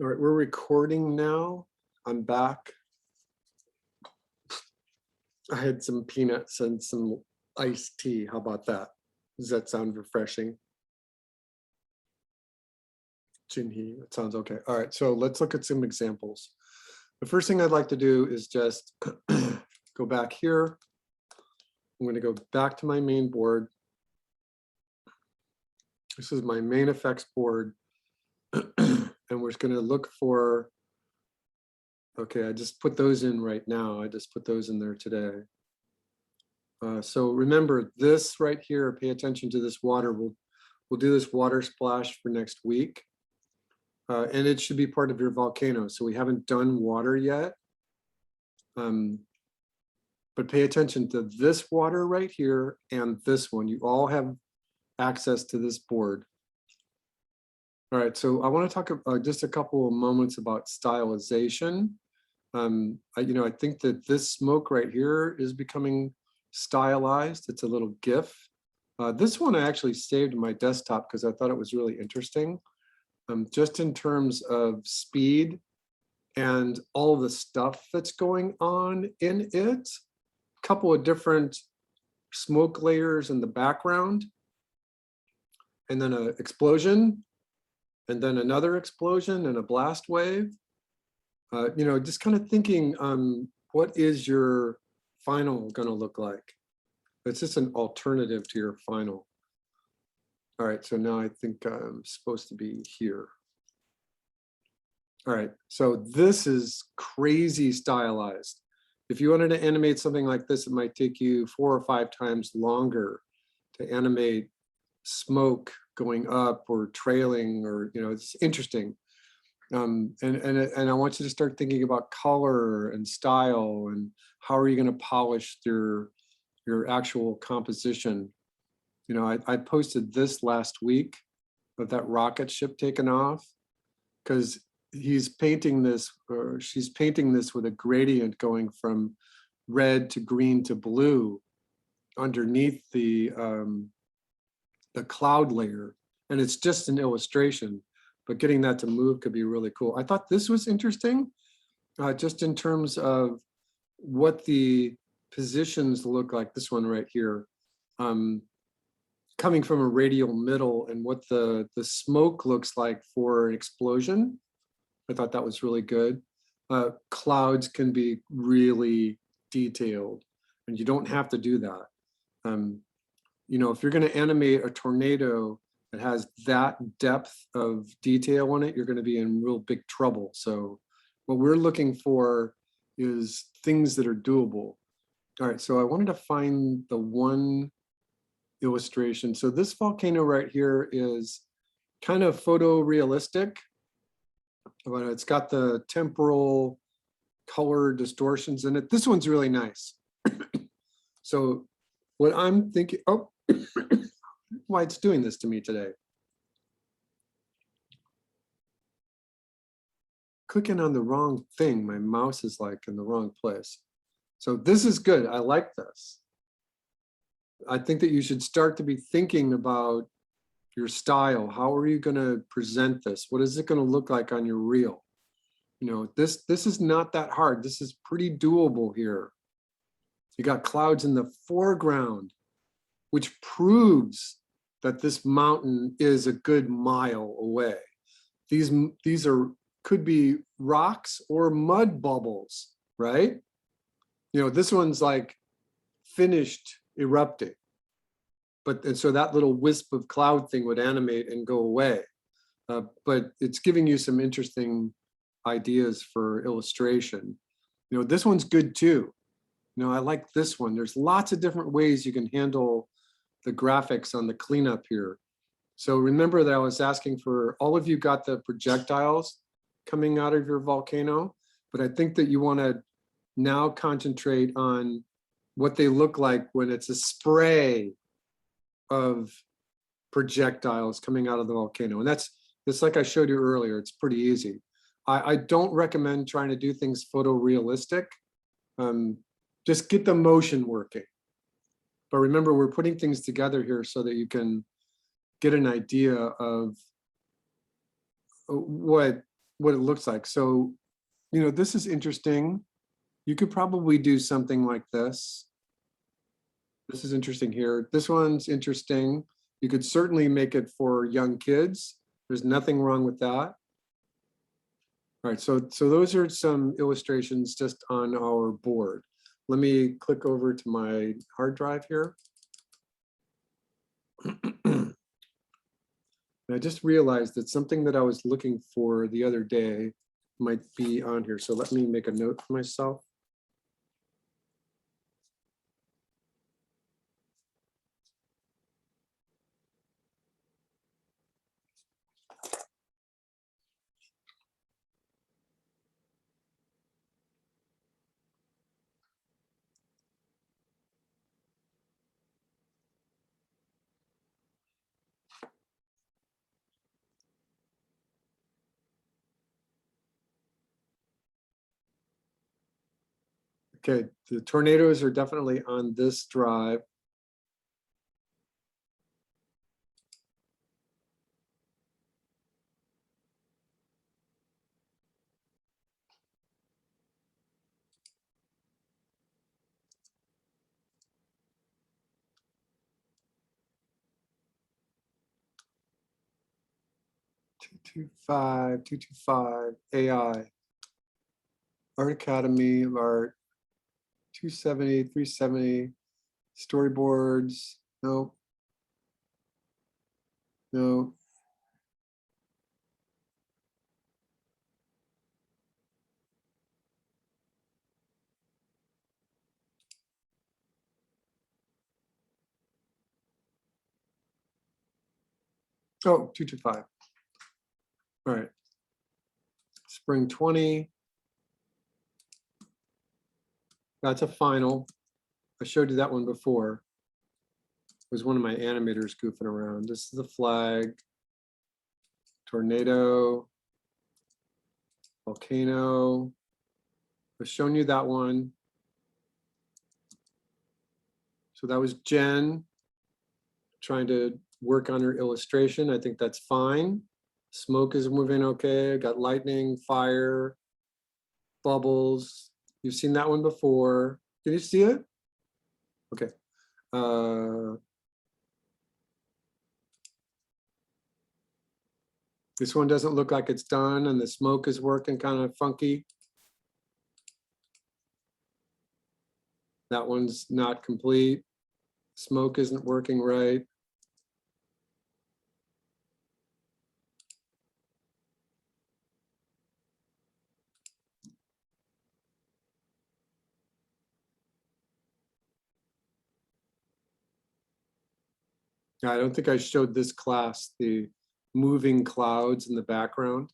All right, we're recording now. I'm back. I had some peanuts and some iced tea. How about that? Does that sound refreshing? Jinhee, that sounds okay. All right, so let's look at some examples. The first thing I'd like to do is just go back here. I'm going to go back to my main board. This is my main effects board. And we're just going to look for, okay, I just put those in right now. I just put those in there today. So remember this right here, pay attention to this water. We'll do this water splash for next week. And it should be part of your volcano. So we haven't done water yet. But pay attention to this water right here and this one. You all have access to this board. All right, so I want to talk about just a couple of moments about stylization. I think that this smoke right here is becoming stylized. It's a little GIF. This one I actually saved in my desktop because I thought it was really interesting. Just in terms of speed and all the stuff that's going on in it. A couple of different smoke layers in the background. And then an explosion. And then another explosion and a blast wave. Just kind of thinking, what is your final going to look like? It's just an alternative to your final. All right, so now I think I'm supposed to be here. All right, so this is crazy stylized. If you wanted to animate something like this, it might take you 4 or 5 times longer to animate smoke going up or trailing, or it's interesting. And I want you to start thinking about color and style and how are you going to polish your actual composition. I posted this last week of that rocket ship taking off because he's painting this, or she's painting this with a gradient going from red to green to blue underneath the cloud layer. And it's just an illustration, but getting that to move could be really cool. I thought this was interesting, just in terms of what the positions look like. This one right here, coming from a radial middle, and what the smoke looks like for an explosion. I thought that was really good. Clouds can be really detailed, and you don't have to do that. If you're going to animate a tornado that has that depth of detail in it, you're going to be in real big trouble. So what we're looking for is things that are doable. All right, so I wanted to find the one illustration. So this volcano right here is kind of photorealistic, but it's got the temporal color distortions in it. This one's really nice. So what I'm thinking, oh, why it's doing this to me today. Clicking on the wrong thing. My mouse is like in the wrong place. So this is good. I like this. I think that you should start to be thinking about your style. How are you going to present this? What is it going to look like on your reel? This is not that hard. This is pretty doable here. You got clouds in the foreground, which proves that this mountain is a good mile away. These could be rocks or mud bubbles, right? This one's like finished erupting, and so that little wisp of cloud thing would animate and go away. But it's giving you some interesting ideas for illustration. This one's good too. I like this one. There's lots of different ways you can handle the graphics on the cleanup here. So remember that I was asking for, all of you got the projectiles coming out of your volcano, but I think that you want to now concentrate on what they look like when it's a spray of projectiles coming out of the volcano. And that's like I showed you earlier, it's pretty easy. I don't recommend trying to do things photorealistic. Just get the motion working. But remember, we're putting things together here so that you can get an idea of what it looks like. So, you know, this is interesting. You could probably do something like this. This is interesting here. This one's interesting. You could certainly make it for young kids. There's nothing wrong with that. All right, so those are some illustrations just on our board. Let me click over to my hard drive here. And I just realized that something that I was looking for the other day might be on here. So let me make a note for myself. Okay, the tornadoes are definitely on this drive. Two two five AI. Art Academy of Art. 270, 370. Storyboards. No. No. Oh, 225. All right. Spring 20. That's a final. I showed you that one before. It was one of my animators goofing around. This is the flag. Tornado. Volcano. I've shown you that one. So that was Jen trying to work on her illustration. I think that's fine. Smoke is moving okay. I got lightning, fire, bubbles. You've seen that one before. Can you see it? Okay. This one doesn't look like it's done, and the smoke is working kind of funky. That one's not complete. Smoke isn't working right. I don't think I showed this class the moving clouds in the background.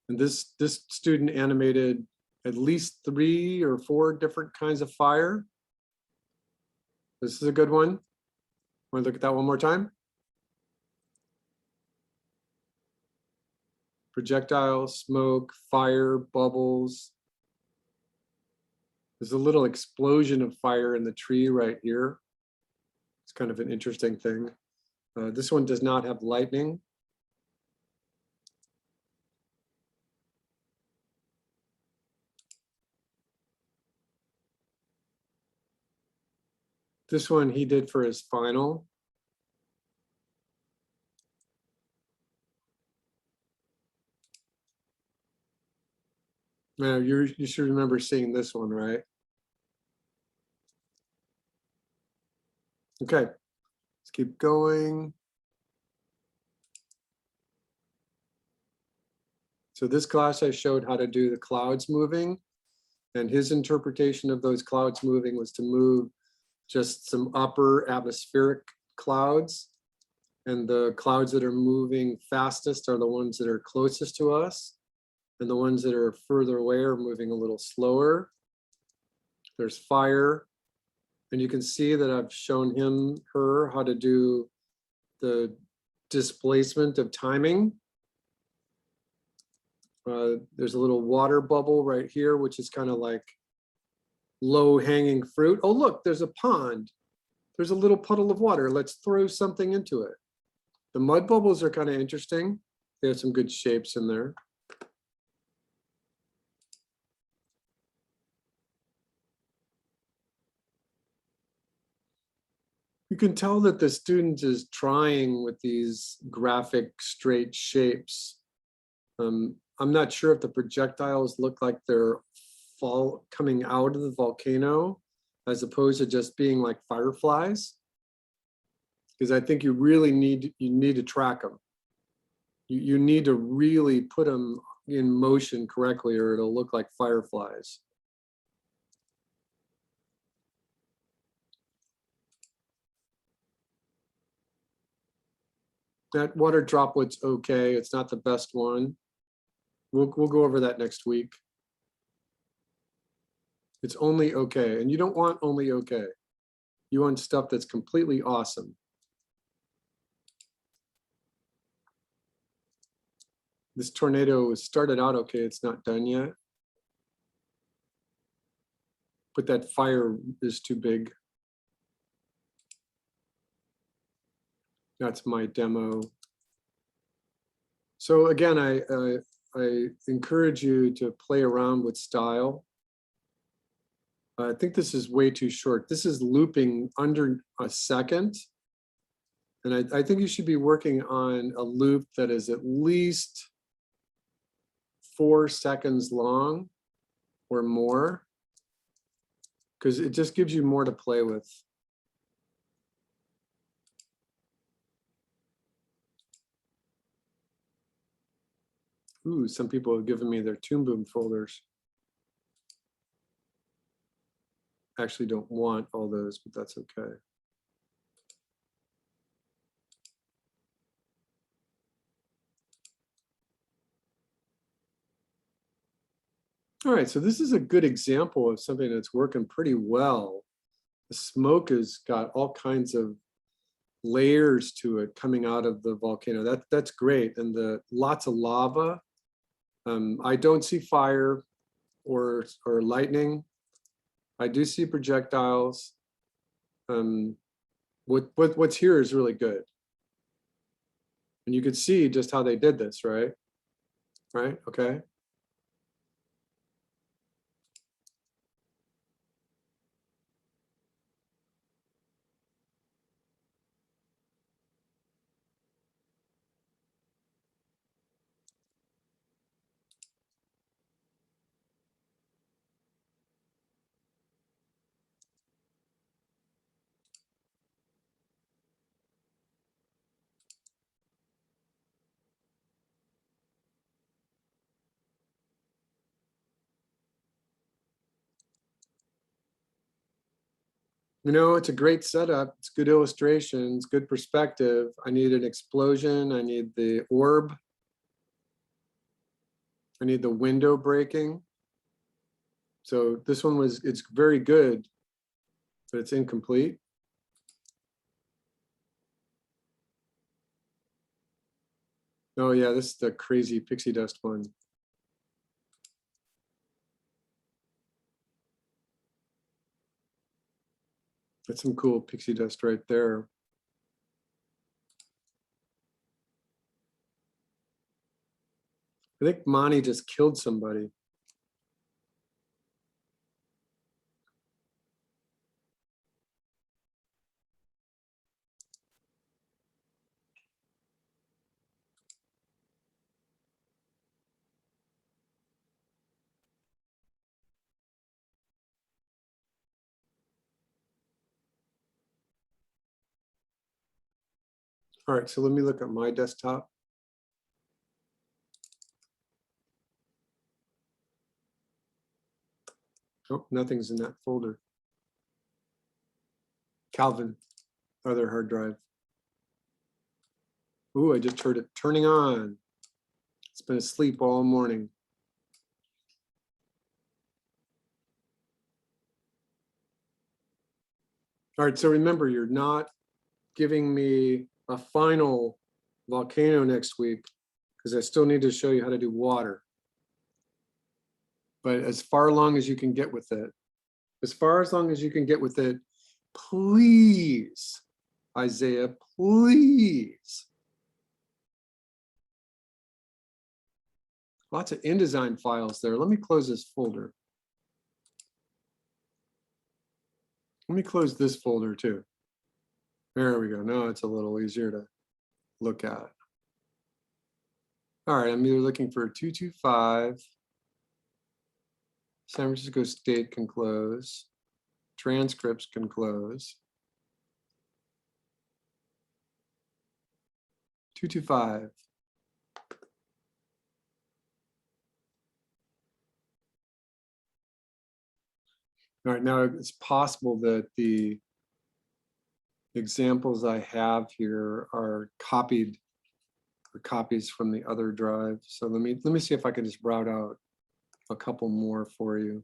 And this student animated at least 3 or 4 different kinds of fire. This is a good one. Want to look at that one more time? Projectile, smoke, fire, bubbles. There's a little explosion of fire in the tree right here. It's kind of an interesting thing. This one does not have lightning. This one he did for his final. Now you should remember seeing this one, right? Okay, let's keep going. So this class I showed how to do the clouds moving, and his interpretation of those clouds moving was to move just some upper atmospheric clouds And the clouds that are moving fastest are the ones that are closest to us. And the ones that are further away are moving a little slower. There's fire. And you can see that I've shown her how to do the displacement of timing. There's a little water bubble right here, which is kind of like low hanging fruit. Oh, look, there's a pond. There's a little puddle of water. Let's throw something into it. The mud bubbles are kind of interesting. They have some good shapes in there. You can tell that the student is trying with these graphic straight shapes. I'm not sure if the projectiles look like they're coming out of the volcano as opposed to just being like fireflies. Because I think you really need to track them. You need to really put them in motion correctly or it'll look like fireflies. That water droplet's okay. It's not the best one. We'll go over that next week. It's only okay. And you don't want only okay. You want stuff that's completely awesome. This tornado started out okay. It's not done yet. But that fire is too big. That's my demo. So again, I encourage you to play around with style. I think this is way too short. This is looping under a second. And I think you should be working on a loop that is at least 4 seconds long or more, because it just gives you more to play with. Ooh, some people have given me their Toon Boom folders. Actually don't want all those, but that's okay. All right, so this is a good example of something that's working pretty well. The smoke has got all kinds of layers to it coming out of the volcano. That's great, and the lots of lava. I don't see fire or lightning. I do see projectiles. What's here is really good. And you could see just how they did this, right? Right, okay. You know, it's a great setup. It's good illustrations, good perspective. I need an explosion. I need the orb. I need the window breaking. So this one it's very good, but it's incomplete. Oh yeah, this is the crazy pixie dust one. That's some cool pixie dust right there. I think Monty just killed somebody. All right, so let me look at my desktop. Oh, nothing's in that folder. Calvin, other hard drive. Ooh, I just heard it turning on. It's been asleep all morning. All right, so remember, you're not giving me a final volcano next week because I still need to show you how to do water. But as far along as you can get with it, please, Isaiah, please. Lots of InDesign files there. Let me close this folder. Let me close this folder too. There we go. Now it's a little easier to look at. All right, I'm either looking for 225. San Francisco State can close. Transcripts can close. 225. All right, now it's possible that the examples I have here are copied or copies from the other drive. So let me see if I can just route out a couple more for you.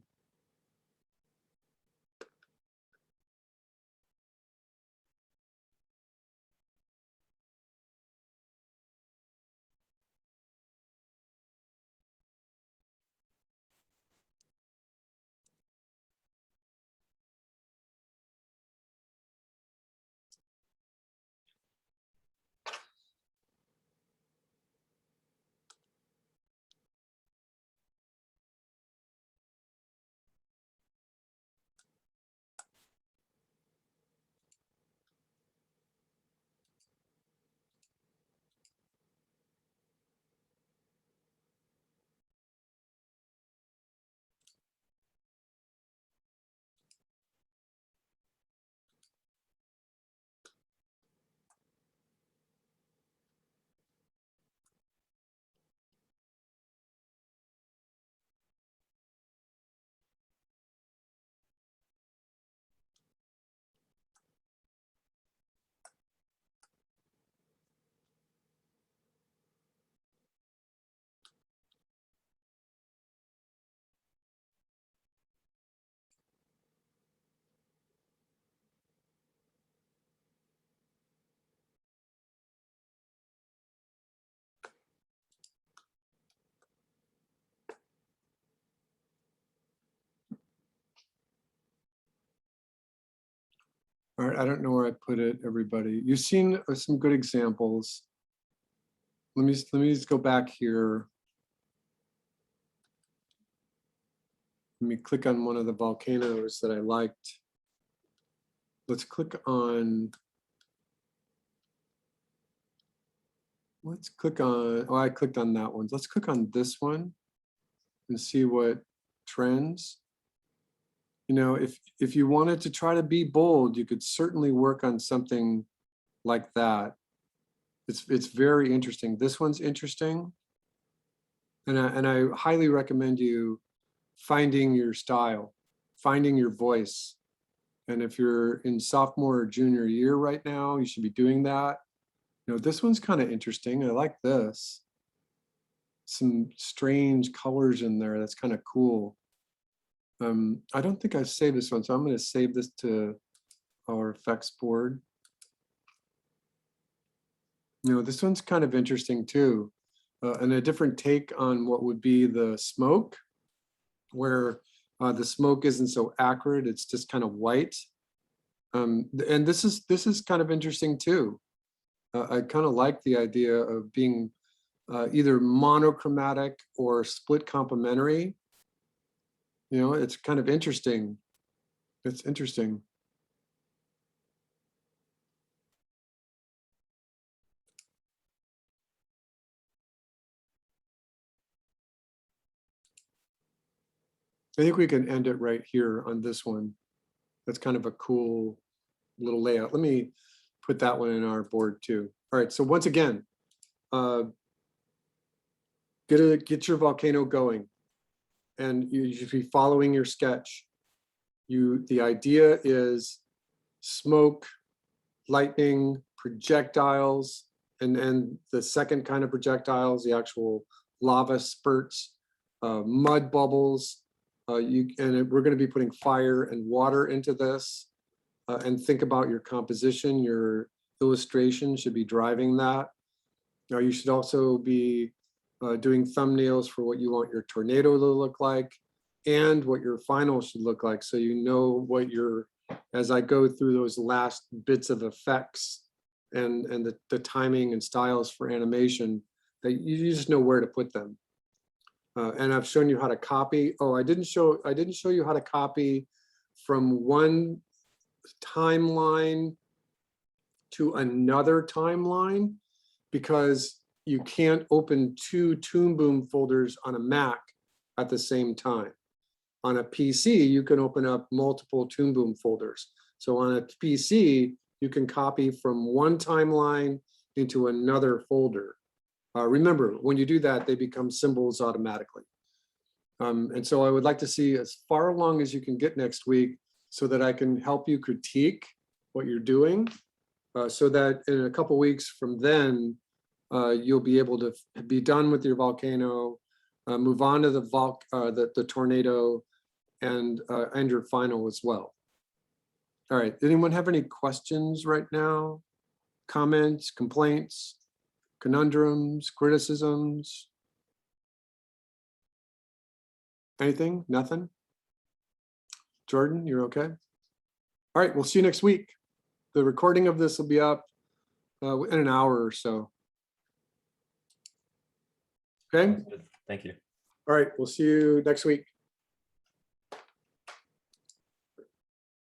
All right, I don't know where I put it, everybody. You've seen some good examples. Let me just go back here. Let me click on one of the volcanoes that I liked. Let's click on, oh, I clicked on that one. Let's click on this one and see what trends. You know, if you wanted to try to be bold, you could certainly work on something like that. It's very interesting. This one's interesting. And I highly recommend you finding your style, finding your voice. And if you're in sophomore or junior year right now, you should be doing that. You know, this one's kind of interesting. I like this. Some strange colors in there. That's kind of cool. I don't think I've saved this one, so I'm going to save this to our effects board. You know, this one's kind of interesting too. And a different take on what would be the smoke, where the smoke isn't so acrid, it's just kind of white. And this is kind of interesting too. I kind of like the idea of being either monochromatic or split complementary. You know, it's kind of interesting. It's interesting. I think we can end it right here on this one. That's kind of a cool little layout. Let me put that one in our board too. All right, so once again, get your volcano going, and you should be following your sketch. The idea is smoke, lightning, projectiles, and the second kind of projectiles, the actual lava spurts, mud bubbles. We're going to be putting fire and water into this. And think about your composition. Your illustration should be driving that. Now you should also be doing thumbnails for what you want your tornado to look like and what your final should look like. So you know what as I go through those last bits of effects and the timing and styles for animation, that you just know where to put them. And I've shown you how to copy. Oh, I didn't show you how to copy from one timeline to another timeline, because you can't open two Toon Boom folders on a Mac at the same time. On a PC, you can open up multiple Toon Boom folders. So on a PC, you can copy from one timeline into another folder. Remember, when you do that, they become symbols automatically. And so I would like to see as far along as you can get next week so that I can help you critique what you're doing, so that in a couple weeks from then, you'll be able to be done with your volcano, move on to the tornado, and your final as well. All right, anyone have any questions right now? Comments, complaints, conundrums, criticisms? Anything? Nothing? Jordan, you're okay? All right, we'll see you next week. The recording of this will be up in an hour or so. Okay, Thank you. all right, we'll see you next week.